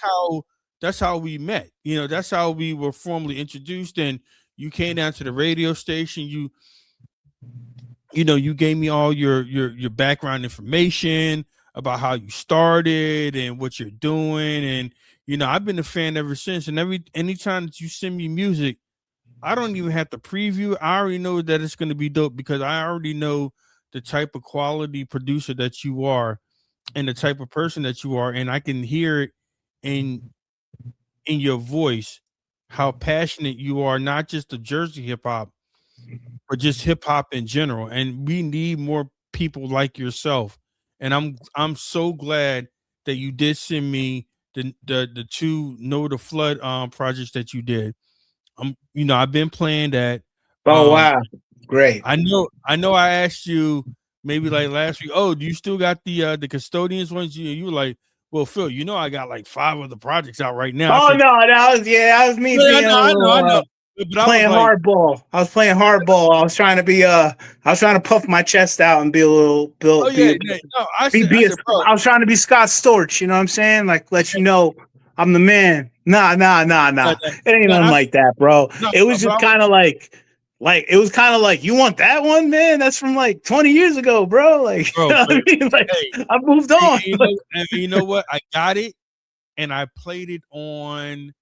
how we met. You know, that's how we were formally introduced. And you came down to the radio station. You gave me all your background information about how you started and what you're doing. And, I've been a fan ever since. And anytime that you send me music, I don't even have to preview. I already know that it's going to be dope because I already know the type of quality producer that you are and the type of person that you are. And I can hear it in in your voice how passionate you are, not just the Jersey hip hop, but just hip hop in general. And we need more people like yourself. And I'm so glad that you did send me the two Know the Flood projects that you did. I've been playing that. Oh wow, great. I know I asked you maybe like last week, oh, do you still got the Custodians ones? You were like, well, Phil, I got like 5 of the projects out right now. Oh no, that was me being I know. But playing hardball. I was playing hardball. I was trying to puff my chest out and be a little I was trying to be Scott Storch, you know what I'm saying? Like let you know I'm the man. Nah. It ain't nothing like that, bro. It was just kind of like it was kind of like, you want that one, man? That's from like 20 years ago, bro. Like, bro, you know what I mean? Like, hey, I moved on. You know what? I got it, and I played it on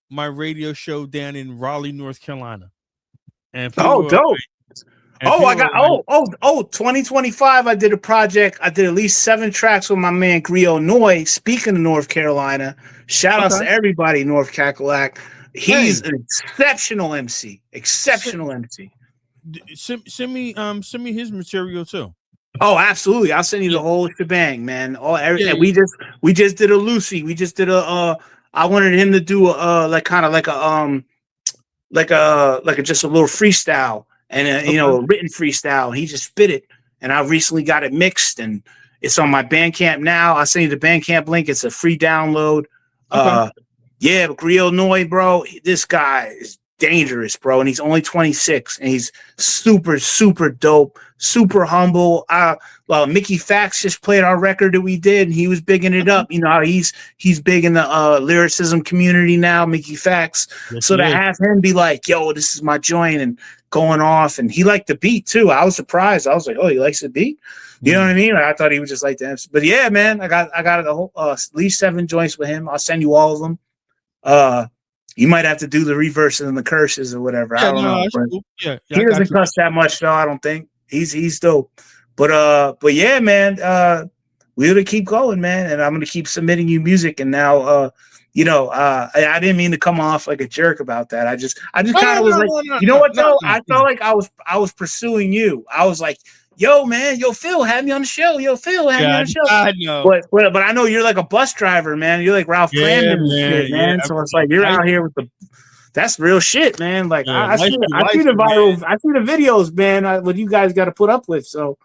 my radio show down in Raleigh, North Carolina. And dope. I got 2025. I did a project. I did at least 7 tracks with my man Griot Noy. Speaking of North Carolina, shout outs to everybody in North Cackalack. He's an exceptional MC. Send me his material too. Oh, absolutely. I'll send you the whole shebang, man. We just did a Lucy. We just did I wanted him to do just a little freestyle and a written freestyle. He just spit it, and I recently got it mixed, and it's on my Bandcamp now. I'll send you the Bandcamp link. It's a free download. Yeah, but Griot Noy, bro, this guy is dangerous, bro, and he's only 26, and he's super, super dope, super humble. Mickey Fax just played our record that we did, and he was bigging it up. You know how he's big in the lyricism community now, Mickey Fax. Yes, so to have him be like, yo, this is my joint, and going off, and he liked the beat too. I was surprised. I was like, oh, he likes the beat? You know what I mean? Like, I thought he would just like the MC. But yeah, man, I got the whole at least 7 joints with him. I'll send you all of them. You might have to do the reverses and the curses or whatever. I don't know. Cool. Yeah, he doesn't cuss that much though. I don't think he's dope. But yeah, man. We're gonna keep going, man, and I'm gonna keep submitting you music. And now, I didn't mean to come off like a jerk about that. I just kind of was like, you know what though? I felt like I was pursuing you. I was like, yo, man, Phil, have me on the show. Phil, have me on the show. I know. But I know you're like a bus driver, man. You're like Ralph Cramden and shit, man. Yeah, so it's like you're out here with that's real shit, man. Like I see the viral, I see the videos, man. What you guys got to put up with. So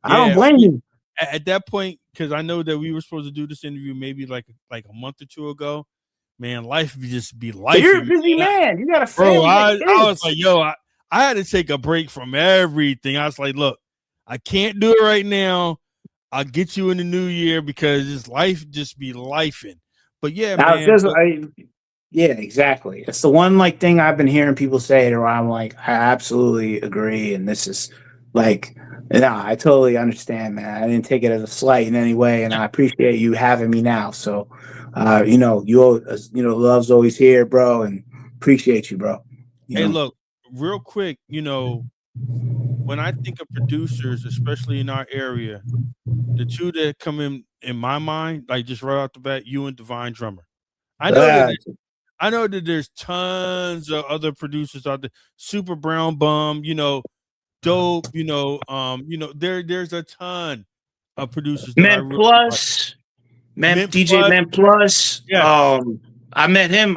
I don't blame you. At that point, because I know that we were supposed to do this interview maybe like a month or 2 ago. Man, life just be life. You're a busy man. You got a family. Bro, I was like, yo, I had to take a break from everything. I was like, look, I can't do it right now. I'll get you in the new year because this life just be lifing. But yeah, man. Yeah, exactly. It's the one thing I've been hearing people say where I'm like, I absolutely agree. And this is like, I totally understand, man. I didn't take it as a slight in any way, and I appreciate you having me now. So, love's always here, bro, and appreciate you, bro. Look, real quick, when I think of producers, especially in our area, the 2 that come in my mind, like just right off the bat, you and Divine Drummer. I know that there's tons of other producers out there. Super Brown Bum, dope, there's a ton of producers. Men Plus, DJ Men Plus. Yeah. I met him.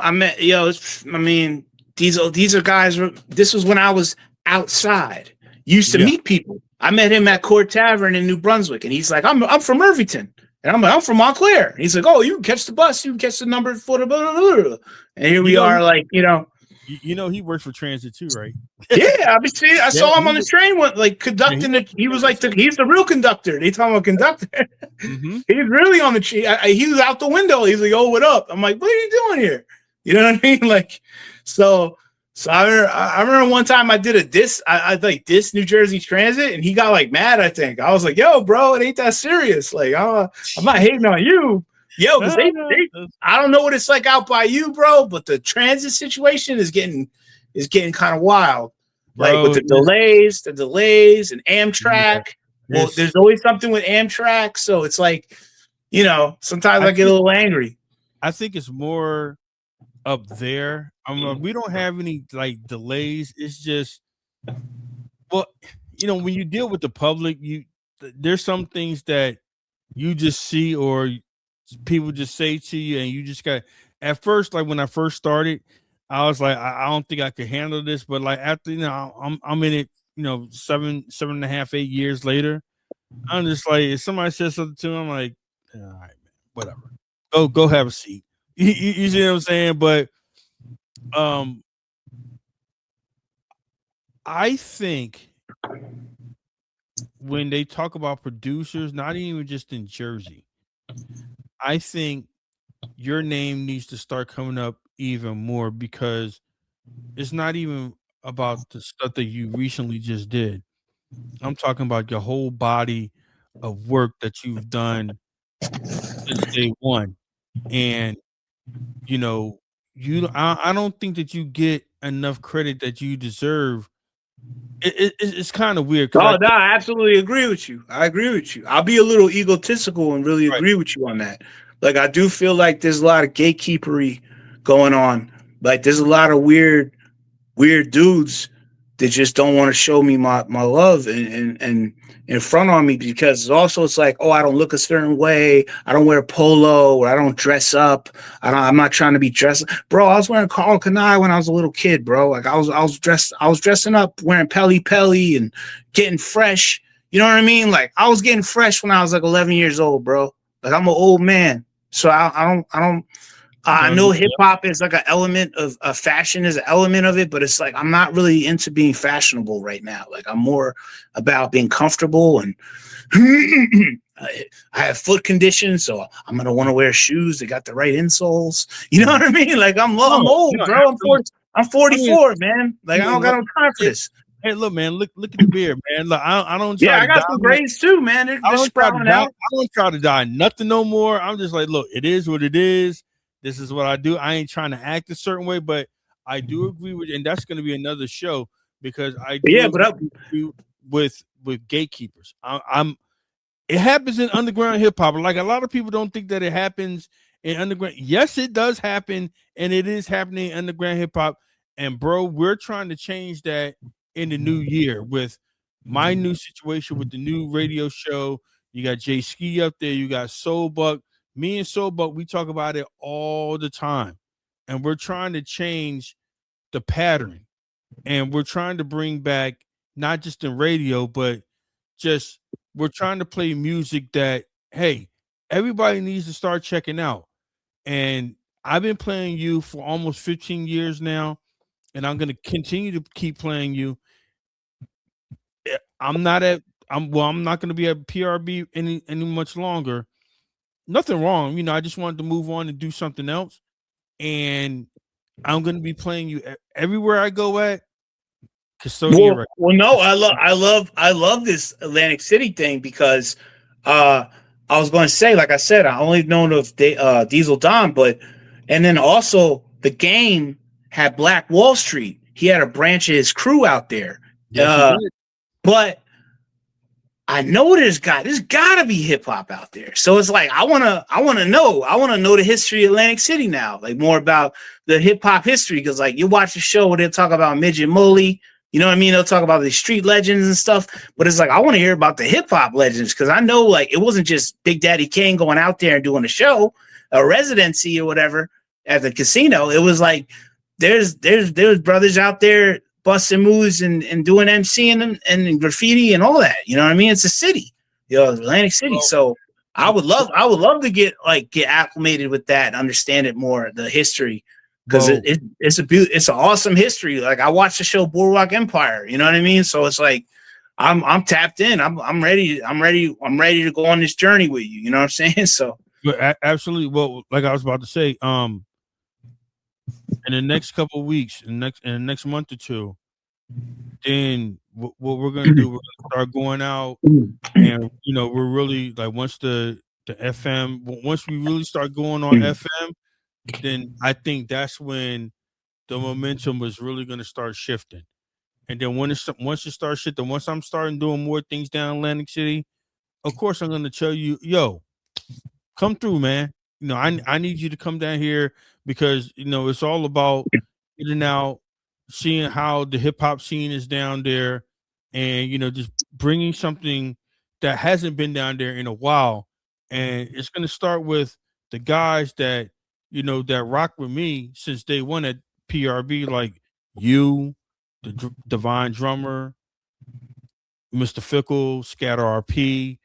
These are guys. This was when I was outside. Used to meet people. I met him at Court Tavern in New Brunswick, and he's like, I'm from Irvington. And I'm like, I'm from Montclair. And he's like, oh, you can catch the bus. You can catch the number for the blah, blah, blah. And here we are, like, he works for transit too, right? Yeah, I saw him on the train, conducting it. He was like, he's the real conductor. They talking about conductor. Mm-hmm. He's really on the train. He was out the window. He's like, oh, what up? I'm like, what are you doing here? You know what I mean? Like, so I remember one time I did a diss. I diss New Jersey Transit, and he got mad. I think I was like, "Yo, bro, it ain't that serious. Like, I'm not hating on you, yo. Because I don't know what it's like out by you, bro. But the transit situation is getting kind of wild. Bro, with the delays, and Amtrak. Yeah, well, there's always something with Amtrak, so it's like, sometimes I get a little angry. I think it's more up there. We don't have any like delays. It's just, well, when you deal with the public, there's some things that you just see or people just say to you, and you just got. At first, like when I first started, I was like, I don't think I could handle this. But like after, I'm in it, 7.5, 8 years later, I'm just like, if somebody says something to me, I'm like, all right, man, whatever. Go have a seat. You see what I'm saying? But I think when they talk about producers, not even just in Jersey, I think your name needs to start coming up even more, because it's not even about the stuff that you recently just did. I'm talking about your whole body of work that you've done since day one. And I don't think that you get enough credit that you deserve. It's kind of weird because Oh, no, I absolutely agree with you. I agree with you. I'll be a little egotistical and really right. agree with you on that. Like, I do feel like there's a lot of gatekeepery going on. Like, there's a lot of weird dudes that just don't want to show me my love and in front on me, because also it's like, oh, I don't look a certain way, I don't wear polo, or I don't dress up, I'm not trying to be dressed. Bro, I was wearing Carl Kanai when I was a little kid, bro. Like I was dressing up, wearing Pelly and getting fresh. You know what I mean? Like I was getting fresh when I was like 11 years old, bro. Like I'm an old man. So I don't I know hip hop is like an element of fashion is an element of it, but it's like I'm not really into being fashionable right now. Like I'm more about being comfortable, and I have foot conditions, so I'm gonna want to wear shoes that got the right insoles. You know what I mean? Like I'm old, bro. I'm 44, man. Like I don't got no time for this. Hey, look, man. Look at the beard, man. Look, I don't try. Yeah, to I got some grades too, man. They're sprouting out. I don't try to die nothing no more. I'm just like, look, it is what it is. This is what I do. I ain't trying to act a certain way, but I do agree with you, and that's going to be another show, because I do agree with gatekeepers. It happens in underground hip hop. Like a lot of people don't think that it happens in underground. Yes, it does happen, and it is happening in underground hip hop. And bro, we're trying to change that in the new year with my new situation with the new radio show. You got Jay Ski up there. You got Soul Buck. Me and Soul Buck, we talk about it all the time. And we're trying to change the pattern. And we're trying to bring back, not just in radio, but just we're trying to play music that, hey, everybody needs to start checking out. And I've been playing you for almost 15 years now, and I'm going to continue to keep playing you. I'm not going to be at PRB any much longer. Nothing wrong. I just wanted to move on and do something else. And I'm going to be playing you everywhere I go at. Custodian Records. Well, no, I love this Atlantic City thing, because I was going to say, like I said, I only known of Diesel Don, and then also the Game had Black Wall Street. He had a branch of his crew out there. Yes, but I know there's got to be hip hop out there. So it's like I want to know the history of Atlantic City now, like more about the hip hop history, because like you watch the show where they talk about Midget Molly, you know what I mean? They'll talk about the street legends and stuff, but it's like I want to hear about the hip hop legends, because I know like it wasn't just Big Daddy Kane going out there and doing a show, a residency or whatever at the casino. It was like there's brothers out there busting moves and doing MCing and graffiti and all that. You know what I mean? It's a city, Atlantic City. Well, so I would love to get acclimated with that and understand it more, the history, because it's an awesome history. Like I watched the show Boardwalk Empire. You know what I mean? So it's like I'm tapped in. I'm ready. I'm ready to go on this journey with you. You know what I'm saying? So absolutely. Well, like I was about to say, in the next couple of weeks, in the next month or two, then what we're gonna do, we're gonna start going out, and we're really like once the FM, once we really start going on FM, then I think that's when the momentum was really gonna start shifting. And then once it starts shifting, once I'm starting doing more things down in Atlantic City, of course I'm gonna tell you, yo, come through, man. I need you to come down here because it's all about getting out, seeing how the hip hop scene is down there, and just bringing something that hasn't been down there in a while. And it's going to start with the guys that that rock with me since day one at PRB, like you, the Divine Drummer, Mr. Fickle, Scatter RP.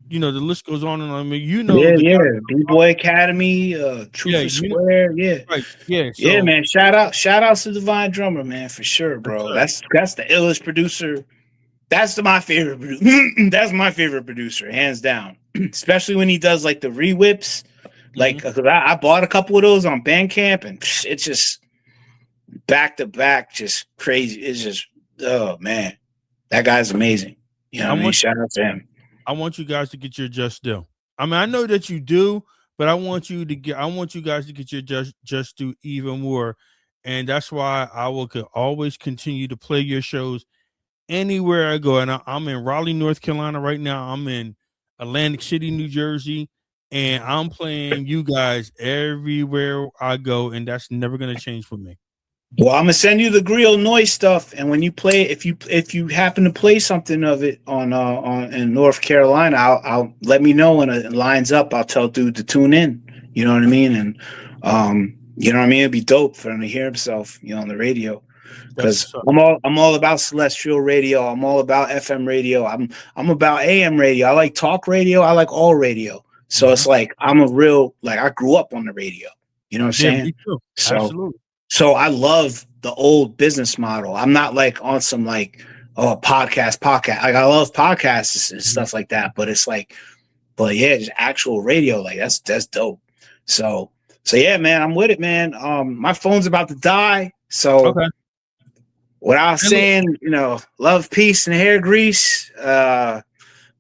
The list goes on and on. I mean, the guys, B-Boy Academy, Truth yeah, or Square, right, yeah. So, yeah, man. Shout outs to Divine Drummer, man, for sure, bro. That's the illest producer. That's my favorite. That's my favorite producer, hands down. Especially when he does like the re-whips. Like, cause I bought a couple of those on Bandcamp, and it's just back to back, just crazy. It's just, oh man, that guy's amazing. You know what I mean? Shout out to him. I want you guys to get your just due. I mean, I know that you do, but I want you guys to get your just due even more. And that's why I will always continue to play your shows anywhere I go. And I'm in Raleigh, North Carolina right now. I'm in Atlantic City, New Jersey, and I'm playing you guys everywhere I go, and that's never going to change for me. Well, I'm gonna send you the Griot Noise stuff, and when you play, if you happen to play something of it on in North Carolina, I'll let me know when it lines up. I'll tell dude to tune in. You know what I mean? And you know what I mean? It'd be dope for him to hear himself, on the radio. Because I'm all about celestial radio. I'm all about FM radio. I'm about AM radio. I like talk radio. I like all radio. So it's like I'm a real I grew up on the radio. You know what I'm saying? Me too. So, absolutely. So I love the old business model. I'm not on some podcast. Like I love podcasts and stuff like that, but it's but yeah, just actual radio. That's dope. So yeah, man, I'm with it, man. My phone's about to die. So okay. What I was saying, love, peace, and hair grease.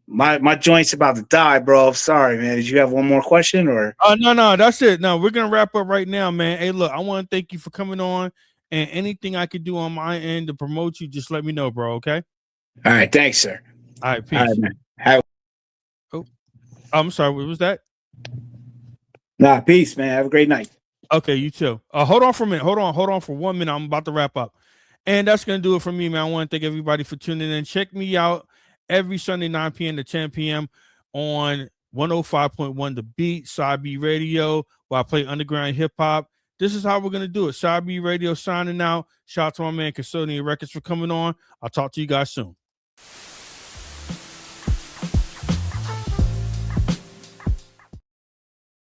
My joint's about to die, bro. Sorry, man. Did you have one more question or? Oh, no, that's it. No, we're going to wrap up right now, man. Hey, look, I want to thank you for coming on, and anything I could do on my end to promote you, just let me know, bro. Okay. All right. Thanks, sir. All right. Peace. All right, man. I'm sorry. What was that? Nah, peace, man. Have a great night. Okay. You too. Hold on for a minute. Hold on for 1 minute. I'm about to wrap up. And that's going to do it for me, man. I want to thank everybody for tuning in. Check me out every Sunday, 9 p.m. to 10 p.m. on 105.1 The Beat, Side B Radio, where I play underground hip hop. This is how we're going to do it. Side B Radio signing out. Shout out to my man Custodian of Records for coming on. I'll talk to you guys soon.